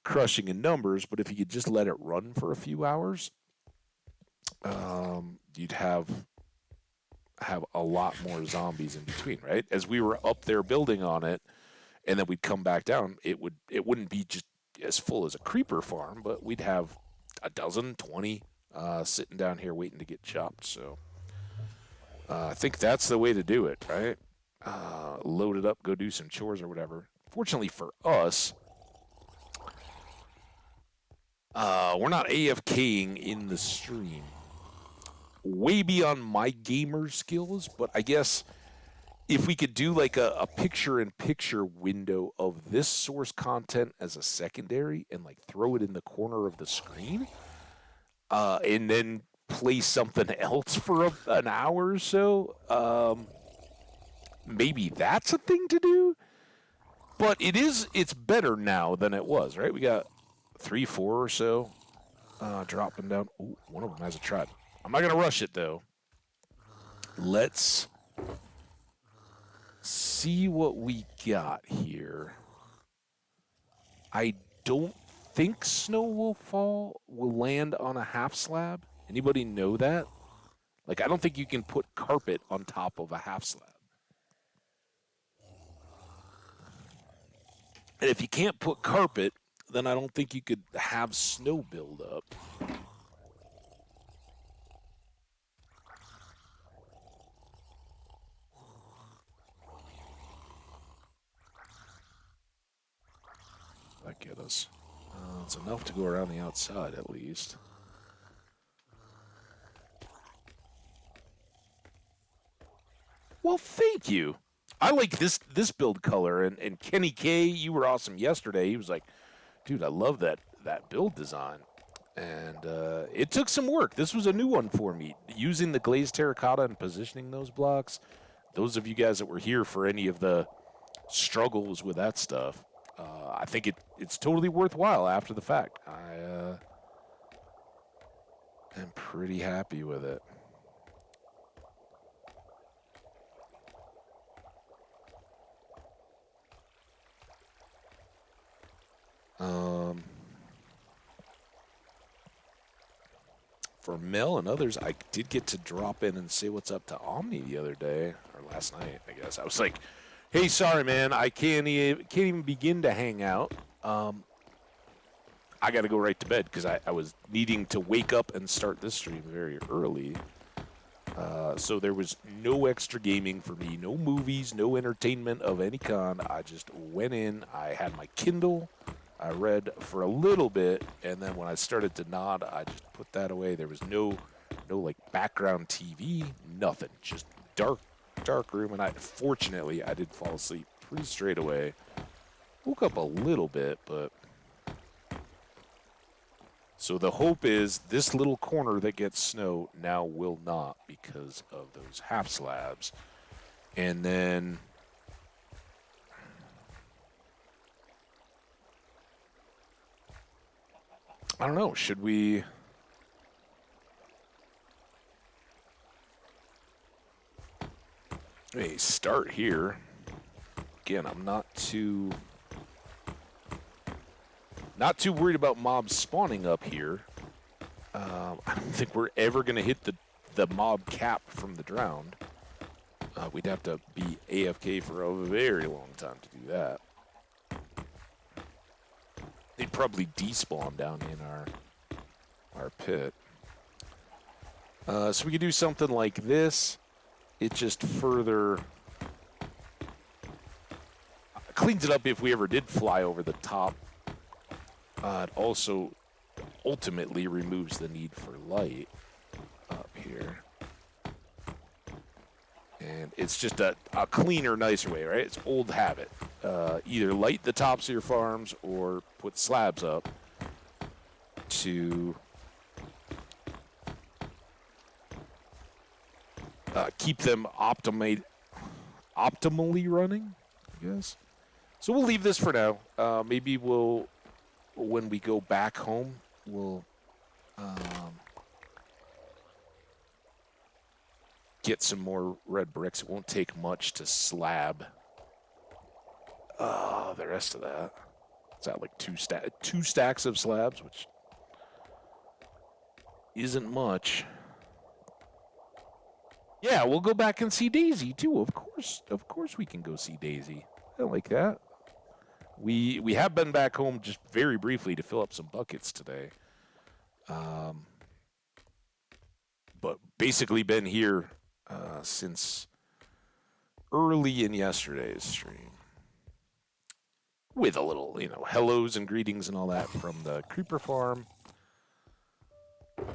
crushing in numbers, but if you could just let it run for a few hours, you'd have a lot more zombies in between, right? As we were up there building on it, and then we'd come back down, it wouldn't be just as full as a creeper farm, but we'd have a dozen, 20 sitting down here waiting to get chopped. So I think that's the way to do it, right? Load it up, go do some chores or whatever. Fortunately for us, we're not AFKing in the stream. Way beyond my gamer skills, but I guess if we could do like a picture-in-picture window of this source content as a secondary and like throw it in the corner of the screen, and then play something else for an hour or so, maybe that's a thing to do. But it's better now than it was, right? We got 3, 4 or so dropping down. Ooh, one of them has a trident. I'm not going to rush it, though. Let's see what we got here. I don't think snow will land on a half slab. Anybody know that? Like, I don't think you can put carpet on top of a half slab. And if you can't put carpet, then I don't think you could have snow build up. That get us. It's enough to go around the outside, at least. Well, thank you. I like this build color, and Kenny K, you were awesome yesterday. He was like, dude, I love that build design. And it took some work. This was a new one for me. Using the glazed terracotta and positioning those blocks. Those of you guys that were here for any of the struggles with that stuff, I think it's totally worthwhile after the fact. I am pretty happy with it. For Mel and others, I did get to drop in and say what's up to Omni the other day, or last night, I guess. I was like, hey, sorry, man, I can't even begin to hang out. I got to go right to bed because I was needing to wake up and start this stream very early. So there was no extra gaming for me, no movies, no entertainment of any kind. I just went in, I had my Kindle, I read for a little bit, and then when I started to nod, I just put that away. There was no like background TV, nothing, just dark room. And fortunately I did fall asleep pretty straight away. Woke up a little bit, but so the hope is this little corner that gets snow now will not because of those half slabs. And then I don't know, should we start here? Again, I'm not too worried about mobs spawning up here. I don't think we're ever going to hit the mob cap from the drowned. We'd have to be AFK for a very long time to do that. They'd probably despawn down in our pit. So we could do something like this. It just further cleans it up if we ever did fly over the top. It also ultimately removes the need for light up here. And it's just a cleaner, nicer way, right? It's old habit. Either light the tops of your farms or put slabs up to keep them optimally running, I guess. So we'll leave this for now. Maybe when we go back home, we'll get some more red bricks. It won't take much to slab the rest of that. Is that like two stacks of slabs, which isn't much. Yeah, we'll go back and see Daisy too. Of course we can go see Daisy. I like that. We have been back home just very briefly to fill up some buckets today. But basically been here since early in yesterday's stream. With a little, hellos and greetings and all that from the creeper farm.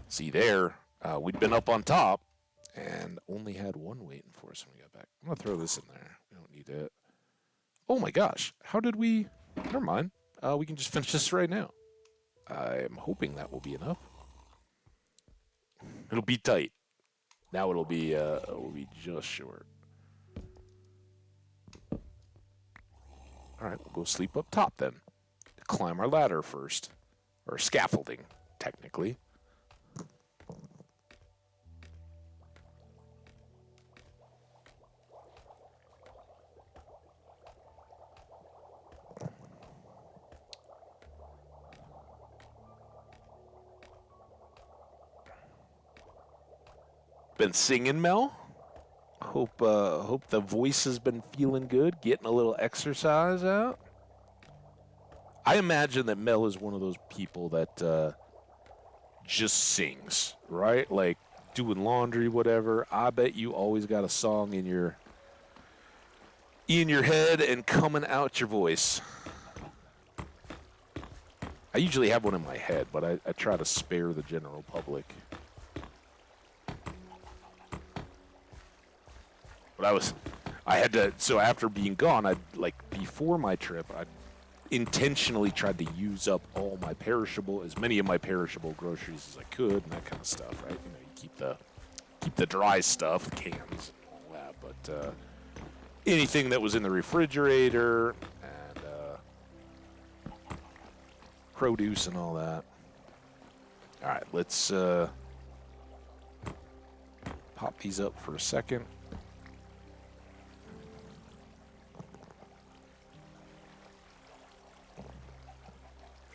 See there, we'd been up on top and only had one waiting for us when we got back. I'm going to throw this in there. We don't need it. Oh my gosh, how did we... Never mind. We can just finish this right now. I'm hoping that will be enough. It'll be tight. Now it'll be just short. All right, we'll go sleep up top then. Climb our ladder first. Or scaffolding, technically. Been singing, Mel? Hope the voice has been feeling good, getting a little exercise out. I imagine that Mel is one of those people that just sings, right? Like doing laundry, whatever. I bet you always got a song in your head and coming out your voice. I usually have one in my head, but I try to spare the general public. But I had to. So after being gone, I like before my trip, I intentionally tried to use up all my as many of my perishable groceries as I could, and that kind of stuff, right? You know, you keep the dry stuff, cans, and all that, but anything that was in the refrigerator and produce and all that. All right, let's pop these up for a second.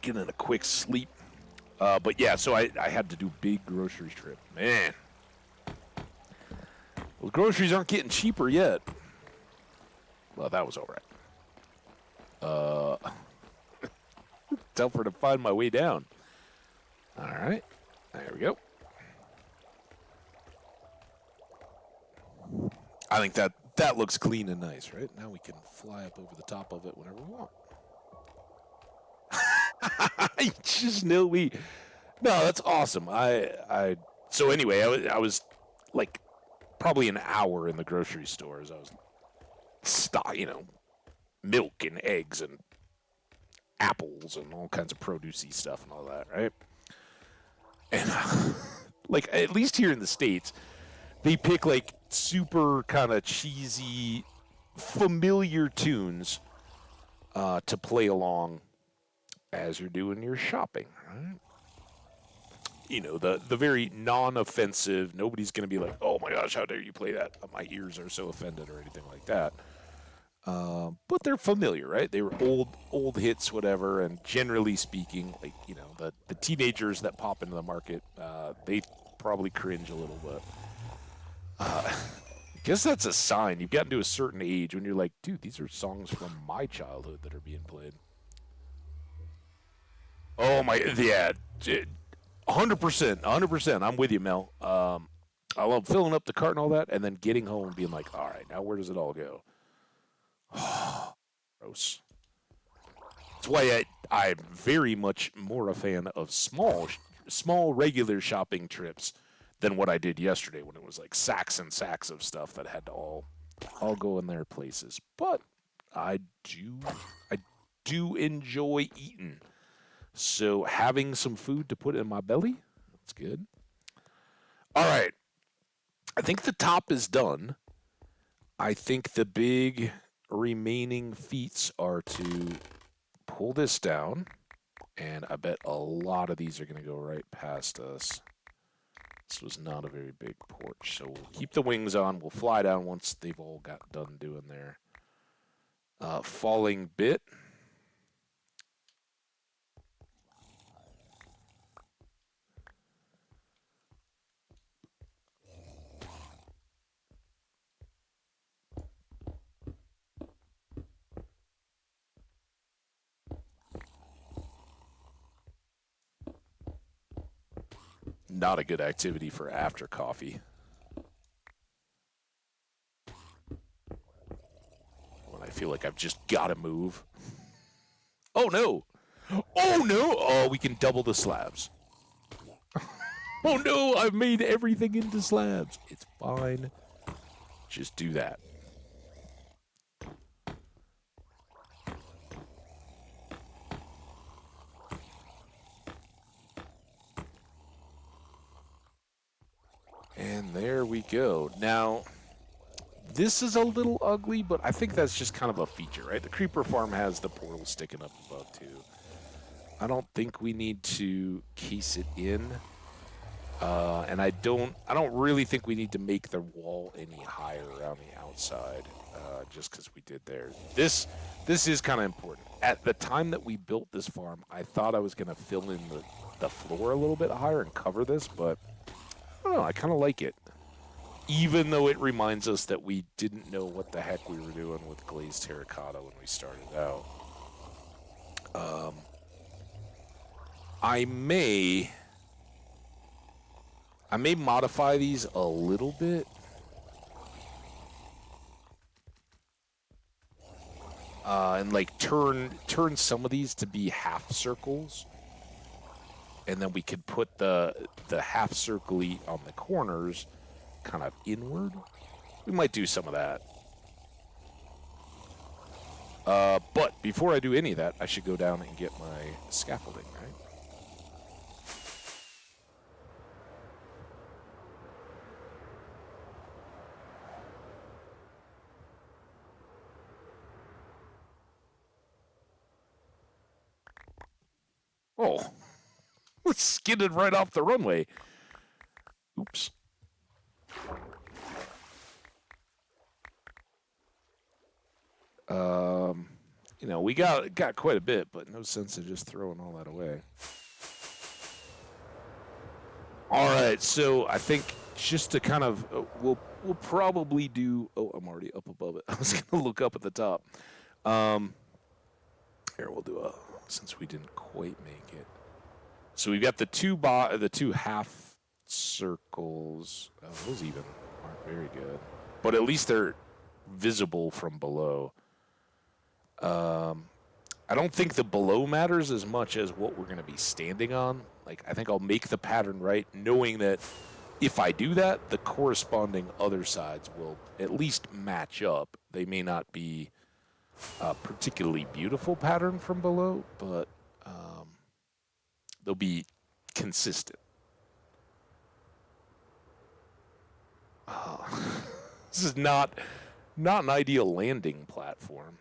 Getting a quick sleep. But yeah, so I had to do big grocery trip. Man, those groceries aren't getting cheaper yet. Well, that was all right. Tougher to find my way down. All right, there we go. I think that looks clean and nice, right? Now we can fly up over the top of it whenever we want. I just know we. No, that's awesome. So anyway, I was like probably an hour in the grocery stores. I was milk and eggs and apples and all kinds of producey stuff and all that, right? And like at least here in the States, they pick like super kind of cheesy, familiar tunes to play along as you're doing your shopping, right? You know, the very non-offensive, nobody's going to be like, oh my gosh, how dare you play that? My ears are so offended or anything like that. But they're familiar, right? They were old hits, whatever, and generally speaking, like, you know, the teenagers that pop into the market, they probably cringe a little bit. I guess that's a sign. You've gotten to a certain age when you're like, dude, these are songs from my childhood that are being played. Oh my, yeah, 100%, 100%. I'm with you, Mel. I love filling up the cart and all that, and then getting home and being like, all right, now where does it all go? Gross. That's why I'm very much more a fan of small regular shopping trips than what I did yesterday when it was like sacks and sacks of stuff that had to all go in their places. But I do enjoy eating. So having some food to put in my belly, that's good. All right. I think the top is done. I think the big remaining feats are to pull this down, and I bet a lot of these are going to go right past us. This was not a very big porch, so we'll keep the wings on. We'll fly down once they've all got done doing their falling bit. Not a good activity for after coffee. When I feel like I've just got to move. Oh no! Oh no! Oh, we can double the slabs. Oh no! I've made everything into slabs. It's fine. Just do that. And there we go. Now, this is a little ugly, but I think that's just kind of a feature, right? The creeper farm has the portal sticking up above too. I don't think we need to case it in, and I don't really think we need to make the wall any higher around the outside, just because we did there. This is kind of important. At the time that we built this farm, I thought I was going to fill in the floor a little bit higher and cover this, but I don't know. I kind of like it. Even though it reminds us that we didn't know what the heck we were doing with glazed terracotta when we started out. I may modify these a little bit. And like turn some of these to be half circles. And then we could put the half circle on the corners kind of inward. We might do some of that. But before I do any of that, I should go down and get my scaffolding, right? Oh, skidded right off the runway. Oops. You know, we got quite a bit, but no sense of just throwing all that away. All right, so I think just to kind of we'll probably do. Oh, I'm already up above it. I was gonna look up at the top. Here we'll do a since we didn't quite make it. So we've got the two half circles. Oh, those even aren't very good, but at least they're visible from below. I don't think the below matters as much as what we're going to be standing on. Like, I think I'll make the pattern right, knowing that if I do that, the corresponding other sides will at least match up. They may not be a particularly beautiful pattern from below, but they'll be consistent. This is not an ideal landing platform.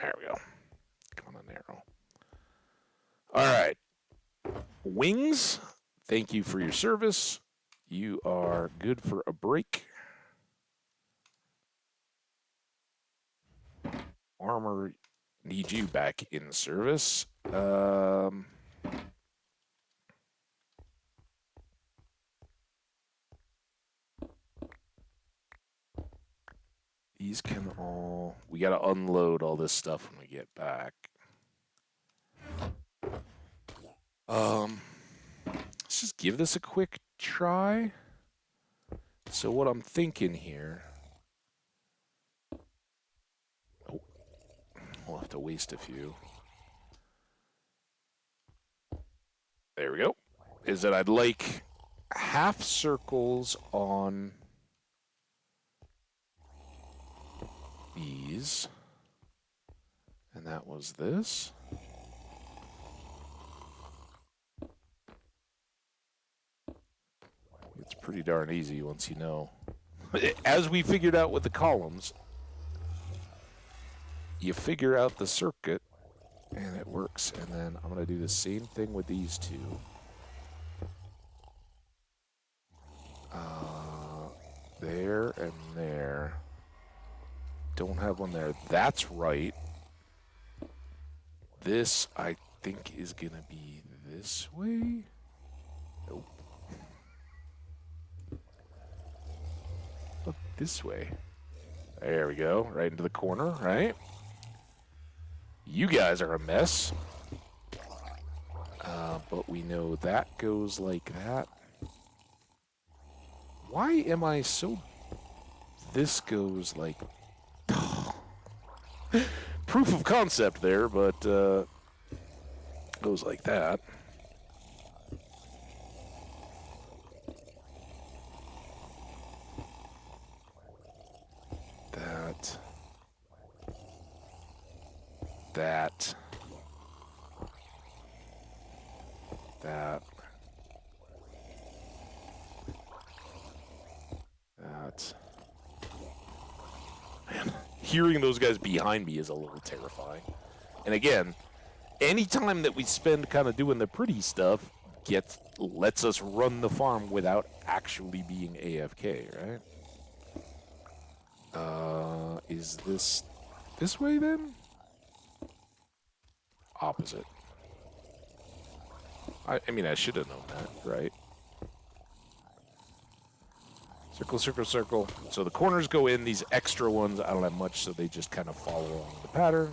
There we go. Come on, arrow. All right. Wings, thank you for your service. You are good for a break. Armor, need you back in service. These can all... We got to unload all this stuff when we get back. Let's just give this a quick try. So what I'm thinking here... Oh, we'll have to waste a few. There we go. Is that I'd like half circles on these. And that was this. It's pretty darn easy once you know. As we figured out with the columns, you figure out the circuit and it works. And then I'm going to do the same thing with these two. There and there. Don't have one there. That's right. This, I think, is going to be this way. Nope. Look this way. There we go. Right into the corner, right? You guys are a mess. But we know that goes like that. Why am I so... This goes like... Proof of concept there, but goes like that. That. That. That. That. Man, hearing those guys behind me is a little terrifying. And again, anytime that we spend kind of doing the pretty stuff lets us run the farm without actually being AFK, right? Is this way then? Opposite. I mean, I should have known that, right? Circle, circle, circle. So the corners go in. These extra ones, I don't have much, so they just kind of follow along the pattern.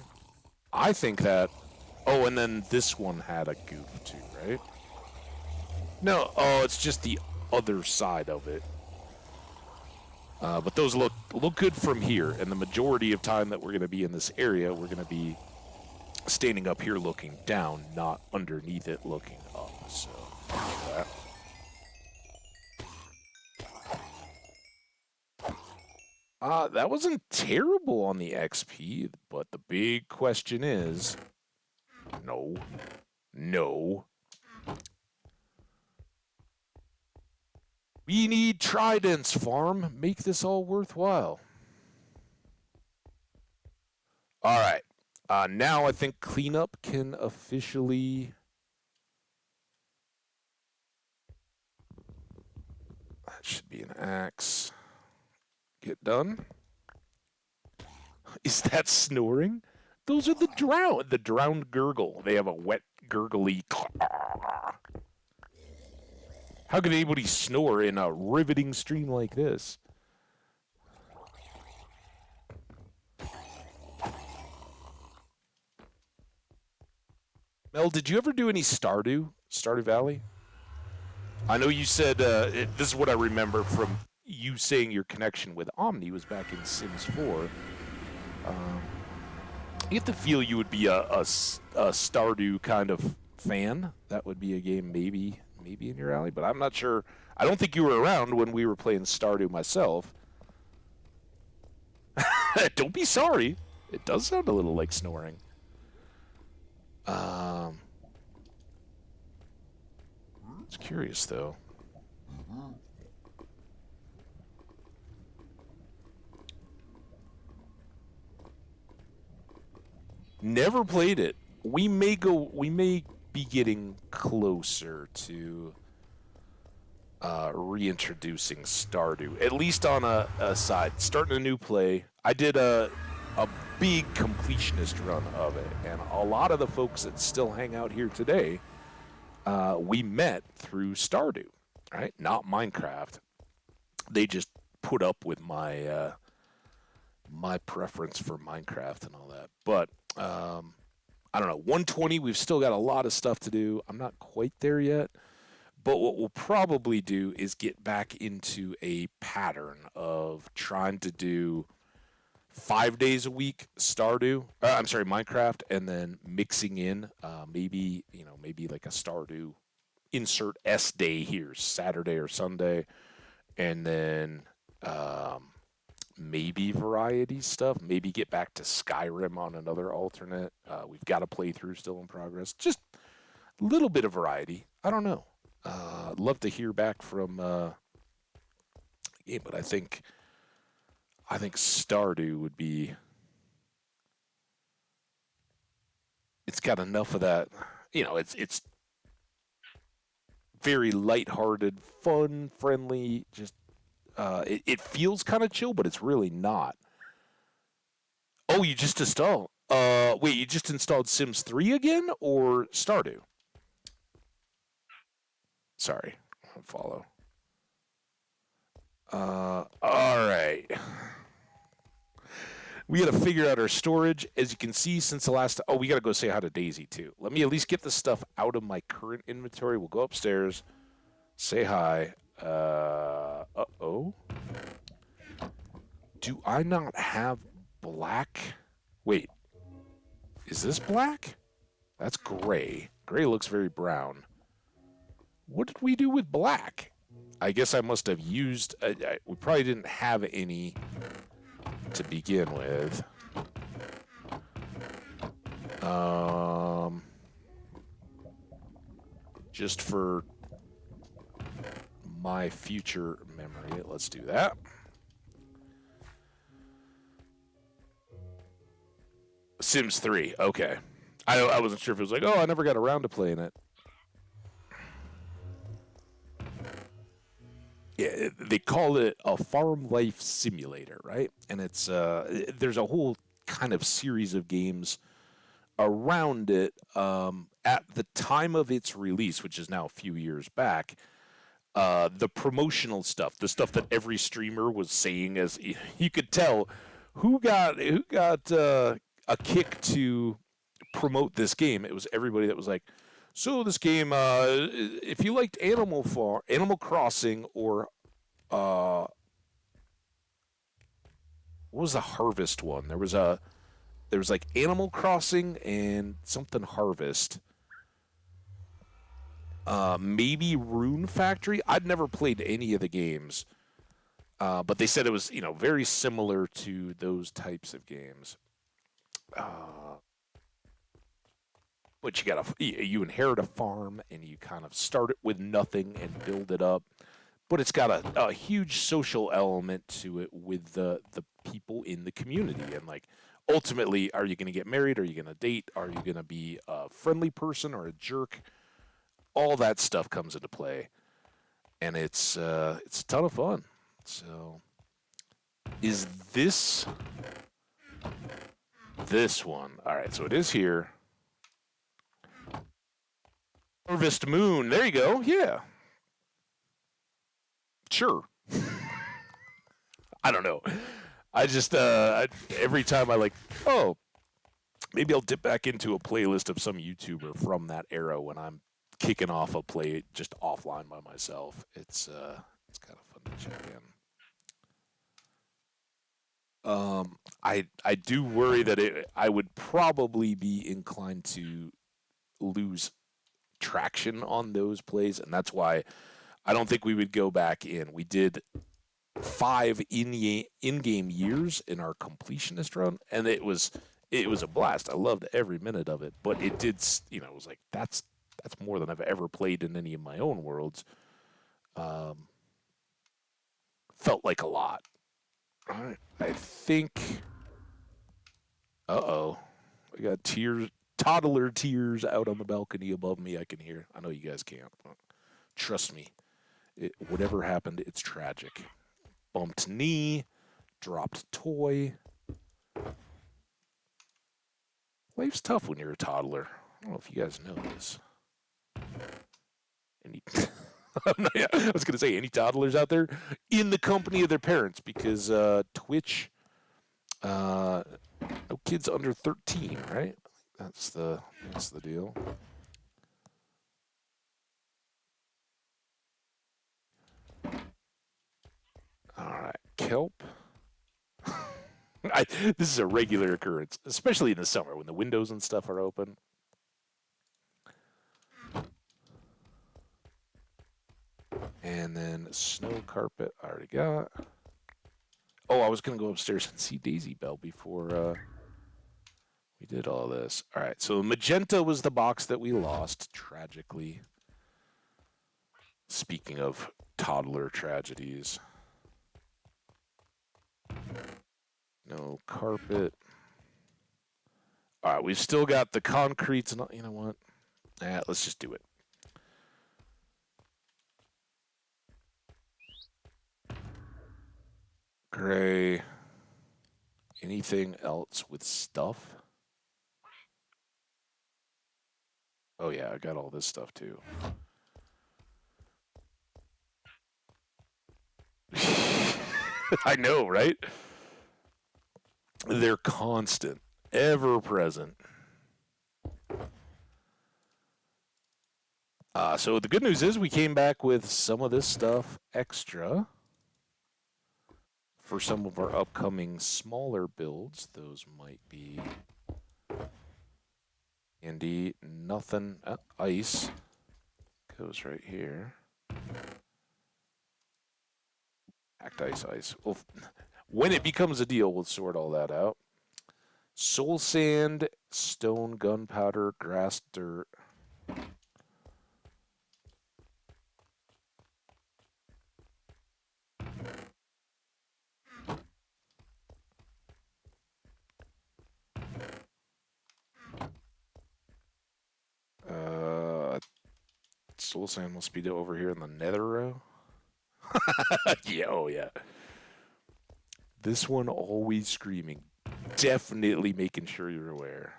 I think that... Oh, and then this one had a goof too, right? No, oh, it's just the other side of it. But those look good from here, and the majority of time that we're going to be in this area, we're going to be standing up here looking down, not underneath it looking up. So, like that. That wasn't terrible on the XP, but the big question is, no, no. We need tridents, farm. Make this all worthwhile. All right. Now I think cleanup can officially. That should be an axe. Get done. Is that snoring? Those are the drowned gurgle. They have a wet, gurgly. How could anybody snore in a riveting stream like this? Mel, did you ever do any Stardew? Stardew Valley? I know you said, this is what I remember from you saying your connection with Omni was back in Sims 4. I get the feel you would be a Stardew kind of fan. That would be a game maybe in your alley, but I'm not sure. I don't think you were around when we were playing Stardew myself. Don't be sorry. It does sound a little like snoring. It's curious though. Never played it. We may be getting closer to reintroducing Stardew, at least on a side. Starting a new play. I did a big completionist run of it, and a lot of the folks that still hang out here today, we met through Stardew, right? Not Minecraft. They just put up with my my preference for Minecraft and all that. But I don't know. 120, we've still got a lot of stuff to do. I'm not quite there yet. But what we'll probably do is get back into a pattern of trying to do 5 days a week Stardew. I'm sorry, Minecraft, and then mixing in maybe like a Stardew insert S day here, Saturday or Sunday, and then maybe variety stuff. Maybe get back to Skyrim on another alternate. We've got a playthrough still in progress. Just a little bit of variety. I don't know. I'd love to hear back from game, but I think Stardew would be. It's got enough of that. It's very lighthearted, fun, friendly. Just it feels kind of chill, but it's really not. Oh, you just installed. Wait, you just installed Sims 3 again or Stardew? Sorry, follow. All right. We got to figure out our storage. As you can see, since the last... Oh, we got to go say hi to Daisy, too. Let me at least get the stuff out of my current inventory. We'll go upstairs, say hi. Uh-oh. Do I not have black? Wait. Is this black? That's gray. Gray looks very brown. What did we do with black? I guess I must have used... we probably didn't have any to begin with. Just for my future memory, let's do that. Sims 3, okay. I wasn't sure if it was like, oh, I never got around to playing it. Yeah, they call it a farm life simulator, right? And it's there's a whole kind of series of games around it. At the time of its release, which is now a few years back, the promotional stuff, the stuff that every streamer was saying, as you could tell, who got a kick to promote this game. It was everybody that was like, so this game, if you liked Animal Crossing, or what was the Harvest one? There was like Animal Crossing and something Harvest. Maybe Rune Factory. I'd never played any of the games. But they said it was, very similar to those types of games. Uh, but you inherit a farm and you kind of start it with nothing and build it up. But it's got a huge social element to it with the people in the community, and like ultimately, are you going to get married? Are you going to date? Are you going to be a friendly person or a jerk? All that stuff comes into play, and it's a ton of fun. So, is this one? All right, so it is here. Harvest Moon. There you go. Yeah, sure. I don't know. I just every time I like, oh, maybe I'll dip back into a playlist of some YouTuber from that era when I'm kicking off a play just offline by myself. It's kind of fun to check in. I do worry that I would probably be inclined to lose traction on those plays, and that's why I don't think we would go back in. We did 5 in-game years in our completionist run, and it was a blast. I loved every minute of it, but it did, it was like that's more than I've ever played in any of my own worlds. Um, Felt like a lot. All right, I think. Uh-oh, I got toddler tears out on the balcony above me. I can hear. I know you guys can't. But trust me, whatever happened, it's tragic. Bumped knee, dropped toy. Life's tough when you're a toddler. I don't know if you guys know this. Any, I was gonna say any toddlers out there in the company of their parents, because Twitch, no kids under 13, right? That's the deal. All right, kelp. This is a regular occurrence, especially in the summer when the windows and stuff are open. And then snow carpet, I already got. Oh, I was gonna go upstairs and see Daisy Bell before we did all this. All right, so magenta was the box that we lost tragically. Speaking of toddler tragedies, no carpet. All right, we've still got the concretes, and you know what? Let's just do it. Gray. Anything else with stuff? Oh yeah, I got all this stuff too. I know, right? They're constant, ever present. So the good news is we came back with some of this stuff extra for some of our upcoming smaller builds. Those might be handy. Nothing. Ice goes right here. Act ice. Well, when it becomes a deal, we'll sort all that out. Soul sand, stone, gunpowder, grass, dirt. Soul sand must be over here in the nether row. Yeah, oh yeah. This one always screaming. Definitely making sure you're aware.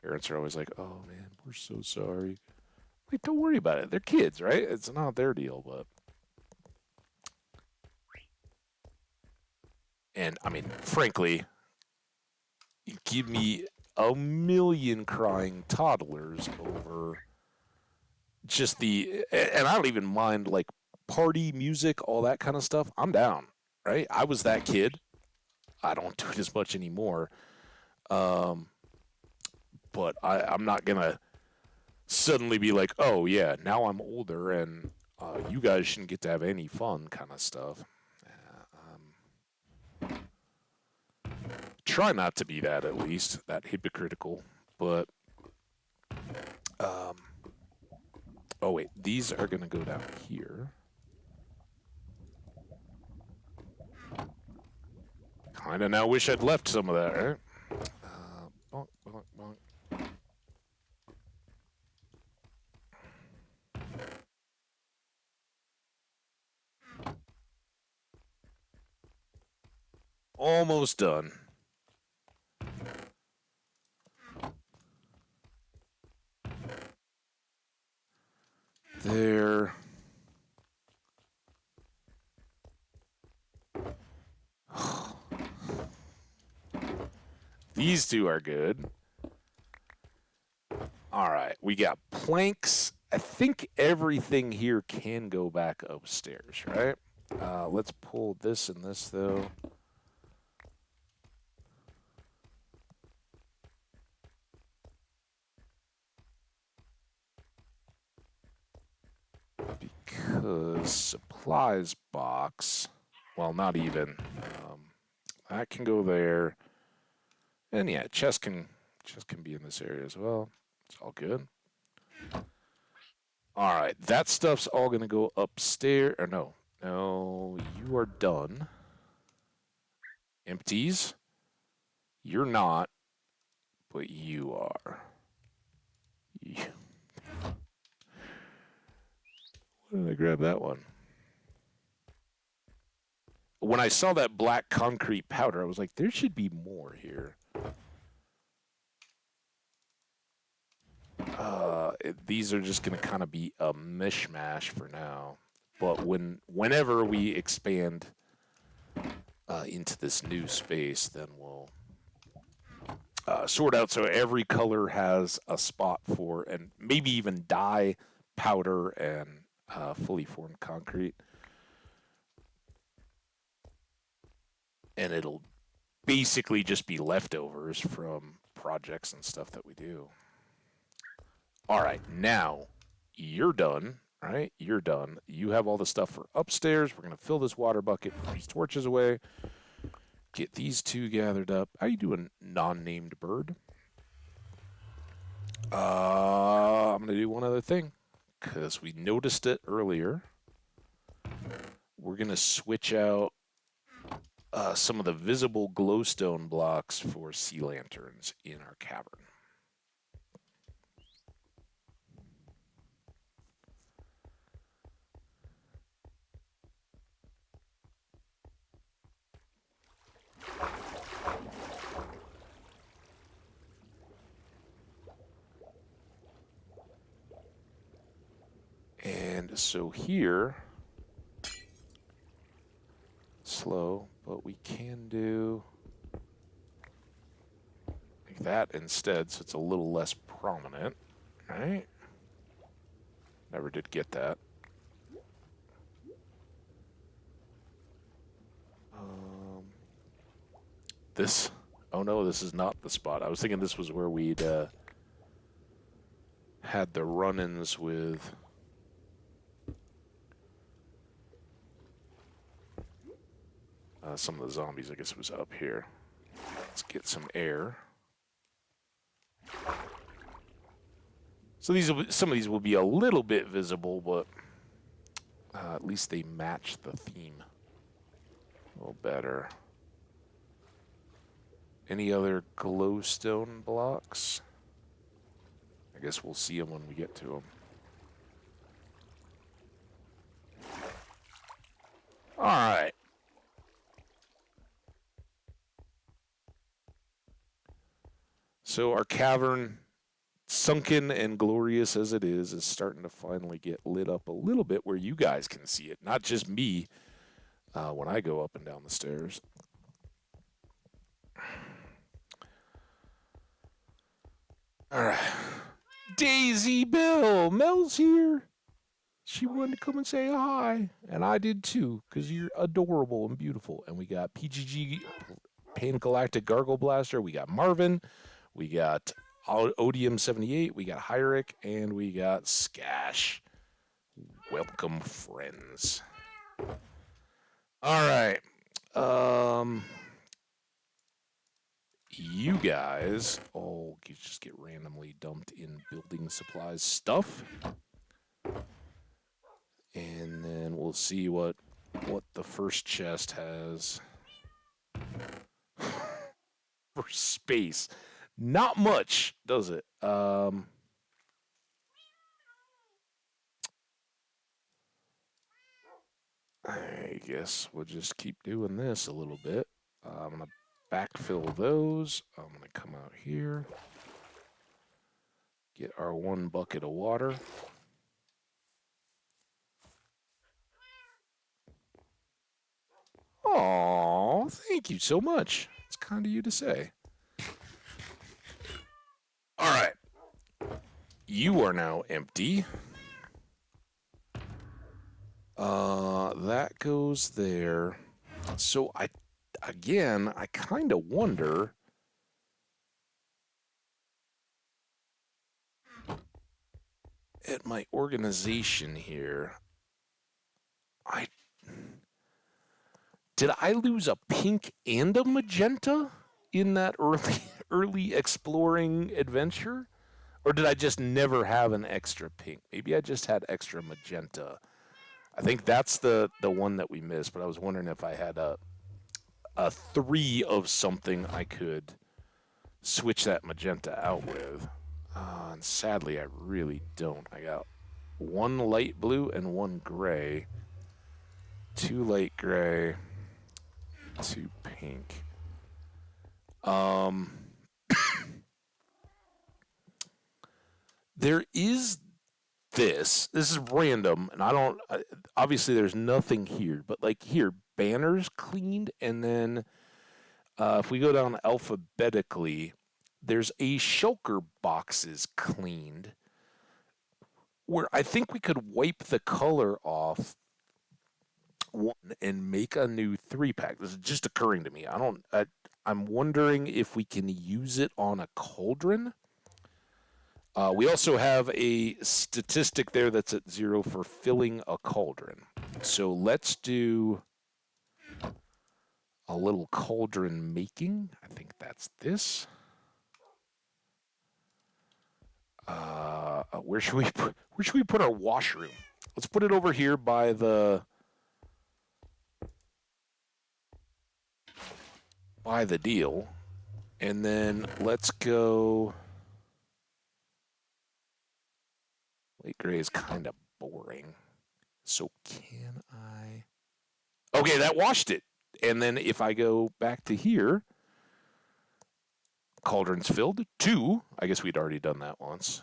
Parents are always like, oh man, we're so sorry. Like, don't worry about it. They're kids, right? It's not their deal, but. And I mean, frankly, give me a million crying toddlers over just and I don't even mind like party music, all that kind of stuff. I'm down, right? I was that kid. I don't do it as much anymore. Um, but I'm not gonna suddenly be like, oh yeah, now I'm older and You guys shouldn't get to have any fun kind of stuff. Try not to be that, at least, that hypocritical. But, oh wait, these are going to go down here. Kind of now wish I'd left some of that, right? Bonk, bonk, bonk. Almost done. There. These two are good. All right, we got planks. I think everything here can go back upstairs, right? Let's pull this and this, though. Because supplies box, well, not even. That can go there. And yeah, chest can be in this area as well. It's all good. All right, that stuff's all gonna go upstairs. Or no, you are done. Empties. You're not, but you are. Why did I grab that one? When I saw that black concrete powder, I was like, there should be more here. These are just going to kind of be a mishmash for now. But whenever we expand into this new space, then we'll sort out so every color has a spot for, and maybe even dye, powder, and fully formed concrete. And it'll basically just be leftovers from projects and stuff that we do. All right, now you're done, right? You're done. You have all the stuff for upstairs. We're going to fill this water bucket, put these torches away, get these two gathered up. How you doing, non-named bird? I'm going to do one other thing because we noticed it earlier. We're going to switch out some of the visible glowstone blocks for sea lanterns in our cavern. And so here, slow, but we can do like that instead, so it's a little less prominent, right? Never did get that. This, oh no, this is not the spot. I was thinking this was where we'd had the run-ins with some of the zombies. I guess it was up here. Let's get some air. So some of these will be a little bit visible, but at least they match the theme a little better. Any other glowstone blocks? I guess we'll see them when we get to them. All right. So our cavern, sunken and glorious as it is starting to finally get lit up a little bit where you guys can see it, not just me when I go up and down the stairs. All right. Daisy Bill, Mel's here. She wanted to come and say hi, and I did too, because you're adorable and beautiful. And we got PGG, Pan Galactic Gargle Blaster. We got Marvin. We got Odium 78. We got Hyric, and we got Skash. Welcome, friends. All right. You guys all just get randomly dumped in building supplies stuff. And then we'll see what the first chest has for space. Not much, does it? I guess we'll just keep doing this a little bit. I'm going to backfill those. I'm going to come out here. Get our 1 bucket of water. Oh, thank you so much. It's kind of you to say. All right. You are now empty. That goes there. So I kind of wonder at my organization here. Did I lose a pink and a magenta in that early exploring adventure? Or did I just never have an extra pink? Maybe I just had extra magenta. I think that's the one that we missed, but I was wondering if I had a 3 of something I could switch that magenta out with. And sadly, I really don't. I got 1 light blue and 1 gray. 2 light gray. 2 pink. There is this. This is random, and I don't. Obviously, there's nothing here, but like here, banners cleaned, and then if we go down alphabetically, there's a shulker boxes cleaned, where I think we could wipe the color off one and make a new 3-pack. This is just occurring to me. I'm wondering if we can use it on a cauldron. We also have a statistic there that's at 0 for filling a cauldron. So let's do a little cauldron making. I think that's this. Where should we put our washroom? Let's put it over here by the deal. And then let's go. Light gray is kind of boring. So can I? Okay, that washed it. And then if I go back to here, cauldron's filled. 2. I guess we'd already done that once.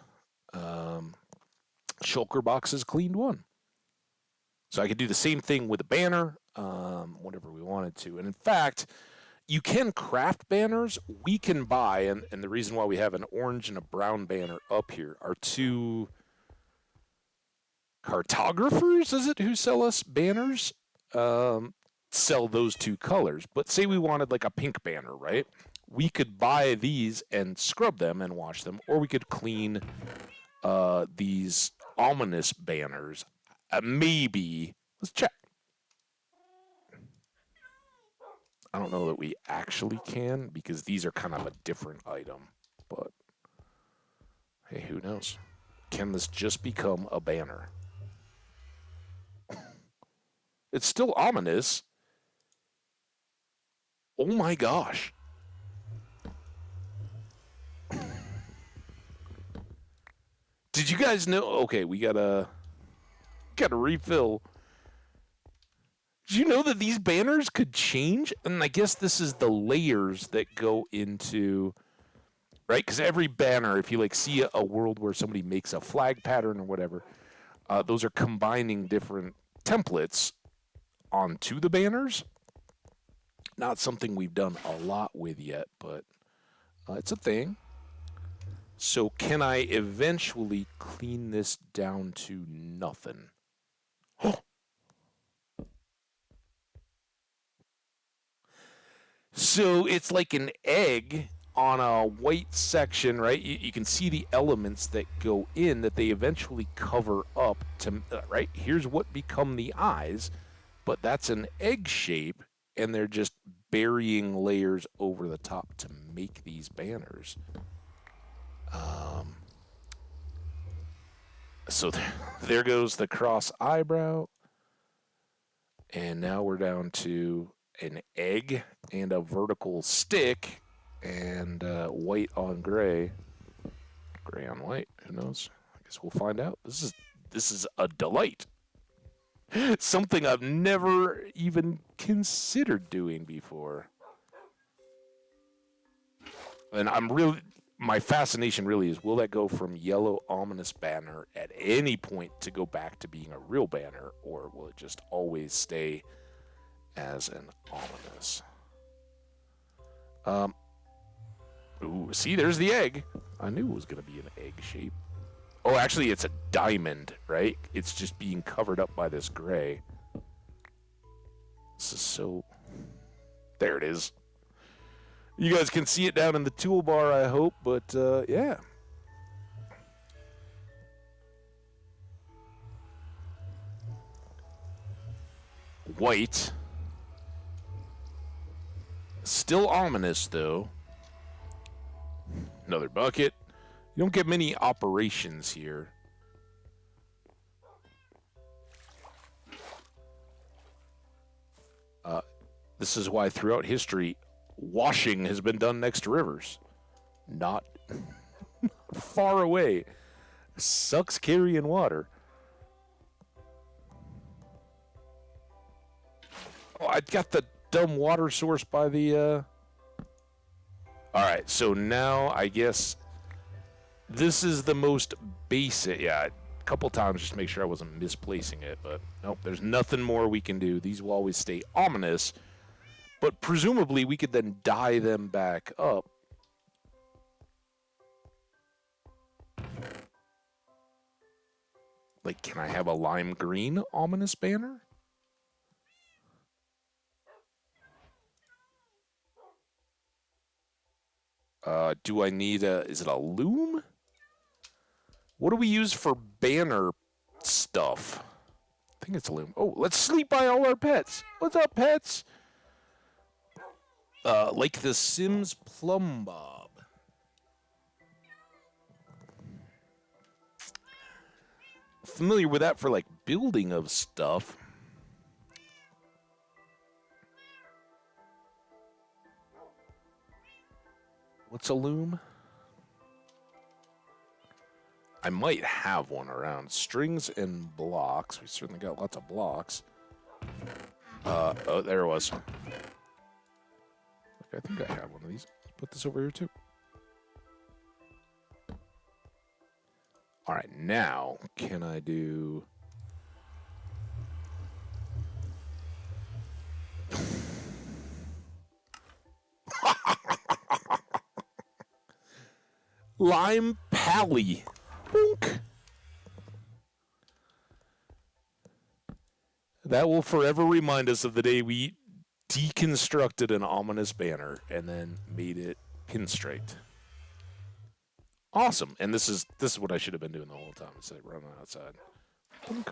Shulker boxes cleaned 1. So I could do the same thing with a banner, whatever we wanted to. And in fact, you can craft banners. We can buy, and the reason why we have an orange and a brown banner up here are 2 cartographers, is it, who sell us banners? Sell those 2 colors. But say we wanted like a pink banner, right? We could buy these and scrub them and wash them, or we could clean these ominous banners. Maybe. Let's check. I don't know that we actually can, because these are kind of a different item. But, hey, who knows? Can this just become a banner? It's still ominous. Oh my gosh. Did you guys know? Okay, we gotta refill. Did you know that these banners could change? And I guess this is the layers that go into, right? Because every banner, if you like see a world where somebody makes a flag pattern or whatever, those are combining different templates onto the banners. Not something we've done a lot with yet, but it's a thing. So can I eventually clean this down to nothing? So it's like an egg on a white section, right, you can see the elements that go in that they eventually cover up to, right? Here's what become the eyes, but that's an egg shape, and they're just burying layers over the top to make these banners. So there goes the cross eyebrow. And now we're down to an egg and a vertical stick and white on gray. Gray on white, who knows? I guess we'll find out. This is a delight. Something I've never even considered doing before. And my fascination really is, will that go from yellow ominous banner at any point to go back to being a real banner, or will it just always stay as an ominous? Ooh, see, there's the egg. I knew it was going to be an egg shape. Oh, actually, it's a diamond, right? It's just being covered up by this gray. This is so... There it is. You guys can see it down in the toolbar, I hope, but yeah. White. Still ominous, though. Another bucket. You don't get many operations here. This is why throughout history, washing has been done next to rivers. Not far away. Sucks carrying water. Oh, I got the dumb water source by the... Alright, so now I guess this is the most basic... Yeah, a couple times just to make sure I wasn't misplacing it, but nope, there's nothing more we can do. These will always stay ominous, but presumably we could then dye them back up. Like, can I have a lime green ominous banner? Do I need a... Is it a loom? What do we use for banner stuff? I think it's a loom. Oh, let's sleep by all our pets. What's up, pets? Like the Sims Plumb Bob. Familiar with that for, like, building of stuff. What's a loom? I might have one around. Strings and blocks. We certainly got lots of blocks. Oh, there it was. I think I have one of these. Let's put this over here, too. All right, now, can I do... Lime Pally. Boink. That will forever remind us of the day we deconstructed an ominous banner and then made it pinstriped. Awesome. And this is what I should have been doing the whole time instead of running outside. Boink.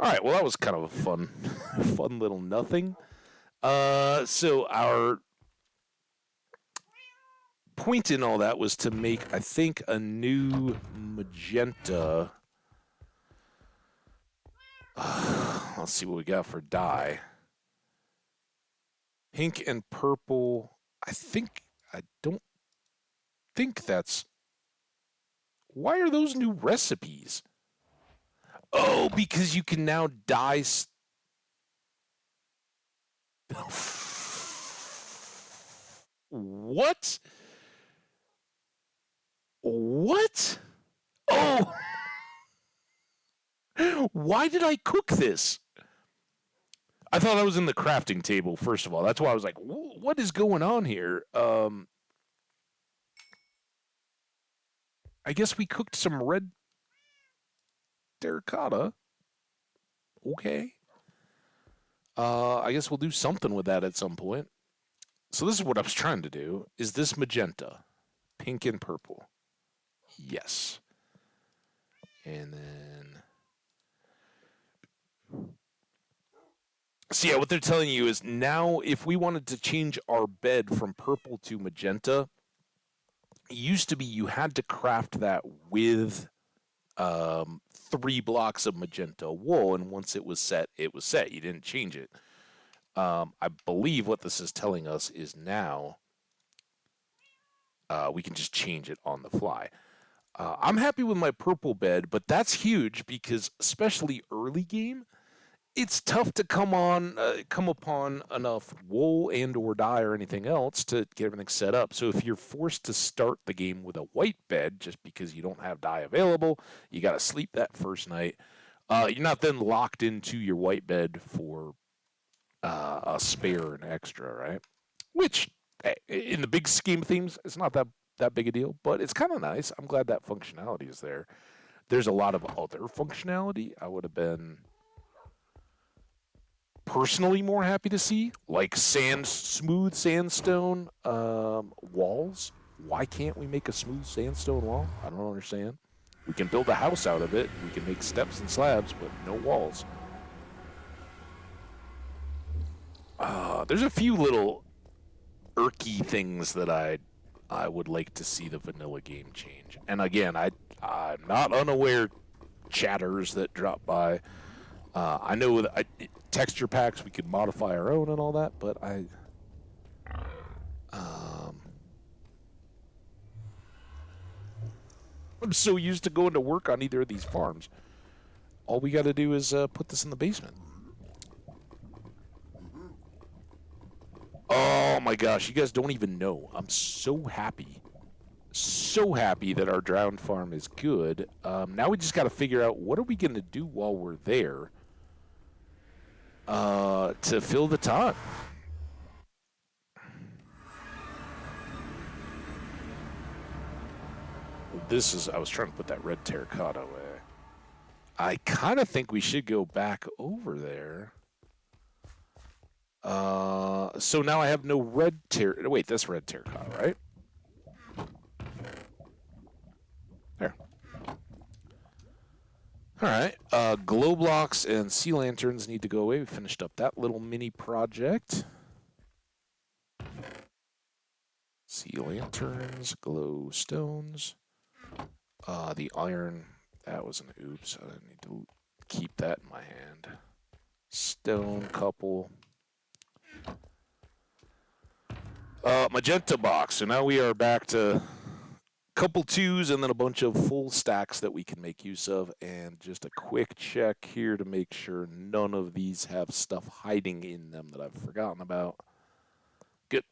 All right, well, that was kind of a fun little nothing. So our point in all that was to make, I think, a new magenta. Let's see what we got for dye. Pink and purple. I don't think that's... Why are those new recipes? Oh, because you can now dye... What? What? Oh! Why did I cook this? I thought I was in the crafting table, first of all. That's why I was like, what is going on here? I guess we cooked some red terracotta. Okay. I guess we'll do something with that at some point. So this is what I was trying to do. Is this magenta? Pink and purple. Yes. And then... So yeah, what they're telling you is now if we wanted to change our bed from purple to magenta, it used to be you had to craft that with 3 blocks of magenta wool, and once it was set, it was set. You didn't change it. I believe what this is telling us is now we can just change it on the fly. I'm happy with my purple bed, but that's huge because especially early game, it's tough to come upon enough wool and or dye or anything else to get everything set up. So if you're forced to start the game with a white bed just because you don't have dye available, you got to sleep that first night. You're not then locked into your white bed for a spare and extra, right? Which, in the big scheme of things, it's not that big a deal, but it's kind of nice. I'm glad that functionality is there. There's a lot of other functionality I would have been personally more happy to see, like smooth sandstone walls. Why can't we make a smooth sandstone wall? I don't understand. We can build a house out of it. We can make steps and slabs, but no walls. There's a few little irky things that I would like to see the vanilla game change. And again, I'm not unaware chatters that drop by. I know that texture packs we could modify our own and all that, but I'm so used to going to work on either of these farms. All we got to do is put this in the basement. Oh my gosh, you guys don't even know. I'm so happy. So happy that our drowned farm is good. Now we just got to figure out what are we going to do while we're there to fill the time. I was trying to put that red terracotta away. I kind of think we should go back over there. So now I have no red terracotta. Wait, that's red terracotta, right? There. All right. Glow blocks and sea lanterns need to go away. We finished up that little mini project. Sea lanterns, glow stones. The iron, that was an oops. I need to keep that in my hand. Stone couple. Magenta box. So now we are back to couple 2s and then a bunch of full stacks that we can make use of. And just a quick check here to make sure none of these have stuff hiding in them that I've forgotten about. Good.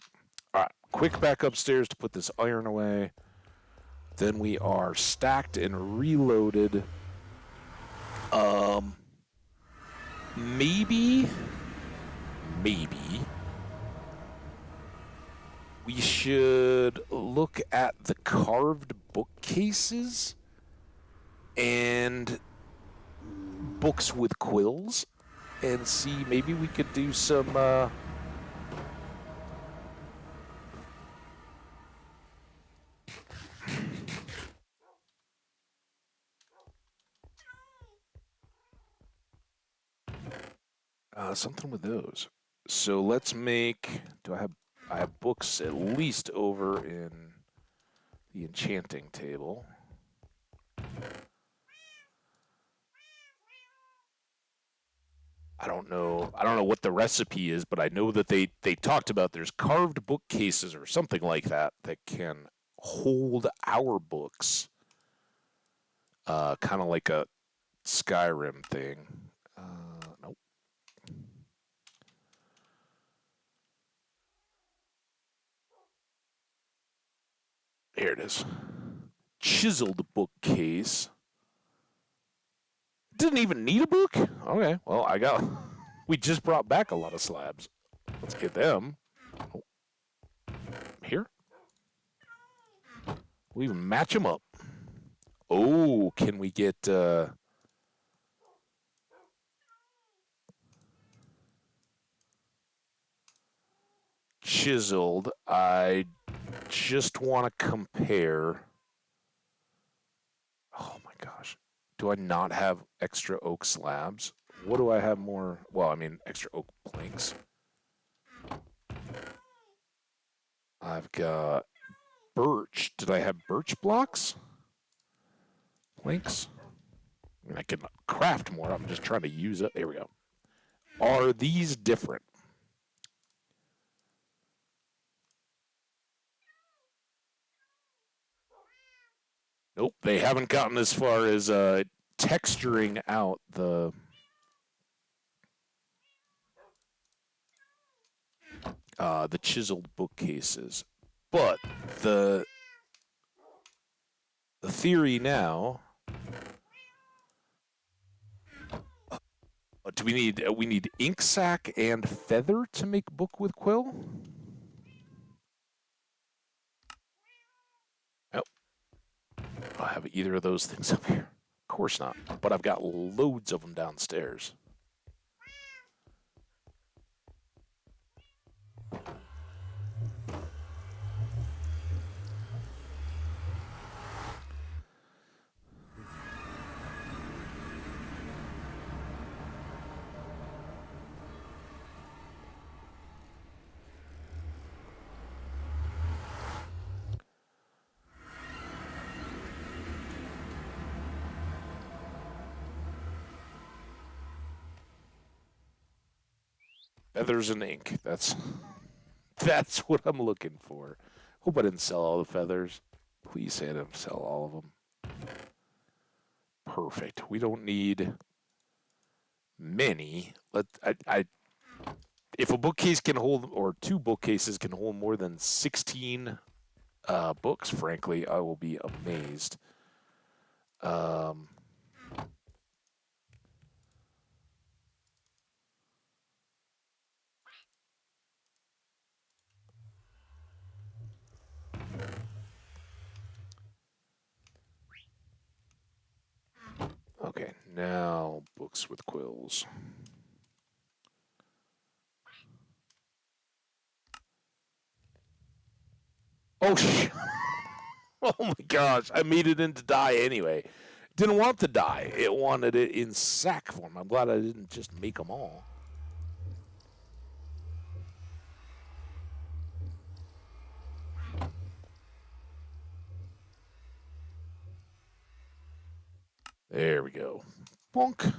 All right, quick back upstairs to put this iron away. Then we are stacked and reloaded. Maybe we should look at the carved bookcases and books with quills and see maybe we could do some something with those. So let's make, I have books at least over in the enchanting table. I don't know what the recipe is, but I know that they talked about there's carved bookcases or something like that that can hold our books. Kind of like a Skyrim thing. Nope. Here it is. Chiseled bookcase. Didn't even need a book? Okay, well, we just brought back a lot of slabs. Let's get them. Oh. Here. We even match them up. Oh, can we get... chiseled. I just want to compare. Oh my gosh. Do I not have extra oak slabs? What do I have more? Well, I mean, extra oak planks. I've got birch. Did I have birch blocks? Planks? I mean, I can craft more. I'm just trying to use it. There we go. Are these different? Nope, they haven't gotten as far as texturing out the chiseled bookcases. But the theory now. Do we need ink sac and feather to make book with quill? Nope. I have either of those things up here. Of course not. But I've got loads of them downstairs. Feathers and ink. That's what I'm looking for. Hope I didn't sell all the feathers. Please say I didn't sell all of them. Perfect. We don't need many. If a bookcase can hold, or two bookcases can hold more than 16 books, frankly, I will be amazed. Um, okay, now books with quills. Oh, oh my gosh, I made it into die anyway. Didn't want to die. It wanted it in sack form. I'm glad I didn't just make them all. There we go. Bonk.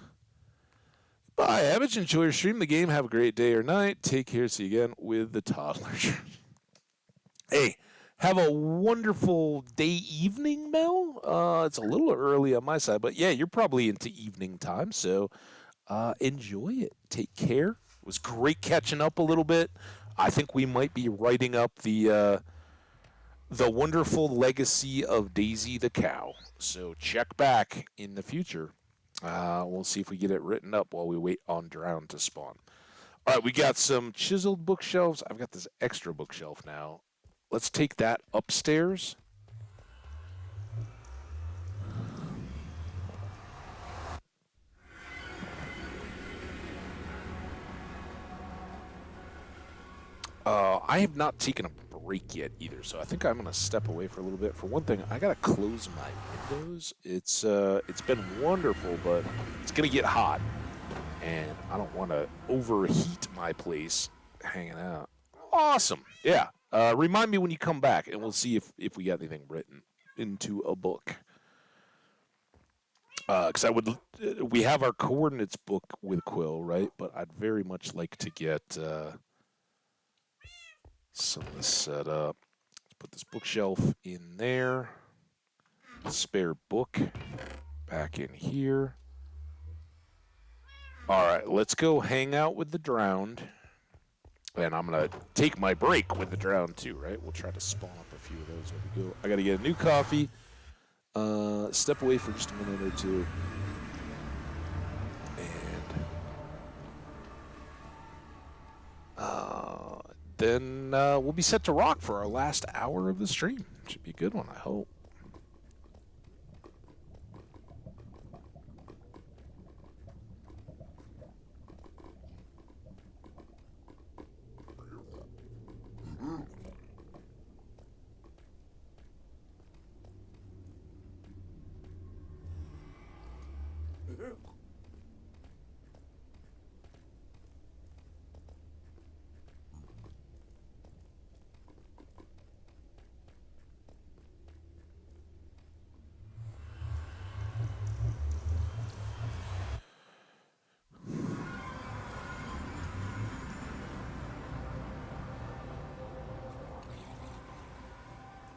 Bye, Abbage. Enjoy your stream, the game. Have a great day or night. Take care. See you again with the toddler. Hey, have a wonderful day, evening, Mel. It's a little early on my side, but yeah, you're probably into evening time, so enjoy it. Take care. It was great catching up a little bit. I think we might be writing up the wonderful legacy of Daisy the cow. So check back in the future. We'll see if we get it written up while we wait on Drown to spawn. All right, we got some chiseled bookshelves. I've got this extra bookshelf now. Let's take that upstairs. I have not taken a break yet either, so I think I'm gonna step away for a little bit. For one thing, I gotta close my windows. It's been wonderful, but it's gonna get hot, and I don't want to overheat my place hanging out. Awesome, yeah. Remind me when you come back, and we'll see if we got anything written into a book. Because we have our coordinates book with Quill, right? But I'd very much like to get some of this set up. Let's put this bookshelf in there. Spare book back in here. All right, let's go hang out with the drowned. And I'm going to take my break with the drowned too, right? We'll try to spawn up a few of those as we go. I got to get a new coffee. Step away for just a minute or two. Then we'll be set to rock for our last hour of the stream. Should be a good one, I hope.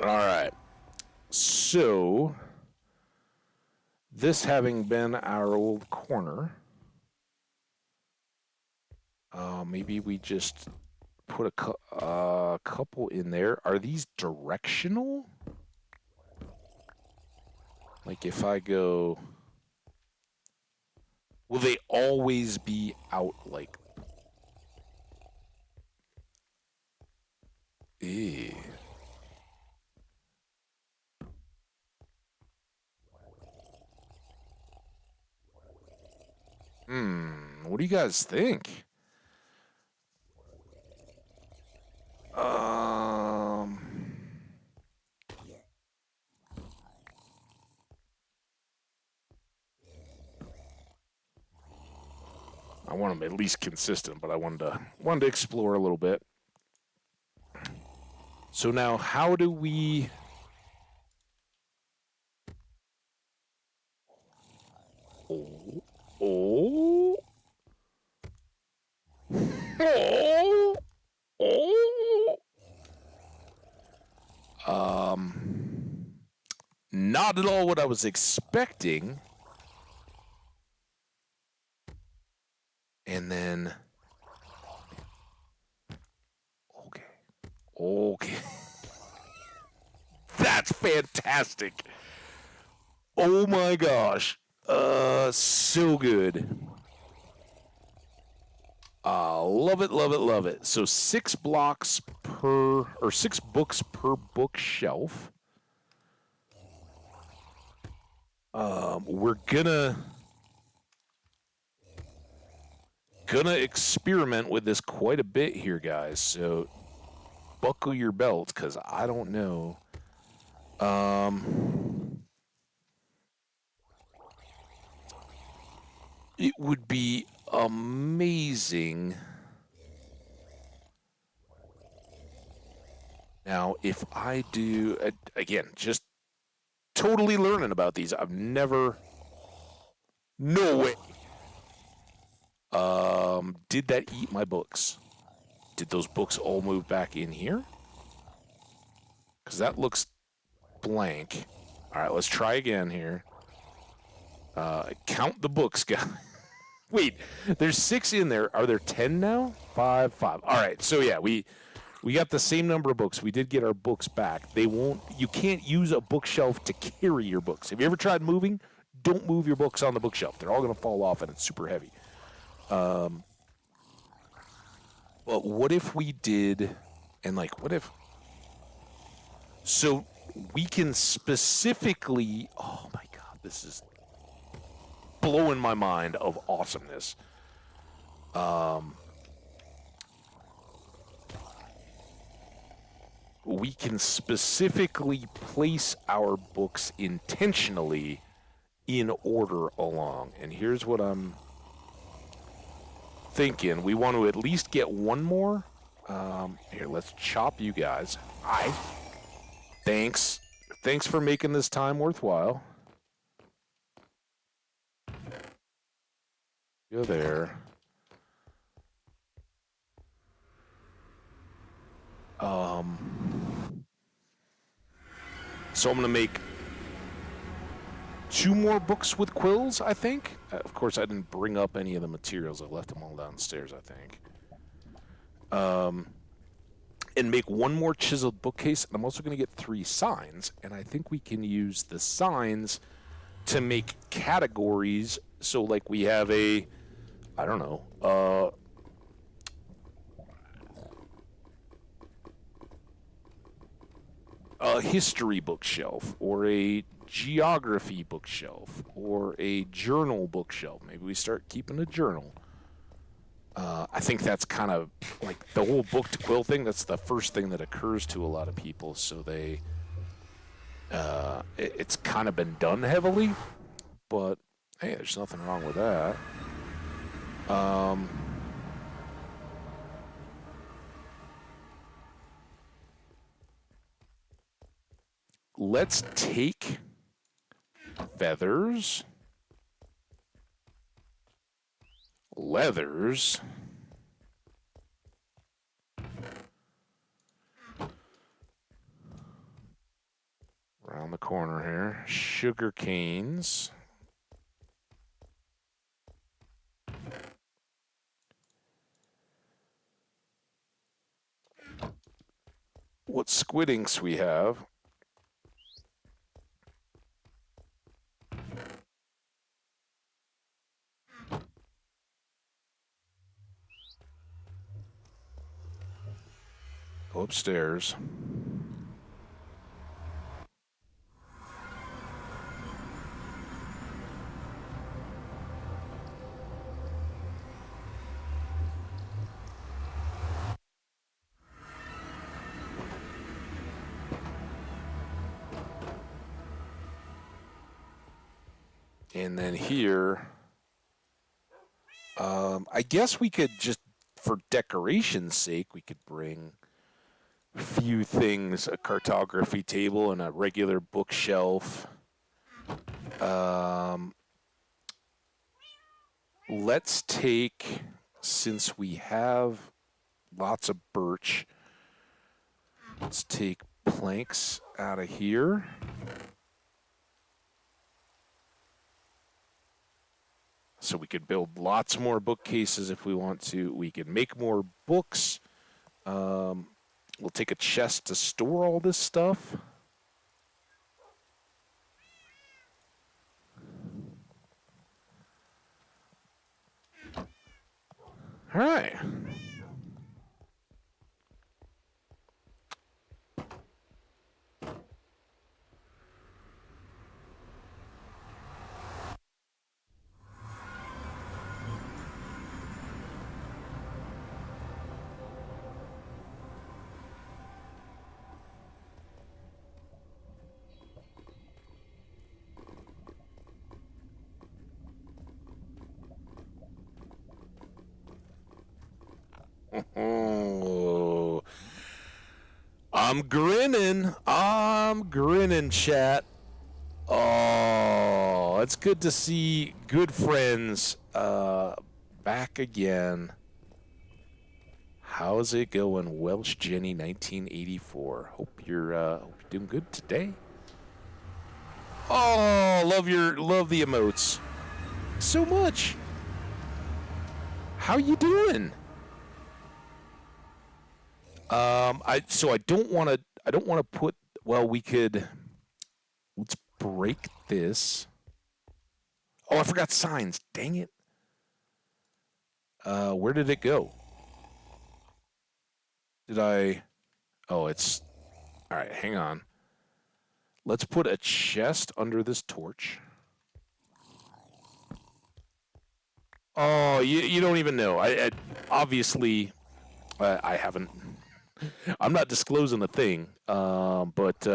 All right. So, this having been our old corner, maybe we just put a couple in there. Are these directional? Like if I go, will they always be out like? Eh. What do you guys think? Um, I want them at least consistent, but I wanted to explore a little bit. So now, how do we? Oh, oh, oh, oh. Not at all what I was expecting. And then, okay, okay, that's fantastic. Oh my gosh, so good. Love it, love it, love it. So 6 books per bookshelf. We're gonna experiment with this quite a bit here, guys. So buckle your belts, cause I don't know. It would be amazing. Now, if I do, again, just totally learning about these. I've never, no way. Did that eat my books? Did those books all move back in here? Because that looks blank. All right, let's try again here. Count the books, guys. Wait, there's 6 in there. Are there 10 now? 5, 5. All right, so yeah, we got the same number of books. We did get our books back. They won't. You can't use a bookshelf to carry your books. Have you ever tried moving? Don't move your books on the bookshelf. They're all going to fall off, and it's super heavy. But what if we did, and like, what if? So we can specifically. Oh my God, this is blowing my mind of awesomeness. We can specifically place our books intentionally in order along. And here's what I'm thinking. We want to at least get one more. Here, let's chop you guys. Hi. Thanks. Thanks for making this time worthwhile. Go there. So I'm going to make 2 more books with quills, I think. Of course, I didn't bring up any of the materials. I left them all downstairs, I think. And make 1 more chiseled bookcase. And I'm also going to get 3 signs. And I think we can use the signs to make categories. So, like, we have a, I don't know, a history bookshelf or a geography bookshelf or a journal bookshelf. Maybe we start keeping a journal. I think that's kind of like the whole book to quill thing. That's the first thing that occurs to a lot of people. So it's kind of been done heavily, but hey, there's nothing wrong with that. Let's take feathers, leathers, around the corner here. Sugar canes. What squid inks we have. Go upstairs. And then here, I guess we could just, for decoration's sake, we could bring a few things, a cartography table and a regular bookshelf. Let's take, since we have lots of birch, let's take planks out of here. So we could build lots more bookcases if we want to. We could make more books. We'll take a chest to store all this stuff. All right. Oh, I'm grinning. I'm grinning, chat. Oh, it's good to see good friends back again. How's it going, Welsh Jenny 1984? Hope you're doing good today. Oh, love the emotes so much. How you doing? I don't want to put. Well, we could. Let's break this. Oh, I forgot signs. Dang it. Where did it go? Did I? Oh, it's. All right, hang on. Let's put a chest under this torch. Oh, you don't even know. I obviously I haven't. I'm not disclosing a thing. But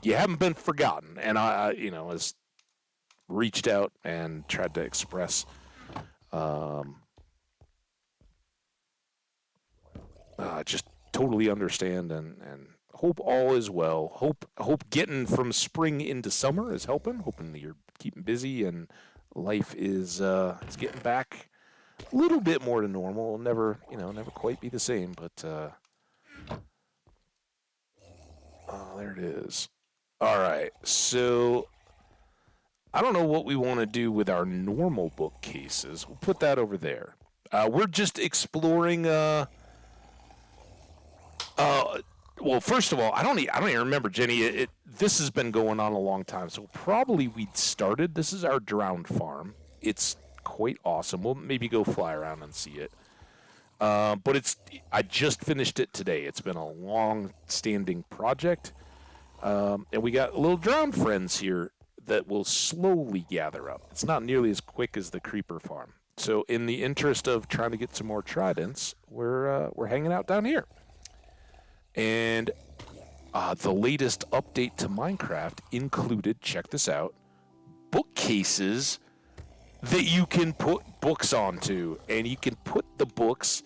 you haven't been forgotten, and I has reached out and tried to express just totally understand and hope all is well. Hope getting from spring into summer is helping. Hoping that you're keeping busy and life is getting back a little bit more to normal. Never quite be the same, but there it is. All right, so I don't know what we want to do with our normal bookcases. We'll put that over there. We're just exploring. Well, first of all, I don't even remember, Jenny. This has been going on a long time, so probably we'd started. This is our drowned farm. It's quite awesome. We'll maybe go fly around and see it. But I just finished it today. It's been a long-standing project, and we got little drowned friends here that will slowly gather up. It's not nearly as quick as the creeper farm. So, in the interest of trying to get some more tridents, we're hanging out down here. And the latest update to Minecraft included, check this out, bookcases that you can put books onto, and you can put the books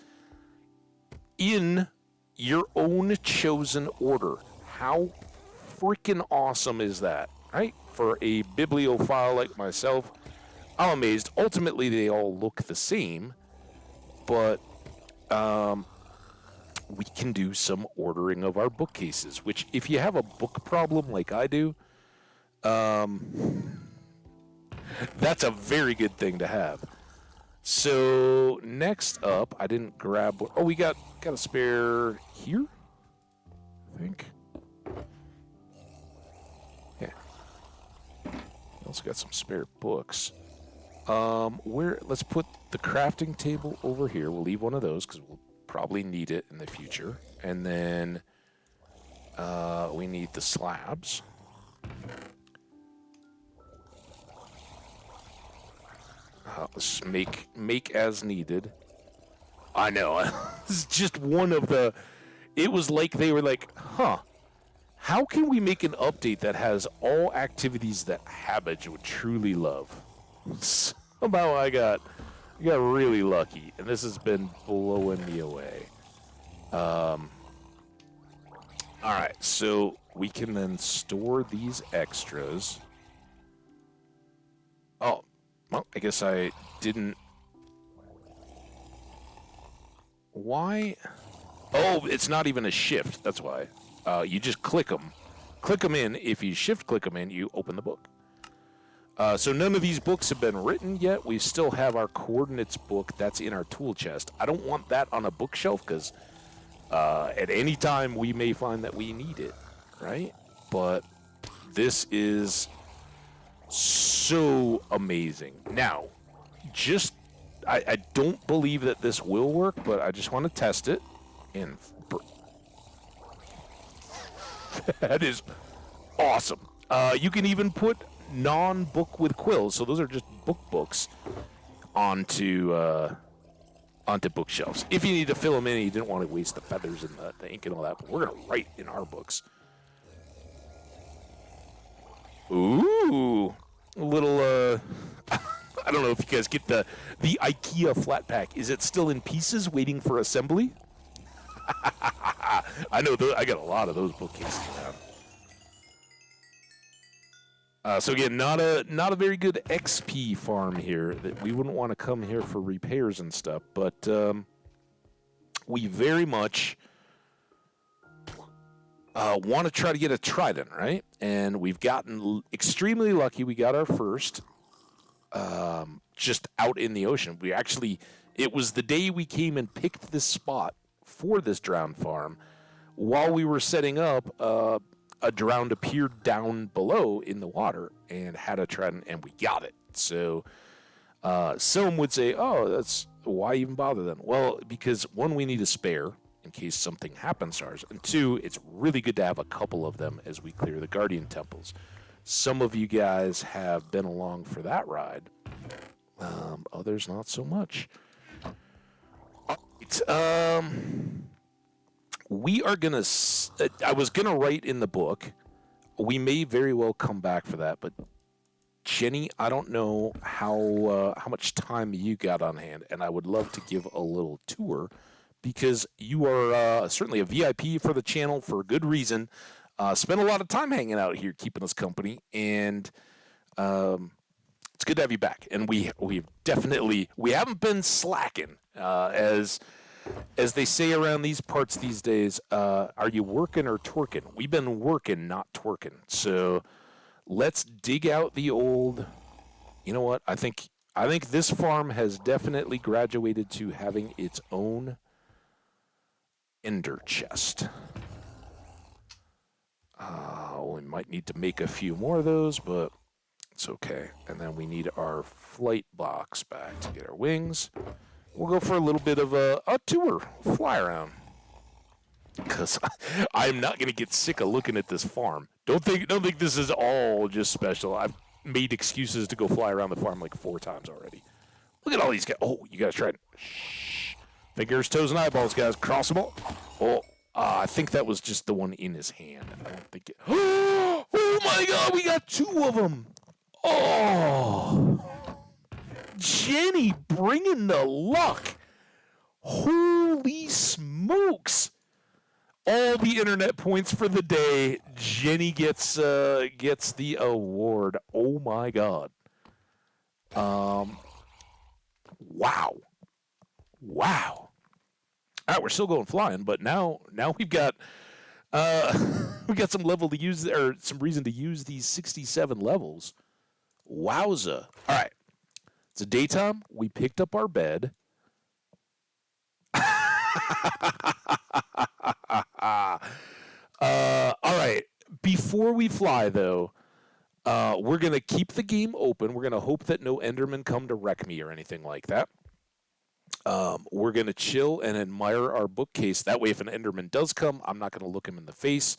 in your own chosen order. How freaking awesome is that, right? For a bibliophile like myself, I'm amazed. Ultimately, they all look the same, but we can do some ordering of our bookcases, which if you have a book problem like I do, That's a very good thing to have. So next up, I didn't grab. Oh, we got a spare here, I think. Yeah. Also got some spare books. Let's put the crafting table over here. We'll leave one of those because we'll probably need it in the future. And then we need the slabs. Let's make as needed. I know. It's just one of the. It was like they were like, huh. How can we make an update that has all activities that Habbage would truly love? Somehow I got really lucky, and this has been blowing me away. All right, so we can then store these extras. Oh, well, I guess I didn't. Why? Oh, it's not even a shift. That's why. You just click them. Click them in. If you shift click them in, you open the book. So none of these books have been written yet. We still have our coordinates book that's in our tool chest. I don't want that on a bookshelf because at any time we may find that we need it, right? But this is so amazing. Now, I don't believe that this will work, but I just want to test it. And that is awesome. You can even put non-book with quills, so those are just books onto bookshelves. If you need to fill them in, you didn't want to waste the feathers and the ink and all that, but we're going to write in our books. Ooh, a little, I don't know if you guys get the IKEA flat pack. Is it still in pieces waiting for assembly? I know, I got a lot of those bookcases now. So again, not a very good XP farm here. That we wouldn't want to come here for repairs and stuff, but we very much want to try to get a trident, right? And we've gotten extremely lucky. We got our first just out in the ocean. It was the day we came and picked this spot for this drowned farm. While we were setting up, a drowned appeared down below in the water and had a trident, and we got it. So some would say, oh, that's why even bother then? Well, because one, we need a spare in case something happens to ours, and two, it's really good to have a couple of them as we clear the Guardian Temples. Some of you guys have been along for that ride. Others not so much. All right, we are going to... I was going to write in the book. We may very well come back for that, but Jenny, I don't know how much time you got on hand, and I would love to give a little tour because you are certainly a VIP for the channel for a good reason. Spent a lot of time hanging out here, keeping us company, and it's good to have you back. And we haven't been slacking, as they say around these parts these days. Are you working or twerking? We've been working, not twerking. So let's dig out the old. You know what? I think this farm has definitely graduated to having its own ender chest. We might need to make a few more of those, but it's okay. And then we need our flight box back to get our wings. We'll go for a little bit of a tour, fly around. Because I'm not going to get sick of looking at this farm. Don't think this is all just special. I've made excuses to go fly around the farm like 4 times already. Look at all these guys. Oh, you guys tried. Shh. Fingers, toes, and eyeballs, guys. Cross them all. Oh, I think that was just the one in his hand. I don't think it... Oh, my God. We got 2 of them. Oh. Jenny bringing the luck. Holy smokes. All the internet points for the day. Jenny gets the award. Oh my God. Wow. All right, we're still going flying, but now we've got We got some level to use, or some reason to use these 67 levels. Wowza. All right. It's a daytime. We picked up our bed. All right. Before we fly, though, we're going to keep the game open. We're going to hope that no Endermen come to wreck me or anything like that. We're going to chill and admire our bookcase. That way, if an Enderman does come, I'm not going to look him in the face.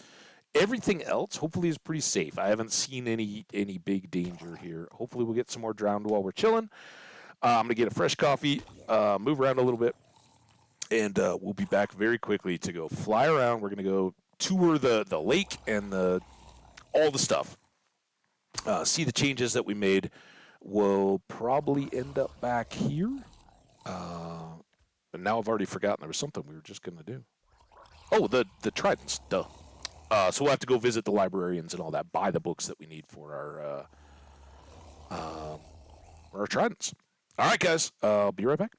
Everything else, hopefully, is pretty safe. I haven't seen any big danger here. Hopefully, we'll get some more drowned while we're chilling. I'm going to get a fresh coffee, move around a little bit, and we'll be back very quickly to go fly around. We're going to go tour the lake and all the stuff. See the changes that we made. We'll probably end up back here. But now I've already forgotten there was something we were just going to do. Oh, the tridents, duh. So we'll have to go visit the librarians and all that, buy the books that we need for our tridents. All right, guys, I'll be right back.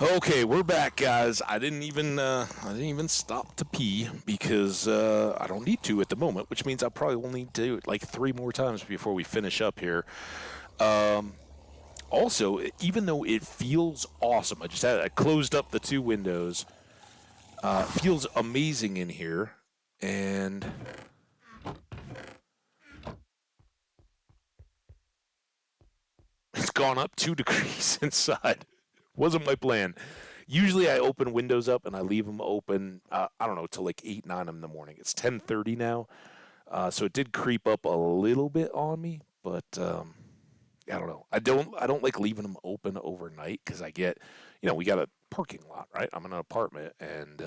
Okay, we're back, guys. I didn't even stop to pee because I don't need to at the moment, which means I probably will need to do it like 3 more times before we finish up here. Also, even though it feels awesome, I closed up the 2 windows. Feels amazing in here, and it's gone up 2 degrees inside. Wasn't my plan. Usually I open windows up and I leave them open, I don't know, till like 8, 9 in the morning. It's 10:30 now, so it did creep up a little bit on me, but I don't know. I don't like leaving them open overnight because I get, we got a parking lot, right? I'm in an apartment, and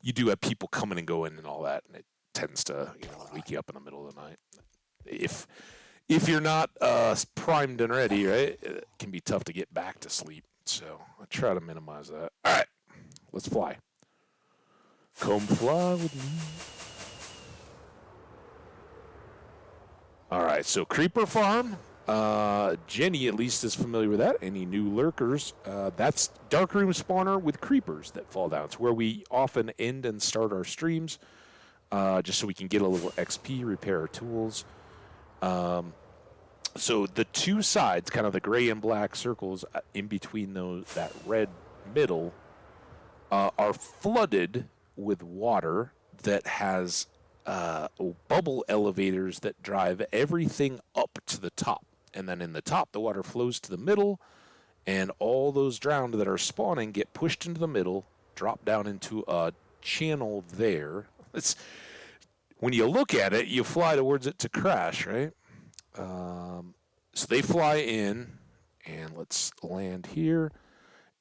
you do have people coming and going and all that, and it tends to, wake you up in the middle of the night. If you're not primed and ready, right, it can be tough to get back to sleep. So I try to minimize that. All right, let's fly. Come fly with me. All right, so Creeper Farm. Jenny at least is familiar with that. Any new lurkers? That's Darkroom Spawner with creepers that fall down. It's where we often end and start our streams, just so we can get a little XP, repair our tools. So the 2 sides, kind of the gray and black circles in between that red middle, are flooded with water that has bubble elevators that drive everything up to the top. And then in the top, the water flows to the middle, and all those drowned that are spawning get pushed into the middle, drop down into a channel there. When you look at it, you fly towards it to crash, right? So they fly in, and let's land here,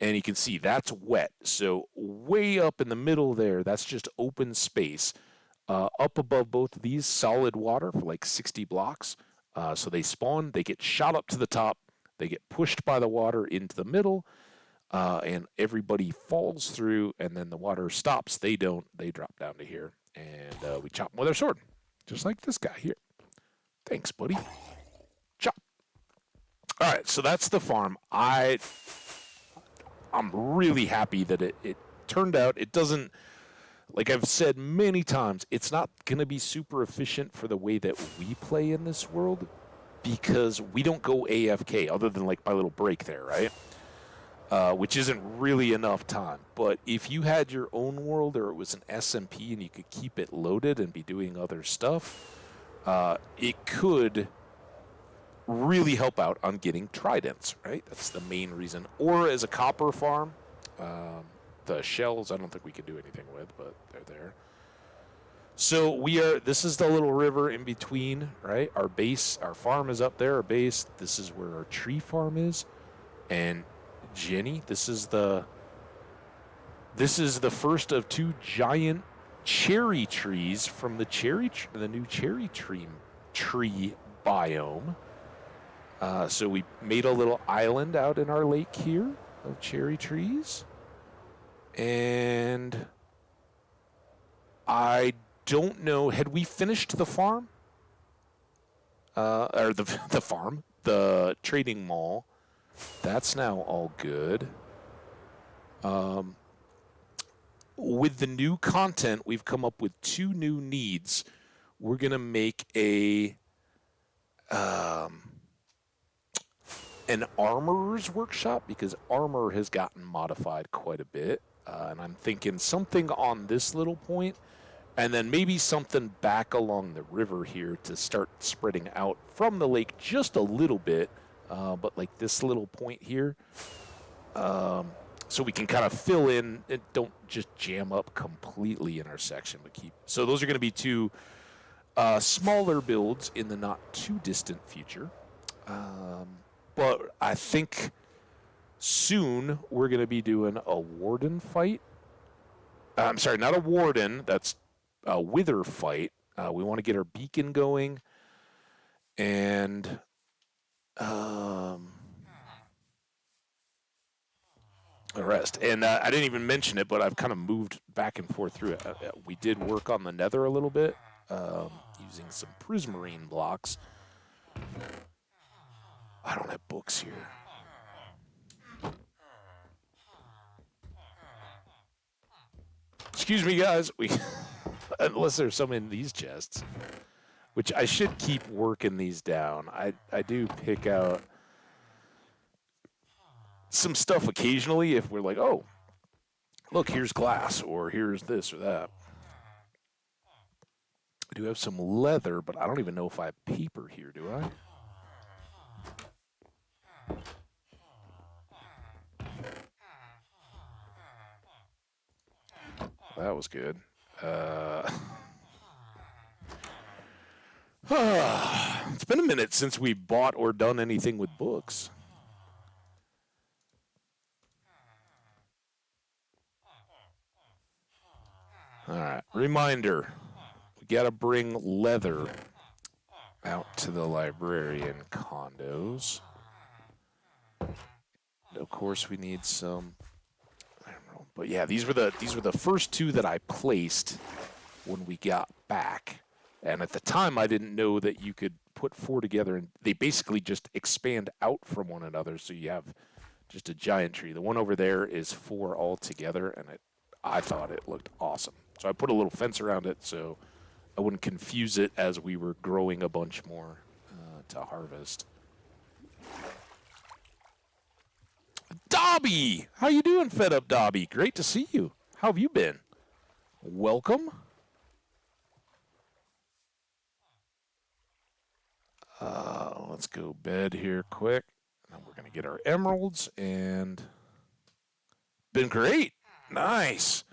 and you can see that's wet. So way up in the middle there, that's just open space. Up above both of these, solid water for like 60 blocks. So they spawn, they get shot up to the top, they get pushed by the water into the middle, and everybody falls through, and then the water stops. They don't. They drop down to here, and we chop them with our sword, just like this guy here. Thanks, buddy. Chop. All right, so that's the farm. I'm really happy that it turned out. It doesn't. like I've said many times, it's not going to be super efficient for the way that we play in this world because we don't go AFK other than like my little break there, right? Which isn't really enough time. But if you had your own world or it was an SMP and you could keep it loaded and be doing other stuff, it could really help out on getting tridents, right? That's the main reason. Or as a copper farm, the shells I don't think we can do anything with, but they're there. So this is the little river in between, right? Our base, our farm is up there, our base. This is where our tree farm is. And Jenny, this is the first of two giant cherry trees from the new cherry tree biome. So we made a little island out in our lake here of cherry trees. And I don't know, had we finished the farm? Or the farm, the trading mall. That's now all good. With the new content, we've come up with two new needs. We're going to make an armorer's workshop because armor has gotten modified quite a bit. And I'm thinking something on this little point and then maybe something back along the river here to start spreading out from the lake just a little bit. But like this little point here, so we can kind of fill in and don't just jam up completely in our section, but so those are going to be two smaller builds in the not too distant future. But I think soon we're going to be doing a warden fight. I'm sorry, not a warden. That's a wither fight. We want to get our beacon going. And the rest. And I didn't even mention it, but I've kind of moved back and forth through it. We did work on the nether a little bit using some prismarine blocks. I don't have books here. Excuse me, guys. Unless there's some in these chests, which I should keep working these down. I do pick out some stuff occasionally if we're like, oh, look, here's glass, or here's this or that. I do have some leather, but I don't even know if I have paper here, do I? That was good. It's been a minute since we bought or done anything with books. All right. Reminder. We got to bring leather out to the librarian condos. And of course, we need some. I don't know, but yeah, these were the first two that I placed when we got back. And at the time, I didn't know that you could put four together, and they basically just expand out from one another, so you have just a giant tree. The one over there is four all together, and I thought it looked awesome. So I put a little fence around it so I wouldn't confuse it as we were growing a bunch more to harvest. Dobby! How you doing, Fed Up Dobby? Great to see you. How have you been? Welcome. Let's go bed here quick. And we're going to get our emeralds, and been great. Nice.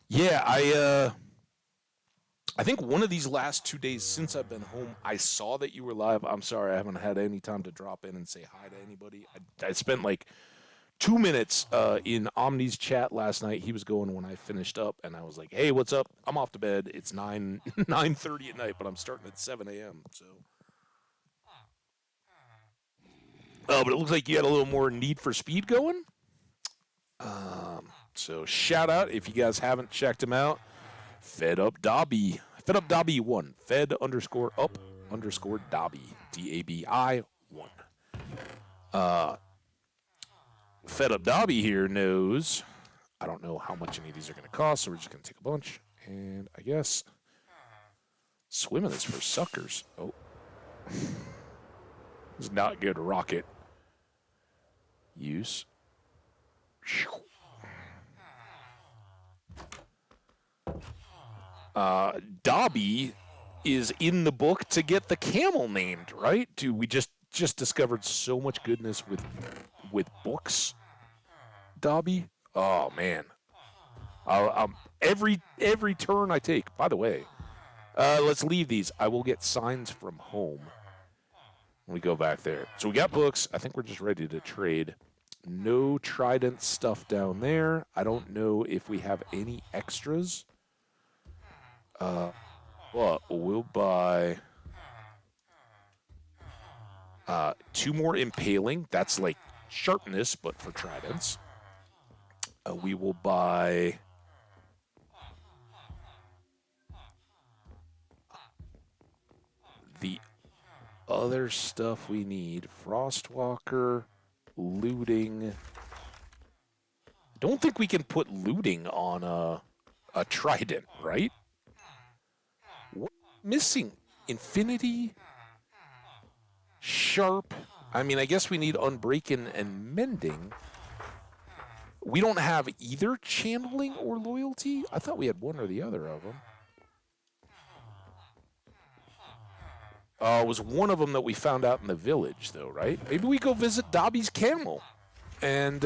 Yeah, I think one of these last 2 days since I've been home, I saw that you were live. I'm sorry, I haven't had any time to drop in and say hi to anybody. I spent like 2 minutes in Omni's chat last night. He was going when I finished up, and I was like, "Hey, what's up? I'm off to bed. It's 9:30 at night, but I'm starting at 7 a.m." So, but it looks like you had a little more Need for Speed going. So shout out if you guys haven't checked him out. Fed Up Dobby. Fed Up Dobby 1. Fed _ up _ Dobby. DABI 1. Fed Up Dobby here knows I don't know how much any of these are going to cost, so we're just going to take a bunch. And I guess swimming is for suckers. Oh. It's not good rocket use. Dobby is in the book to get the camel named, right? Dude, we just discovered so much goodness with books. Dobby. Oh man. Every turn I take. By the way, let's leave these. I will get signs from home when we go back there. So we got books. I think we're just ready to trade. No trident stuff down there. I don't know if we have any extras. But we'll buy 2 more impaling. That's like sharpness, but for tridents. We will buy the other stuff we need. Frostwalker, looting. Don't think we can put looting on a trident, right? What missing? Infinity? Sharp? I mean, I guess we need unbreaking and mending. We don't have either channeling or loyalty? I thought we had one or the other of them. It was one of them that we found out in the village, though, right? Maybe we go visit Dobby's camel and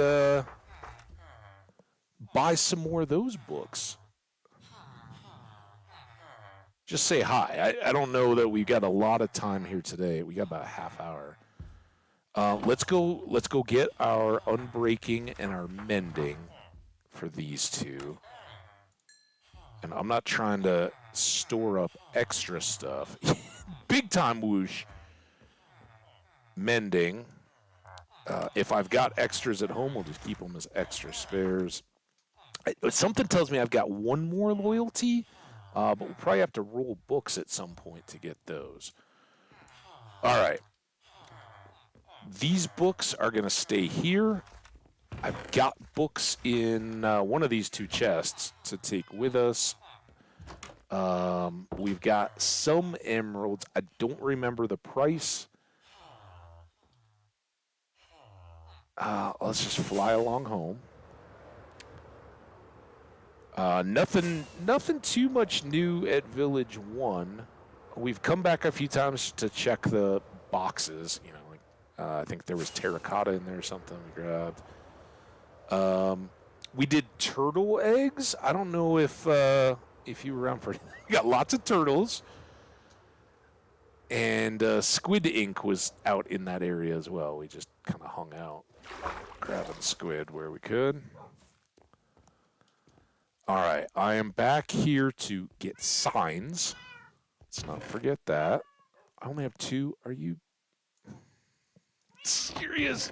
buy some more of those books. Just say hi. I don't know that we've got a lot of time here today. We got about a half hour. Let's go get our unbreaking and our mending for these two. And I'm not trying to store up extra stuff. Big time whoosh. Mending. If I've got extras at home, we'll just keep them as extra spares. Something tells me I've got one more loyalty, but we'll probably have to roll books at some point to get those. All right. These books are going to stay here. I've got books in one of these 2 chests to take with us. We've got some emeralds. I don't remember the price. Let's just fly along home. Nothing too much new at Village 1. We've come back a few times to check the boxes. You know, like I think there was terracotta in there or something we grabbed. We did turtle eggs. I don't know if you were around for it. We got lots of turtles. And squid ink was out in that area as well. We just kind of hung out, grabbing squid where we could. All right, I am back here to get signs. Let's not forget that. I only have 2. Are you serious?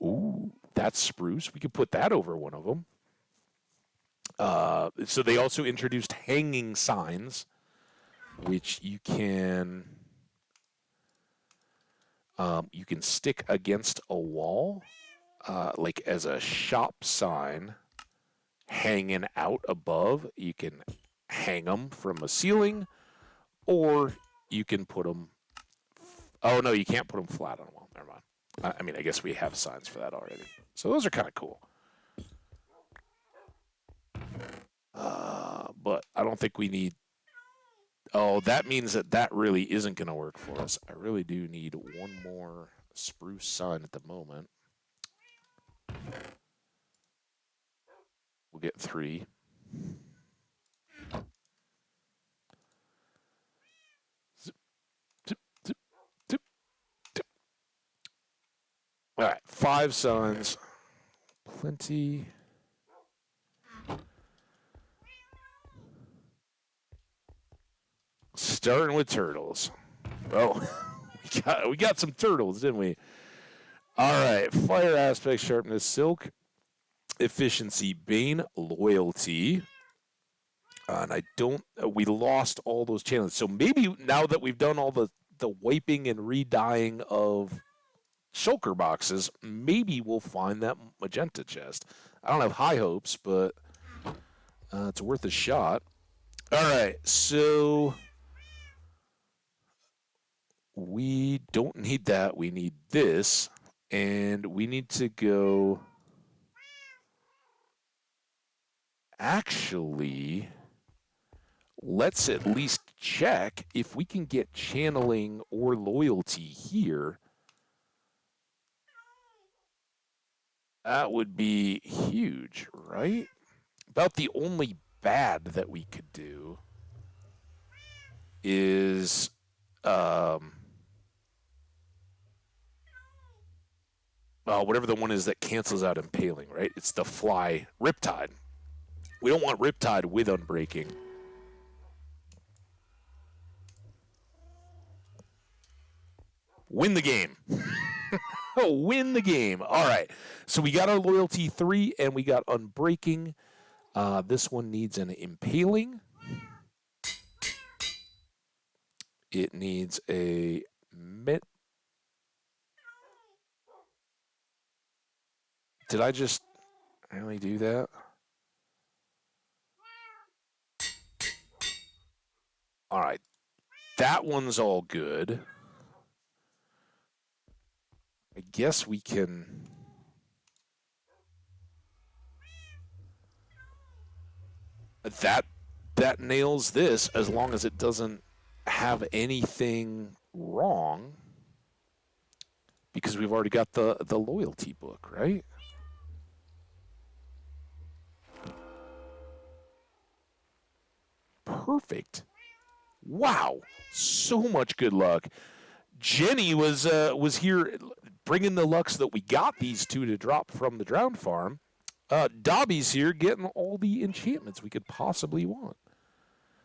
Ooh, that's spruce. We could put that over one of them. So they also introduced hanging signs, which you can stick against a wall, like as a shop sign, hanging out above. You can hang them from a ceiling, or you can put them. Oh no, you can't put them flat on a wall. Never mind. I mean, I guess we have signs for that already. So those are kind of cool. But I don't think we need. Oh, that means that really isn't going to work for us. I really do need one more spruce sign at the moment. We'll get 3. Zip, zip, zip, zip, zip. All right, 5 signs. Plenty. Starting with turtles. Oh, we got some turtles, didn't we? All right. Fire aspect, sharpness, silk, efficiency, bane, loyalty. And I don't. We lost all those channels. So maybe now that we've done all the wiping and re-dyeing of shulker boxes, maybe we'll find that magenta chest. I don't have high hopes, but it's worth a shot. All right, so we don't need that. We need this, and we need to go. Actually, let's at least check if we can get channeling or loyalty here. That would be huge, right? About the only bad that we could do is whatever the one is that cancels out impaling, right? It's the fly Riptide. We don't want Riptide with Unbreaking. Win the game. Win the game. All right. So we got our loyalty 3 and we got Unbreaking. This one needs an impaling. It needs a Did I just really do that? All right. That one's all good. I guess we can. That nails this as long as it doesn't have anything wrong, because we've already got the loyalty book, right? Perfect. Wow, so much good luck. Jenny was here bringing the luck so that we got these two to drop from the Drowned Farm. Dobby's here getting all the enchantments we could possibly want.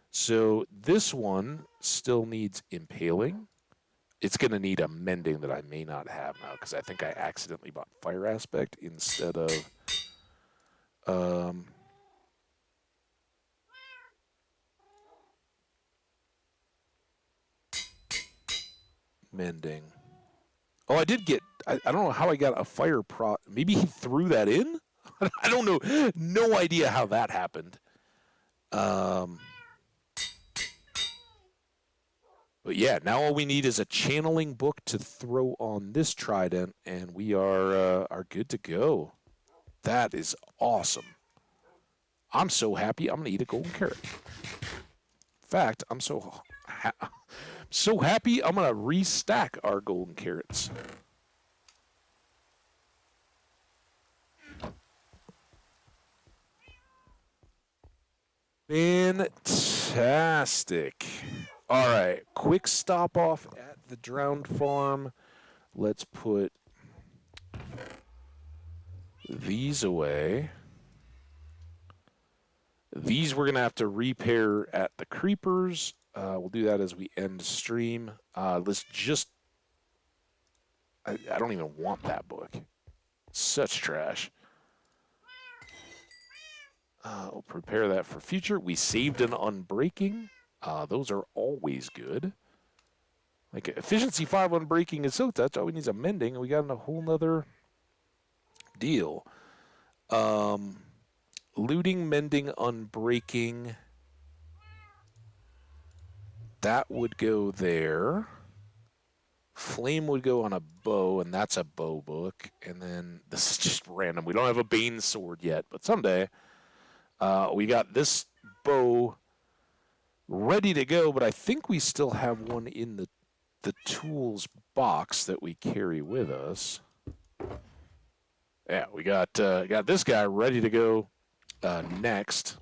So this one still needs impaling. It's going to need a mending that I may not have now because I think I accidentally bought Fire Aspect instead of mending. Oh, I did get, I don't know how I got a fire pro. Maybe he threw that in? I don't know. No idea how that happened. But yeah, now all we need is a channeling book to throw on this trident, and we are good to go. That is awesome. I'm so happy. I'm gonna eat a golden carrot. In fact, I'm so happy. I'm gonna restack our golden carrots. Fantastic. All right, quick stop off at the Drowned Farm. Let's put these away. These we're going to have to repair at the Creepers. We'll do that as we end stream. Let's just... I don't even want that book. Such trash. We'll prepare that for future. We saved an Unbreaking. Those are always good. Like efficiency 5 Unbreaking is so touch. All we need is a mending, and we got a whole nother deal. Looting, mending, Unbreaking. That would go there. Flame would go on a bow, and that's a bow book. And then this is just random. We don't have a Bane sword yet, but someday. We got this bow ready to go, but I think we still have one in the tools box that we carry with us. Yeah, we got this guy ready to go next.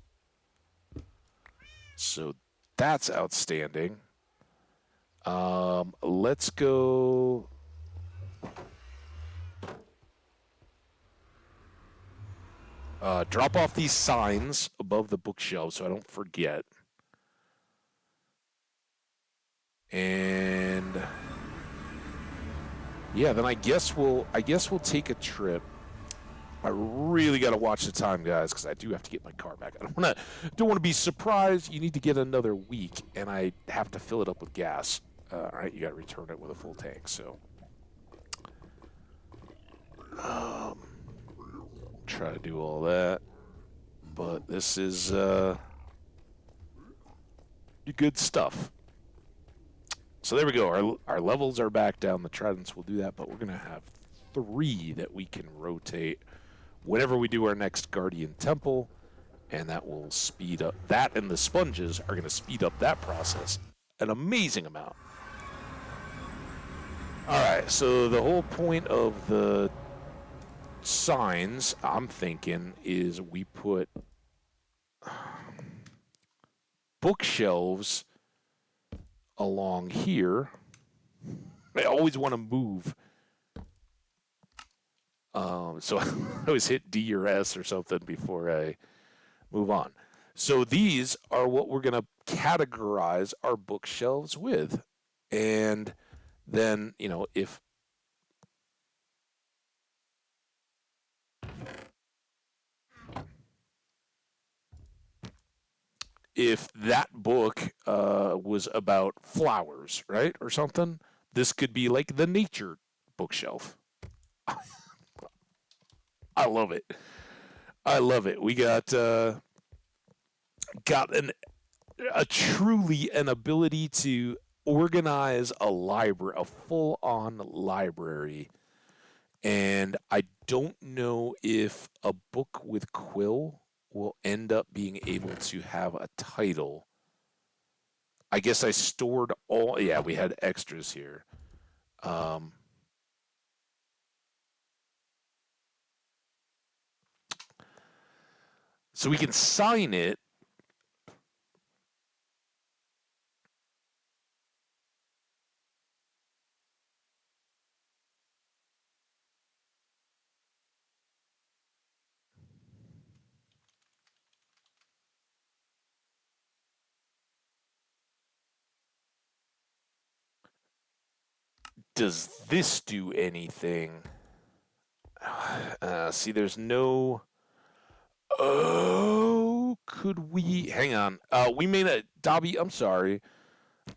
So that's outstanding. Let's go. Drop off these signs above the bookshelves so I don't forget. And yeah, then I guess we'll take a trip. I really got to watch the time, guys, because I do have to get my car back. I don't want to be surprised. You need to get another week, and I have to fill it up with gas. All right, you got to return it with a full tank. So Um, try to do all that, but this is good stuff. So there we go. Our levels are back down. The tridents will do that, but we're gonna have 3 that we can rotate whenever we do our next Guardian Temple, and that will speed up that. And the sponges are gonna speed up that process an amazing amount. All right. So the whole point of the signs, I'm thinking, is we put bookshelves along here. I always want to move. So I always hit D or S or something before I move on. So these are what we're going to categorize our bookshelves with. And then, if that book was about flowers, right, or something, this could be like the nature bookshelf. I love it. I love it. We got a truly an ability to organize a library, a full-on library. And I don't know if a book with Quill will end up being able to have a title. I guess I stored all. Yeah, we had extras here. Um, so we can sign it. Does this do anything? See, there's no. Oh, could we? Hang on. We made a Dobby. I'm sorry.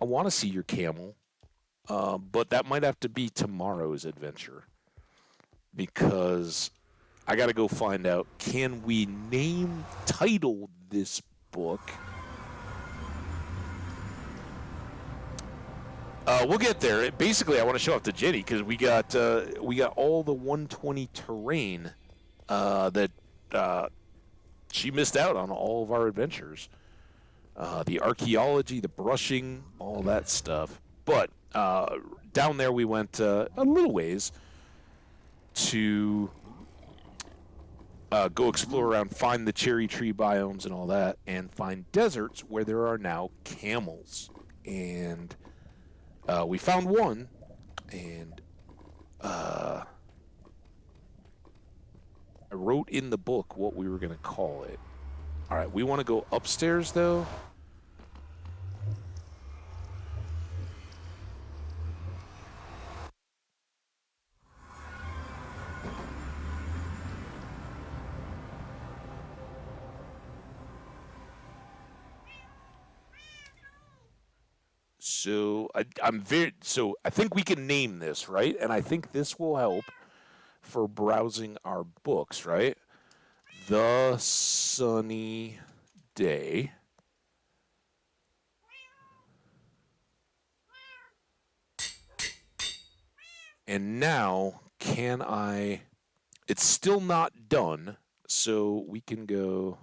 I want to see your camel, but that might have to be tomorrow's adventure because I got to go find out. Can we title this book? We'll get there. Basically, I want to show off to Jenny because we got all the 120 terrain that she missed out on all of our adventures. The archaeology, the brushing, all that stuff. But down there we went a little ways to go explore around, find the cherry tree biomes and all that, and find deserts where there are now camels. And we found one, and I wrote in the book what we were going to call it. All right, we want to go upstairs, though. So I think we can name this, right? And I think this will help for browsing our books, right? The Sunny Day. And now, can I... It's still not done, so we can go...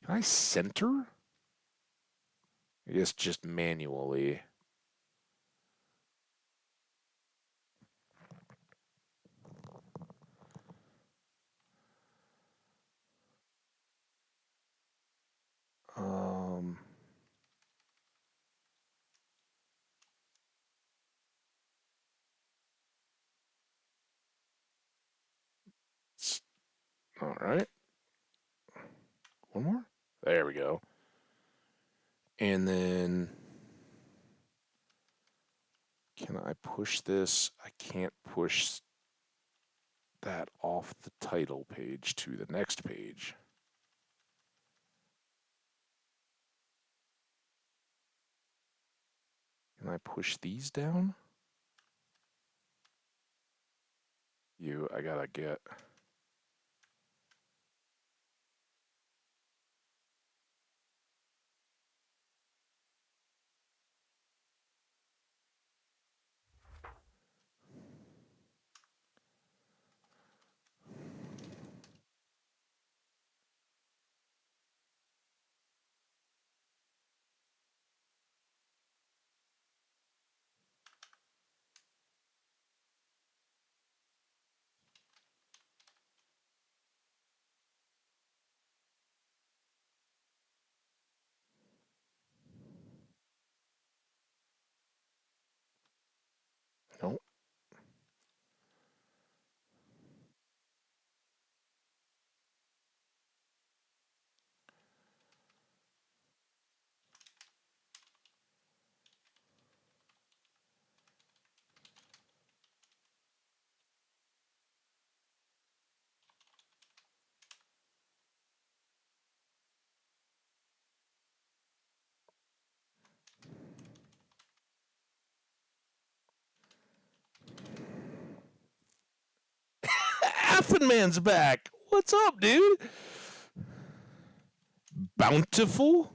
Can I center? I guess just manually. Um... All right. One more? There we go. And then... Can I push this? I can't push that off the title page to the next page. Can I push these down? I gotta get. Nope. Affenman's back. What's up, dude? Bountiful?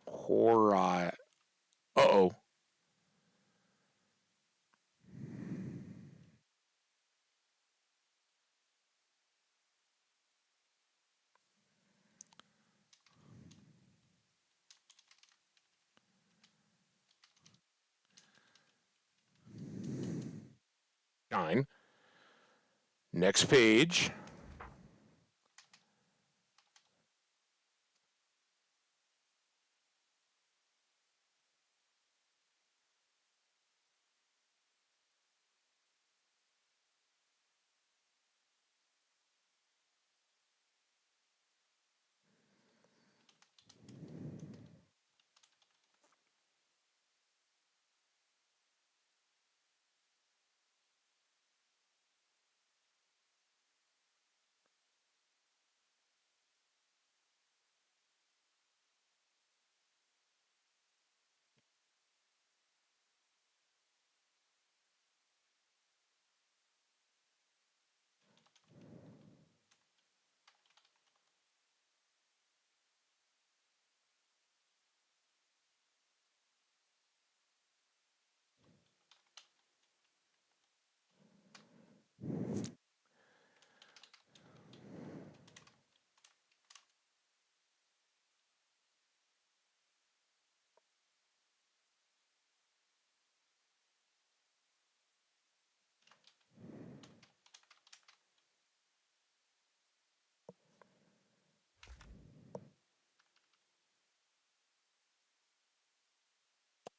Hori. Uh-oh. Fine. Next page.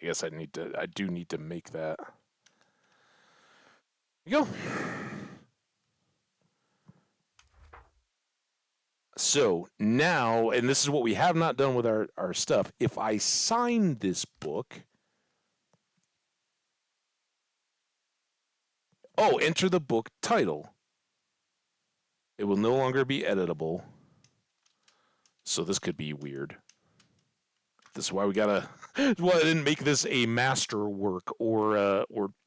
I guess I do need to make that. Here you go. So now, and this is what we have not done with our stuff. If I sign this book, enter the book title. It will no longer be editable. So this could be weird. This is why we gotta. Well, I didn't make this a masterwork or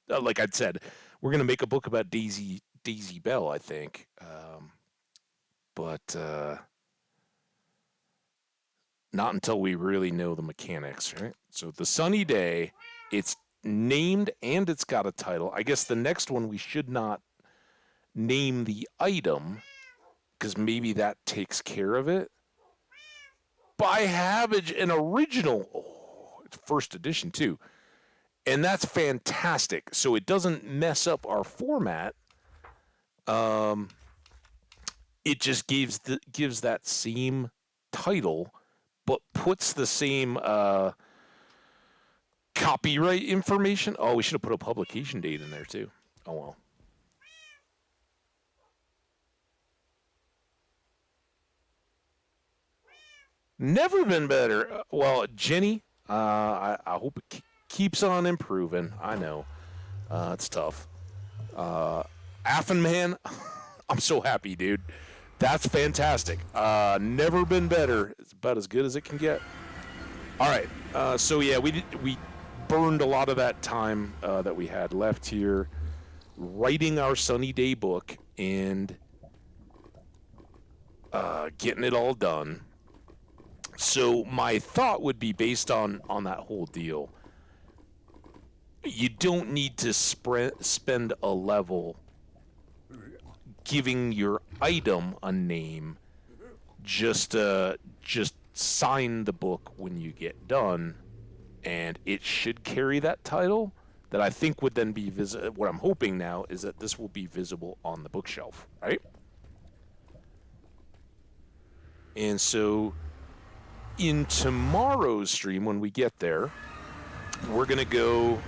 like I'd said, we're gonna make a book about Daisy Bell, I think. But not until we really know the mechanics, right? So the sunny day, it's named and it's got a title. I guess the next one we should not name the item because maybe that takes care of it. But I have an original, it's first edition too, and that's fantastic. So it doesn't mess up our format. It just gives that same title, but puts the same copyright information. Oh, we should have put a publication date in there too. Oh well. Never been better. Well, Jenny, I hope it keeps on improving. I know it's tough. Affin man, I'm so happy, dude. That's fantastic. Never been better. It's about as good as it can get. All right. So yeah, we burned a lot of that time that we had left here, writing our sunny day book and getting it all done. So my thought would be based on that whole deal. You don't need to spend a level giving your item a name. Just sign the book when you get done, and it should carry that title. That I think would then be visible. What I'm hoping now is that this will be visible on the bookshelf, right? And so, in tomorrow's stream, when we get there, we're gonna go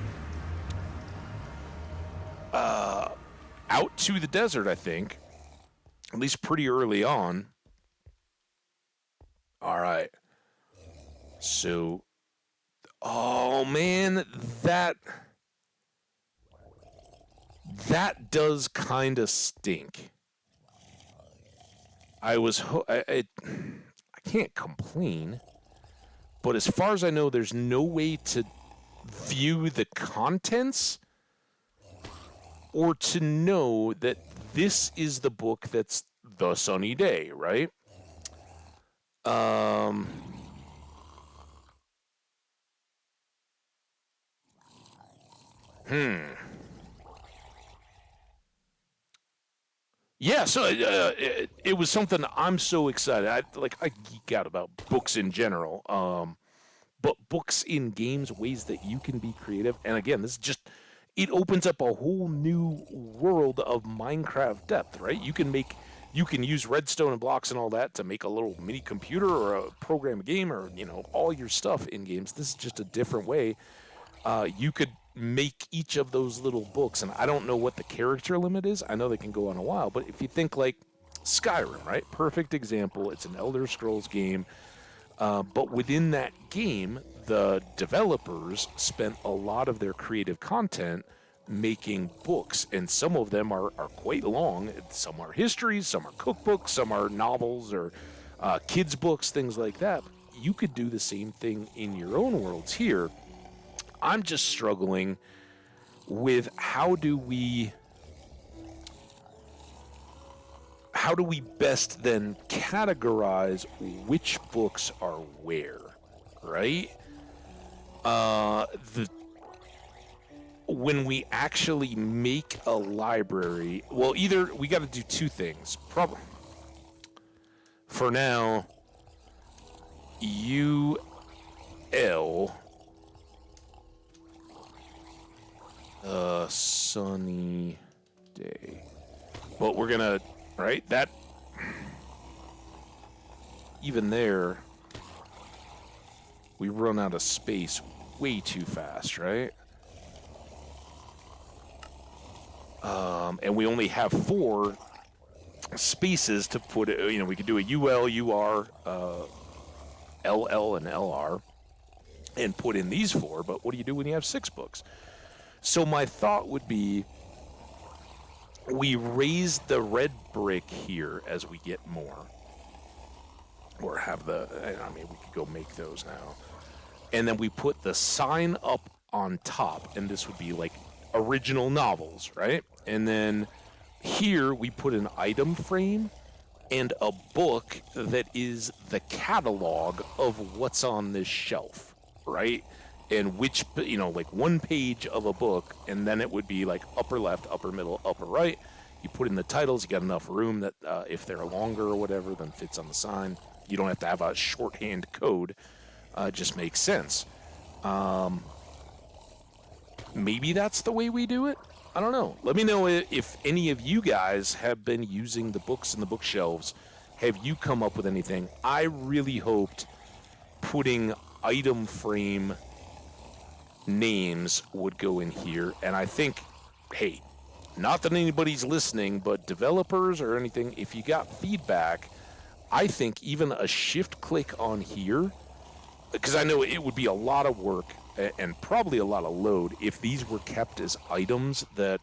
out to the desert. I think, at least pretty early on. All right. So, oh man, that does kind of stink. I can't complain, but as far as I know, there's no way to view the contents or to know that this is the book that's the sunny day, right? Um, Yeah, so it was something I'm so excited. I geek out about books in general, but books in games, ways that you can be creative. And again, this is just it opens up a whole new world of Minecraft depth, right? You can use redstone and blocks and all that to make a little mini computer or a program game or all your stuff in games. This is just a different way. You could make each of those little books, and I don't know what the character limit is. I know they can go on a while, but if you think like Skyrim, right? Perfect example. It's an Elder Scrolls game, but within that game, the developers spent a lot of their creative content making books, and some of them are quite long. Some are histories, some are cookbooks, some are novels or kids' books, things like that. You could do the same thing in your own worlds here. I'm just struggling with how do we best then categorize which books are where, right? When we actually make a library, well, either we got to do two things. Probably for now, UL. Sunny day. But we're gonna, right? That, even there, we run out of space way too fast, right? And we only have 4 spaces to put it. We could do a UL, UR, LL, and LR, and put in these 4. But what do you do when you have 6 books? So my thought would be we raise the red brick here as we get more. Or have we could go make those now. And then we put the sign up on top, and this would be like original novels, right? And then here we put an item frame and a book that is the catalog of what's on this shelf, right? And which, like one page of a book, and then it would be like upper left, upper middle, upper right. You put in the titles, you got enough room that if they're longer or whatever, then fits on the sign. You don't have to have a shorthand code. It just makes sense. Maybe that's the way we do it. I don't know. Let me know if any of you guys have been using the books in the bookshelves. Have you come up with anything? I really hoped putting item frame names would go in here, and I think, hey, not that anybody's listening, but developers or anything, if you got feedback, I think even a shift click on here, because I know it would be a lot of work and probably a lot of load if these were kept as items that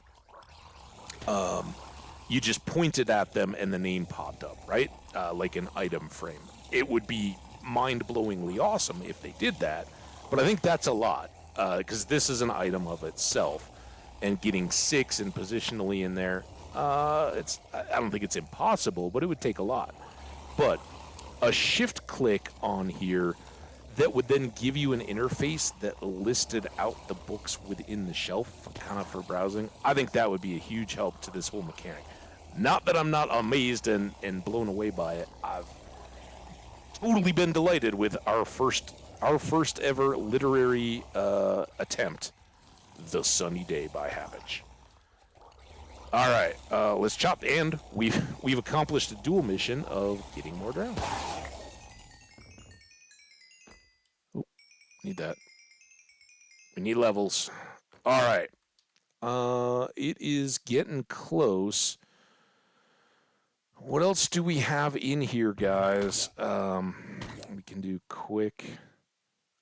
you just pointed at them and the name popped up, right? Like an item frame. It would be mind-blowingly awesome if they did that, but I think that's a lot because this is an item of itself, and getting 6 and positionally in there, I don't think it's impossible, but it would take a lot. But a shift click on here that would then give you an interface that listed out the books within the shelf, kind of for browsing. I think that would be a huge help to this whole mechanic. Not that I'm not amazed and blown away by it. I've totally been delighted with our first ever literary attempt, The Sunny Day by Happage. All right, let's chop, and we've accomplished a dual mission of getting more drowned. Oh, need that. We need levels. All right. It is getting close. What else do we have in here, guys? We can do quick.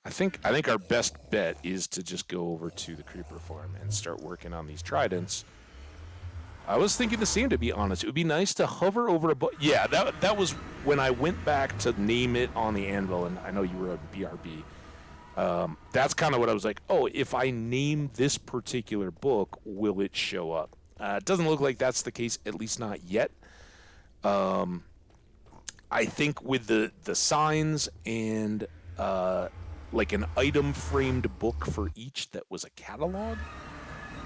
I think our best bet is to just go over to the creeper farm and start working on these tridents. I was thinking the same, to be honest. It would be nice to hover over a yeah, that was when I went back to name it on the anvil, and I know you were a BRB. That's kind of what I was like, oh, if I name this particular book, will it show up? It doesn't look like that's the case, at least not yet. I think with the signs and like an item framed book for each that was a catalog,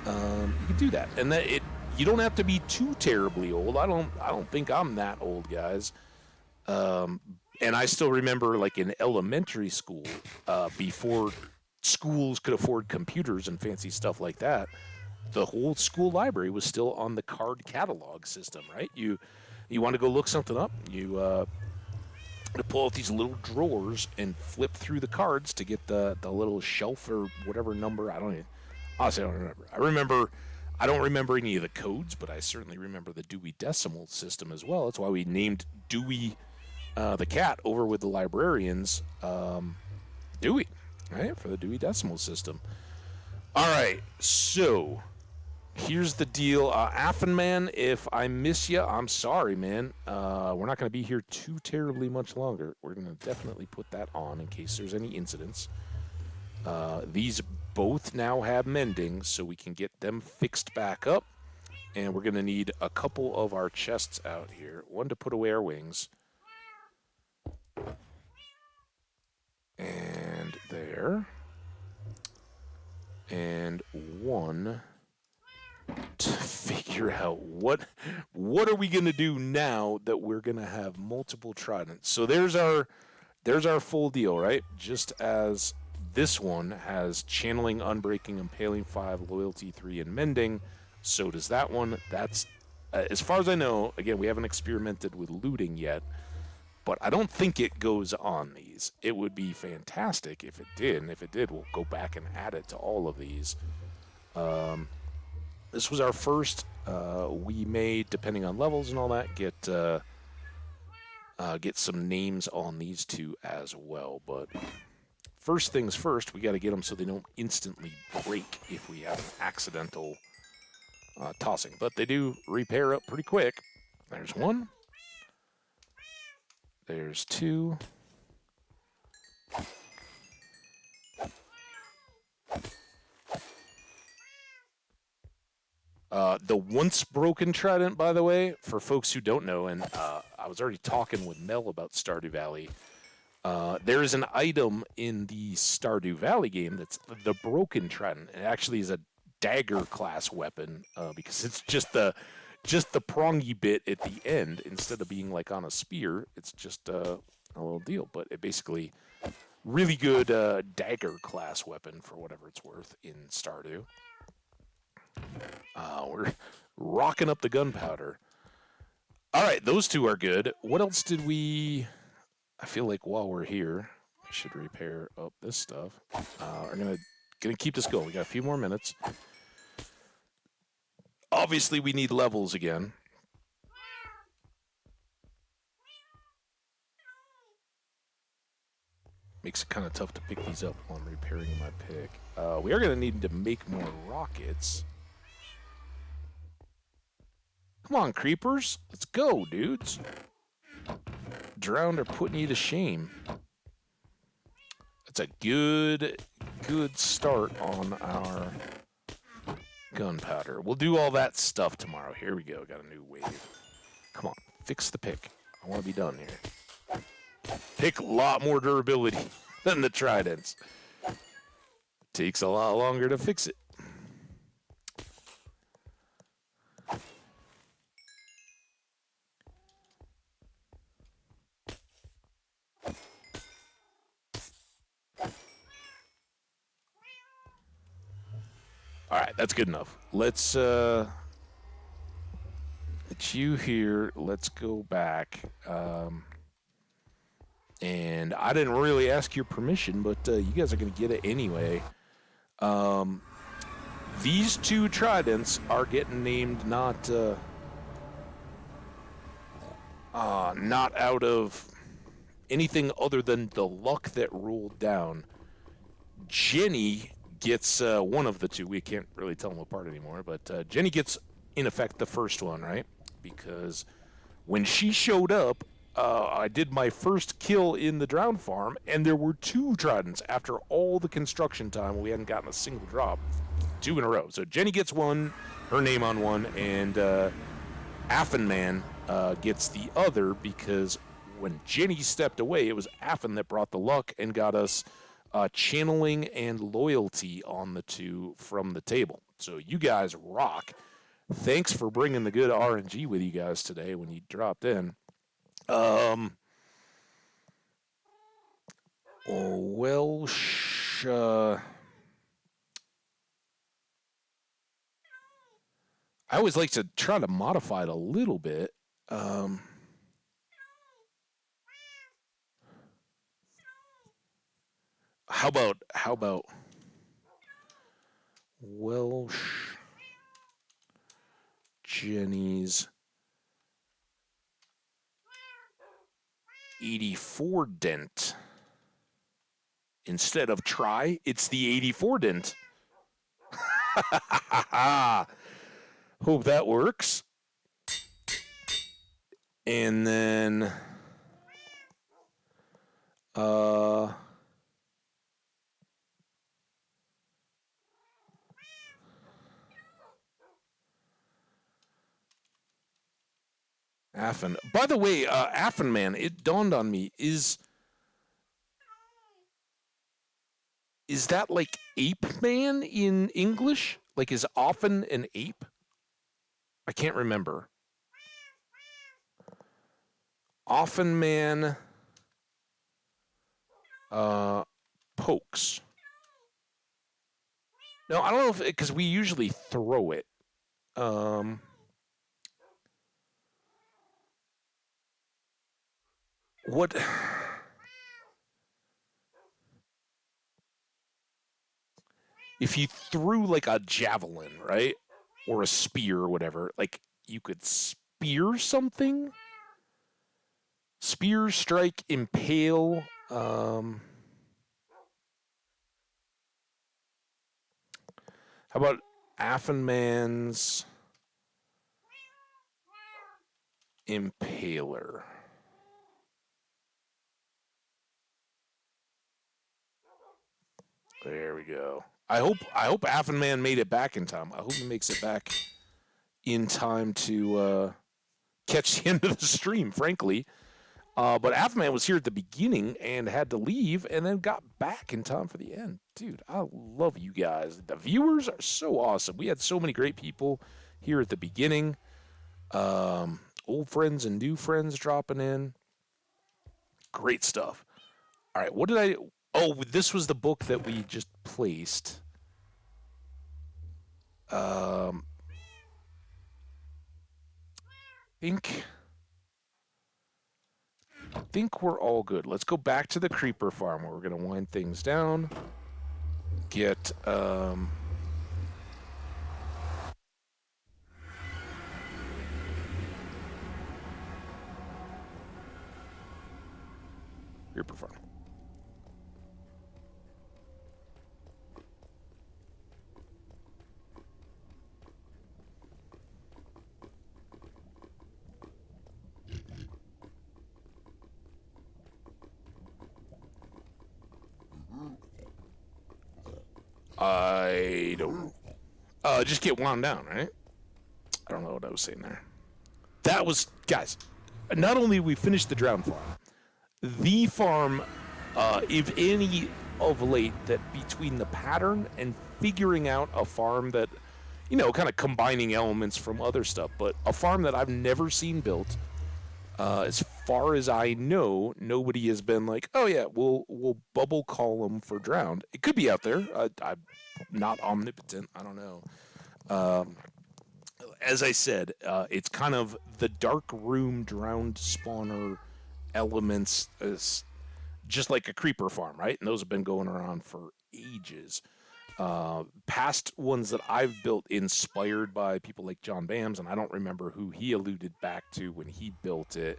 you could do that. And you don't have to be too terribly old. I don't think I'm that old, guys. And I still remember, like, in elementary school, before schools could afford computers and fancy stuff like that, the whole school library was still on the card catalog system, right? You want to go look something up, you pull out these little drawers and flip through the cards to get the little shelf or whatever number. Honestly, I don't remember. I don't remember any of the codes, but I certainly remember the Dewey Decimal System as well. That's why we named Dewey the cat over with the librarians, Dewey, right, for the Dewey Decimal System. All right, so here's the deal. Affenman, if I miss you, I'm sorry, man. We're not going to be here too terribly much longer. We're going to definitely put that on in case there's any incidents. These both now have mending, so we can get them fixed back up. And we're going to need a couple of our chests out here. One to put away our wings. And there. And one to figure out what are we going to do now that we're going to have multiple tridents. So there's our full deal, right? Just as this one has channeling, unbreaking, impaling 5, loyalty 3, and mending, so does that one. That's as far as I know. Again, we haven't experimented with looting yet, but I don't think it goes on these. It would be fantastic if it did, and if it did, we'll go back and add it to all of these. This was our first. We may, depending on levels and all that, get some names on these two as well. But first things first, we got to get them so they don't instantly break if we have an accidental tossing. But they do repair up pretty quick. There's one. There's two. The once broken trident, by the way, for folks who don't know, and I was already talking with Mel about Stardew Valley. There is an item in the Stardew Valley game that's the broken trident. It actually is a dagger class weapon because it's just the prongy bit at the end instead of being like on a spear. It's just a little deal, but it basically really good dagger class weapon for whatever it's worth in Stardew. We're rocking up the gunpowder. All right, those two are good. What else did we... I feel like while we're here, we should repair up this stuff. We're gonna keep this going. We got a few more minutes. Obviously, we need levels again. Makes it kind of tough to pick these up while I'm repairing my pick. We are going to need to make more rockets. Come on, creepers. Let's go, dudes. Drowned are putting you to shame. That's a good start on our gunpowder. We'll do all that stuff tomorrow. Here we go. Got a new wave. Come on. Fix the pick. I want to be done here. Pick a lot more durability than the tridents. Takes a lot longer to fix it. All right, that's good enough. Let's let you here. Let's go back. And I didn't really ask your permission, but you guys are going to get it anyway. These two tridents are getting named not out of anything other than the luck that rolled down. Jenny gets one of the two. We can't really tell them apart anymore, but Jenny gets, in effect, the first one, right? Because when she showed up, I did my first kill in the drowned farm, and there were two tridents. After all the construction time, we hadn't gotten a single drop. 2 in a row. So Jenny gets one, her name on one, and Affenman gets the other, because when Jenny stepped away, it was Affen that brought the luck and got us channeling and loyalty on the two from the table. So you guys rock. Thanks for bringing the good RNG with you guys today when you dropped in. Welsh, I always like to try to modify it a little bit. How about Welsh Jenny's 84 dent? Instead of try, it's the 84 dent. Hope that works. And then Affen. By the way, Affenman, it dawned on me, is that like ape man in English? Like, is often an ape? I can't remember. Often man pokes. No, I don't know if, because we usually throw it. What? If you threw like a javelin, right? Or a spear or whatever, like you could spear something? Spear, strike, impale. How about Affenman's Impaler? There we go. I hope Affenman made it back in time. I hope he makes it back in time to catch the end of the stream, frankly. But Affenman was here at the beginning and had to leave and then got back in time for the end. Dude, I love you guys. The viewers are so awesome. We had so many great people here at the beginning. Old friends and new friends dropping in. Great stuff. All right, what did I... Oh, this was the book that we just placed. Think we're all good. Let's go back to the creeper farm where we're going to wind things down. Get... creeper farm. I don't. Just get wound down, right? I don't know what I was saying there. That was, guys. Not only we finished the drowned farm, the farm, if any of late, that between the pattern and figuring out a farm that, kind of combining elements from other stuff, but a farm that I've never seen built. As far as I know, nobody has been like, oh yeah, we'll bubble column for drowned. It could be out there. I'm not omnipotent. I don't know. As I said, it's kind of the dark room drowned spawner elements, is just like a creeper farm, right? And those have been going around for ages. Past ones that I've built inspired by people like John Bams, and I don't remember who he alluded back to when he built it,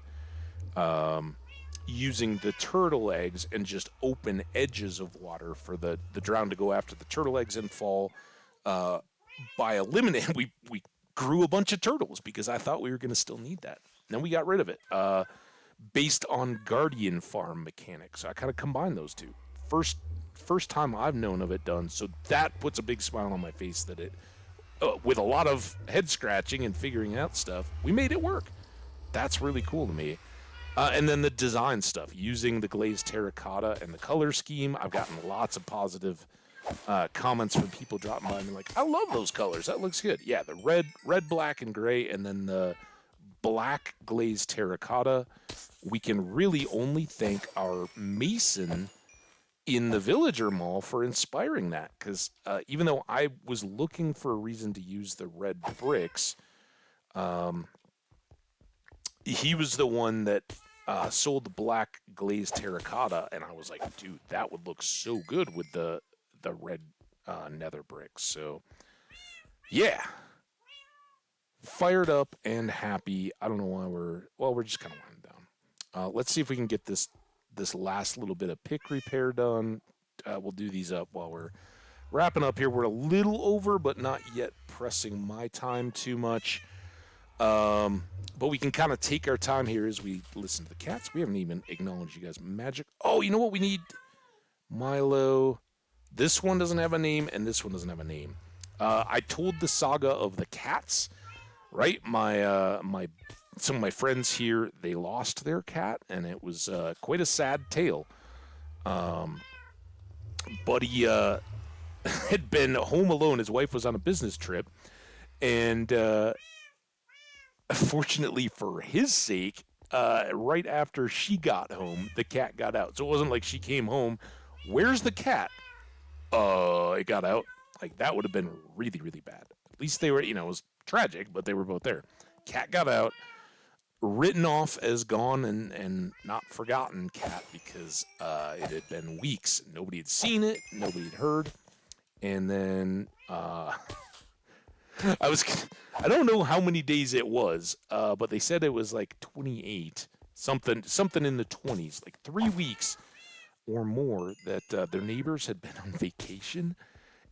using the turtle eggs and just open edges of water for the drown to go after the turtle eggs and fall. By eliminating, we grew a bunch of turtles because I thought we were going to still need that. Then we got rid of it based on Guardian Farm mechanics. So I kind of combined those two. First time I've known of it done, so that puts a big smile on my face that it, with a lot of head scratching and figuring out stuff, we made it work. That's really cool to me. And then the design stuff, using the glazed terracotta and the color scheme, I've gotten lots of positive comments from people dropping by and being like, I love those colors. That looks good. Yeah, the red, black, and gray, and then the black glazed terracotta. We can really only thank our mason in the Villager Mall for inspiring that, because even though I was looking for a reason to use the red bricks, he was the one that sold the black glazed terracotta, and I was like, dude, that would look so good with the red nether bricks. So yeah, fired up and happy. I don't know why we're just kind of winding down. Let's see if we can get this last little bit of pick repair done. We'll do these up while we're wrapping up here. We're a little over, but not yet pressing my time too much. But we can kind of take our time here as we listen to the cats. We haven't even acknowledged you guys. Magic. Oh, you know what we need? Milo. This one doesn't have a name, and this one doesn't have a name. I told the saga of the cats, right? Some of my friends here, they lost their cat, and it was quite a sad tale. Buddy had been home alone. His wife was on a business trip, and fortunately for his sake, right after she got home, the cat got out. So it wasn't like she came home, where's the cat? It got out. Like, that would have been really, really bad. At least they were, it was tragic, but they were both there. Cat got out, written off as gone and not forgotten cat, because it had been weeks. Nobody had seen it. Nobody had heard. And then I don't know how many days it was, but they said it was like 28, something in the 20s, like 3 weeks or more, that their neighbors had been on vacation,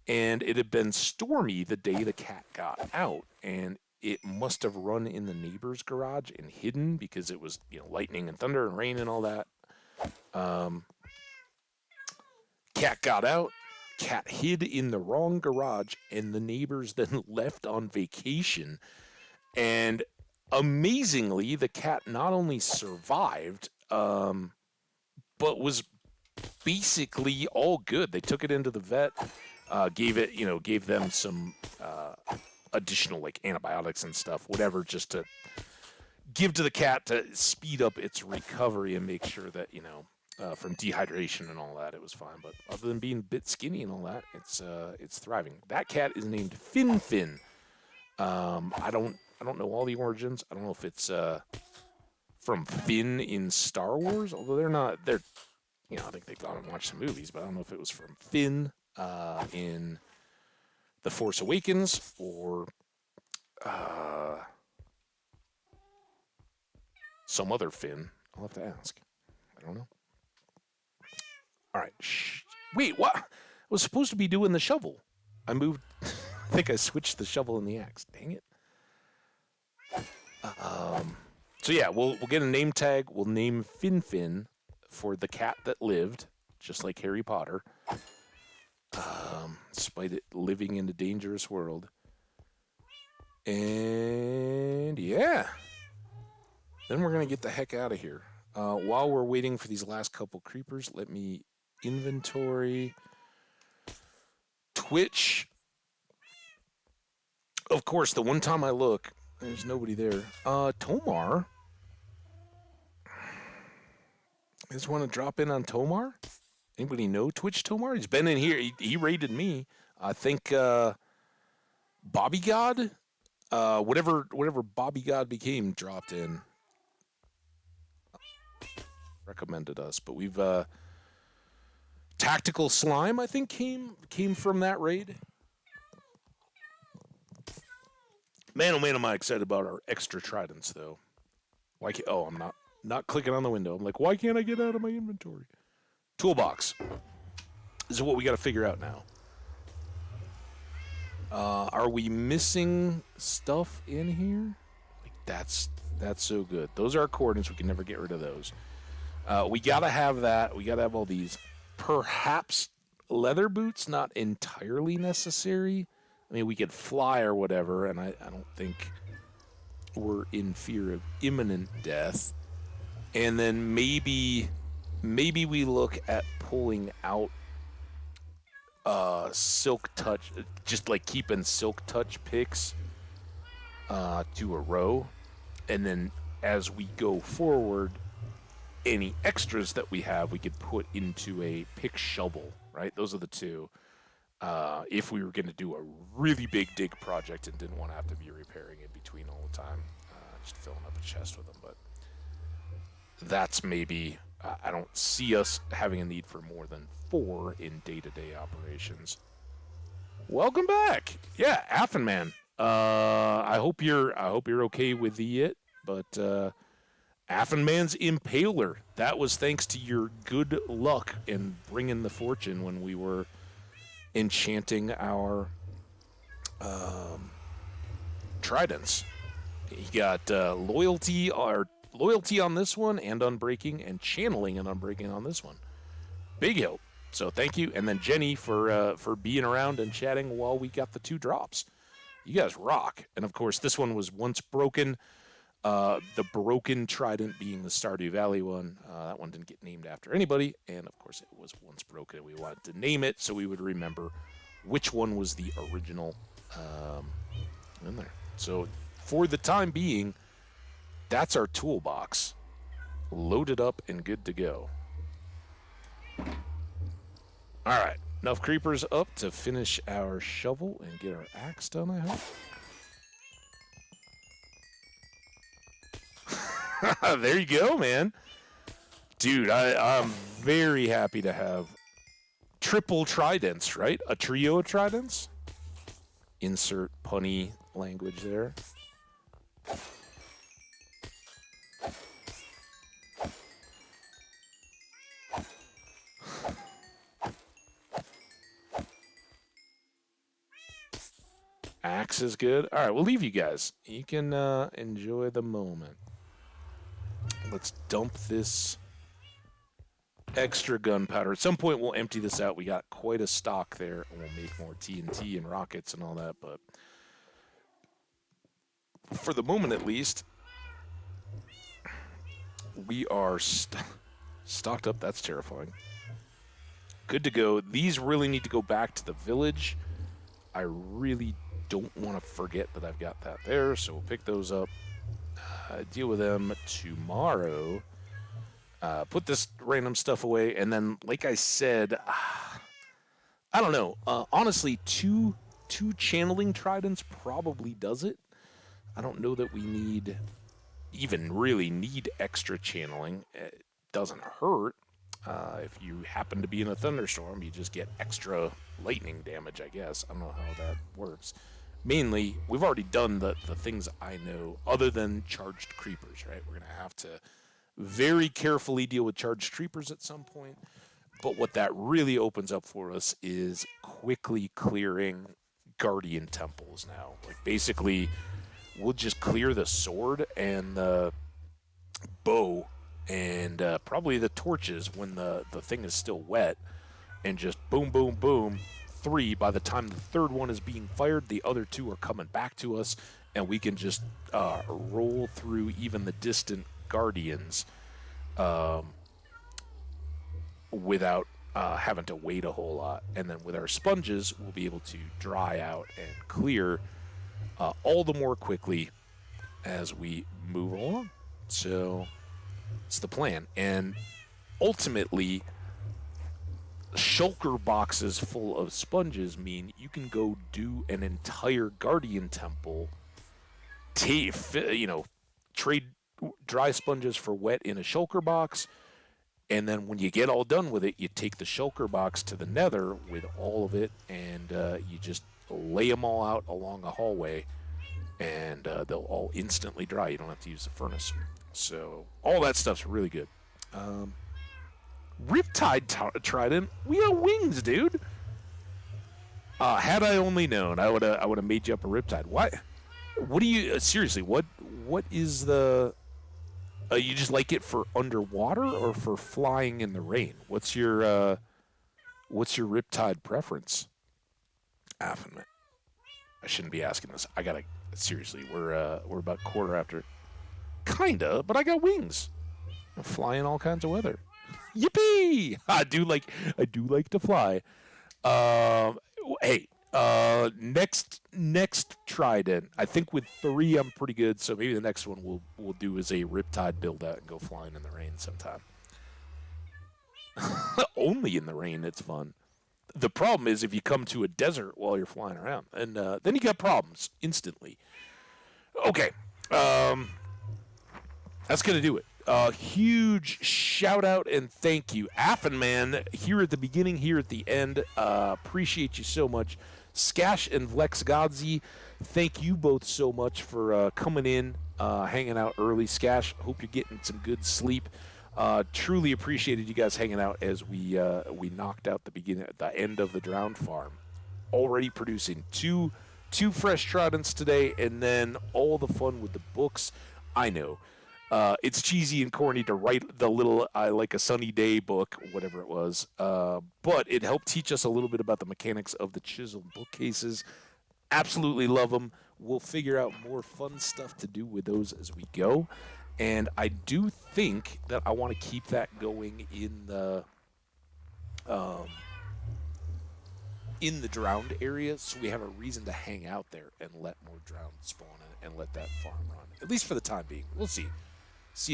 and it had been stormy the day the cat got out, and it must have run in the neighbor's garage and hidden because it was, lightning and thunder and rain and all that. Cat got out. Cat hid in the wrong garage, and the neighbors then left on vacation. And amazingly, the cat not only survived, but was basically all good. They took it into the vet, gave them some additional like antibiotics and stuff, whatever, just to give to the cat to speed up its recovery and make sure that, from dehydration and all that, it was fine. But other than being a bit skinny and all that, it's thriving. That cat is named Fin. I don't know all the origins. I don't know if it's from Finn in Star Wars, although they're I think they've gone and watched some movies, but I don't know if it was from Finn in The Force Awakens or some other Finn. I'll have to ask. I don't know. All right. Wait, what? I was supposed to be doing the shovel. I moved. I think I switched the shovel and the axe. Dang it. So yeah, we'll get a name tag. We'll name Fin for the cat that lived, just like Harry Potter. despite it living in a dangerous world. And yeah, then we're going to get the heck out of here. While we're waiting for these last couple creepers, let me inventory Twitch. Of course, the one time I look, there's nobody there. Tomar. You just want to drop in on Tomar? Anybody know Twitch Tomar? He's been in here. He raided me. I think Bobby God, whatever Bobby God became, dropped in. Recommended us, but we've Tactical Slime, I think, came from that raid. Man, oh man, am I excited about our extra tridents, though. Why can't, oh, I'm not clicking on the window. I'm like, why can't I get out of my inventory? Toolbox. This is what we got to figure out now. Are we missing stuff in here? Like that's so good. Those are our coordinates. We can never get rid of those. We got to have that. We got to have all these. Perhaps leather boots, not entirely necessary. I mean, we could fly or whatever, and I don't think we're in fear of imminent death. And then maybe we look at pulling out Silk Touch, just like keeping Silk Touch picks to a row. And then as we go forward, any extras that we have, we could put into a pick shovel, right? Those are the two. If we were going to do a really big dig project and didn't want to have to be repairing in between all the time, just filling up a chest with them. But that's maybe, I don't see us having a need for more than 4 in day-to-day operations. Welcome back. Yeah, Affenman. I hope you're okay with it, but Affenman's Impaler. That was thanks to your good luck in bringing the fortune when we were enchanting our tridents. He got loyalty on this one and unbreaking, and channeling and unbreaking on this one. Big help. So thank you, and then Jenny for being around and chatting while we got the 2 drops. You guys rock. And of course, this one was once broken. The broken trident being the Stardew Valley one. That one didn't get named after anybody, and of course, it was once broken. And we wanted to name it so we would remember which one was the original in there. So for the time being, that's our toolbox, loaded up and good to go. All right, enough creepers up to finish our shovel and get our axe done, I hope. There you go, man. Dude, I'm very happy to have triple tridents, right? A trio of tridents. Insert punny language there. Axe is good. All right, we'll leave you guys. You can enjoy the moment. Let's dump this extra gunpowder. At some point, we'll empty this out. We got quite a stock there, and we'll make more TNT and rockets and all that. But for the moment, at least, we are stocked up. That's terrifying. Good to go. These really need to go back to the village. I really don't want to forget that I've got that there, so we'll pick those up. Deal with them tomorrow. Put this random stuff away, and then, like I said, I don't know. Honestly, two channeling tridents probably does it. I don't know that we even really need extra channeling. It doesn't hurt. If you happen to be in a thunderstorm, you just get extra lightning damage, I guess. I don't know how that works. Mainly, we've already done the things I know, other than charged creepers, right? We're going to have to very carefully deal with charged creepers at some point. But what that really opens up for us is quickly clearing guardian temples now. Like, basically, we'll just clear the sword and the bow and probably the torches when the thing is still wet, and just boom, boom, boom, 3. By the time the third one is being fired, the other 2 are coming back to us, and we can just roll through even the distant guardians without having to wait a whole lot. And then with our sponges, we'll be able to dry out and clear all the more quickly as we move along. So it's the plan. And ultimately, shulker boxes full of sponges mean you can go do an entire guardian temple, trade dry sponges for wet in a shulker box, and then when you get all done with it, you take the shulker box to the nether with all of it, and you just lay them all out along a hallway, and they'll all instantly dry. You don't have to use the furnace. So all that stuff's really good. Riptide Trident, we got wings, dude. Had I only known, I would have made you up a Riptide. What do you seriously? What is the? You just like it for underwater or for flying in the rain? What's your Riptide preference? Affin, I shouldn't be asking this. I gotta seriously. We're about quarter after. Kinda, but I got wings. I fly in all kinds of weather. Yippee! I do like to fly. Hey, next Trident. I think with 3 I'm pretty good. So maybe the next one we'll do is a Riptide build out and go flying in the rain sometime. Only in the rain, it's fun. The problem is if you come to a desert while you're flying around, and then you got problems instantly. Okay, that's gonna do it. Huge shout out and thank you, Affin Man, here at the beginning, here at the end. Appreciate you so much. Skash and Vlex Godzi, thank you both so much for coming in, hanging out early. Skash, hope you're getting some good sleep. Truly appreciated you guys hanging out as we knocked out the end of the Drowned Farm. Already producing two fresh tridents today, and then all the fun with the books. I know. It's cheesy and corny to write the little like a sunny day book, whatever it was, but it helped teach us a little bit about the mechanics of the chiseled bookcases. Absolutely love them. We'll figure out more fun stuff to do with those as we go, and I do think that I want to keep that going in the drowned area, so we have a reason to hang out there and let more drowned spawn in and let that farm run, at least for the time being. We'll see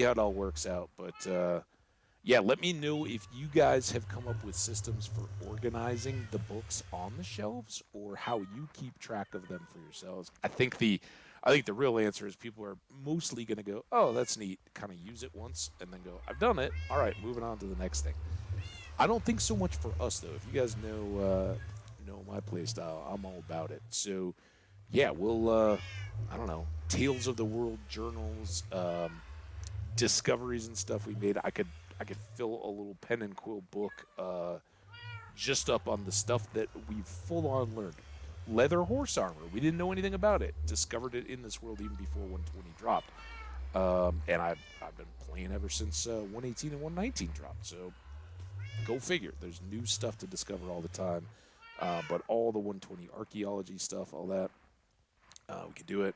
how it all works out. But yeah, let me know if you guys have come up with systems for organizing the books on the shelves, or how you keep track of them for yourselves. I think the real answer is people are mostly going to go, oh, that's neat, kind of use it once, and then go, I've done it. All right, moving on to the next thing. I don't think so much for us, though. If you guys know my playstyle, I'm all about it. So yeah, we'll I don't know, Tales of the World journals, discoveries and stuff we made. I could fill a little pen and quill book just up on the stuff that we've full on learned. Leather horse armor, we didn't know anything about it. Discovered it in this world even before 120 dropped, and I've been playing ever since 118 and 119 dropped. So go figure. There's new stuff to discover all the time. But all the 120 archaeology stuff, all that, we can do it.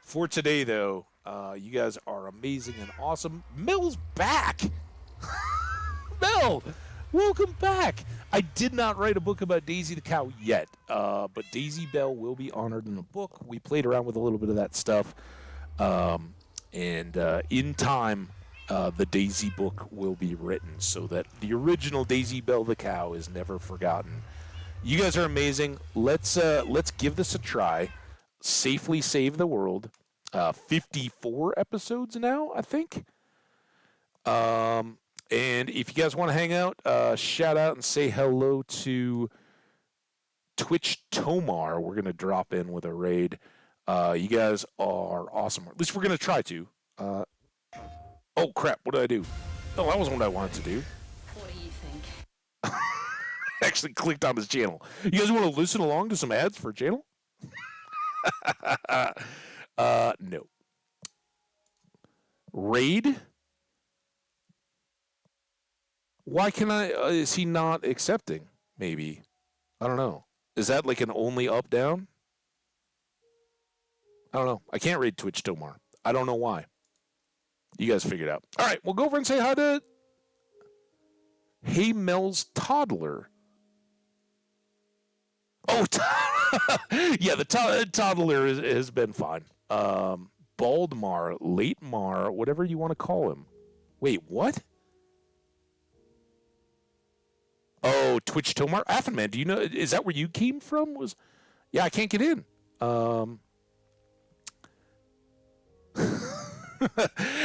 For today, though, you guys are amazing and awesome. Mel's back! Mel, welcome back! I did not write a book about Daisy the cow yet, but Daisy Bell will be honored in a book. We played around with a little bit of that stuff, and in time, the Daisy book will be written so that the original Daisy Bell the cow is never forgotten. You guys are amazing. Let's give this a try. Safely save the world. 54 episodes now, I think. And if you guys want to hang out, shout out and say hello to Twitch Tomar. We're gonna drop in with a raid. You guys are awesome. At least we're gonna try to. Oh crap! What did I do? Oh, that wasn't what I wanted to do. What do you think? Actually clicked on his channel. You guys want to listen along to some ads for a channel? No. Raid? Why can I? Is he not accepting? Maybe. I don't know. Is that like an only up down? I don't know. I can't read Twitch Tomar. I don't know why. You guys figure it out. All right, we'll go over and say hi to Hey Mel's toddler. Oh, yeah, the toddler has been fine. Baldmar, Late Mar, whatever you want to call him. Wait, what? Oh, Twitch Tomar Affenman. Do you know? Is that where you came from? Yeah, I can't get in.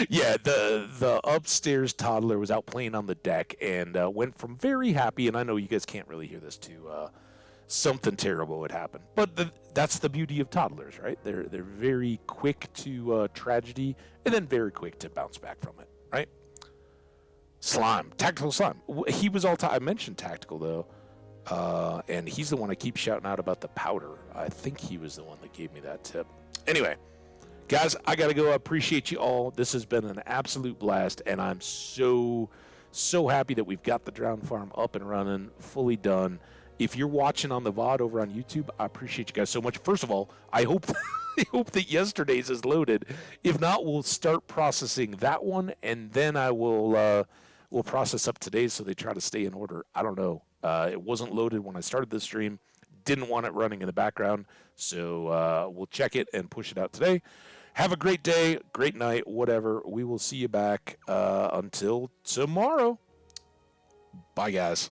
Yeah, the upstairs toddler was out playing on the deck and went from very happy. And I know you guys can't really hear this to something terrible would happen. But that's the beauty of toddlers, right? They're very quick to tragedy and then very quick to bounce back from it, right? Slime, tactical slime. He was all I mentioned tactical though, and he's the one I keep shouting out about the powder. I think he was the one that gave me that tip. Anyway, guys, I gotta go. I appreciate you all. This has been an absolute blast, and I'm so happy that we've got the Drown Farm up and running, fully done. If you're watching on the VOD over on YouTube, I appreciate you guys so much. First of all, I hope that yesterday's is loaded. If not, we'll start processing that one, and then I will we'll process up today's so they try to stay in order. I don't know. It wasn't loaded when I started the stream. Didn't want it running in the background, so we'll check it and push it out today. Have a great day, great night, whatever. We will see you back until tomorrow. Bye, guys.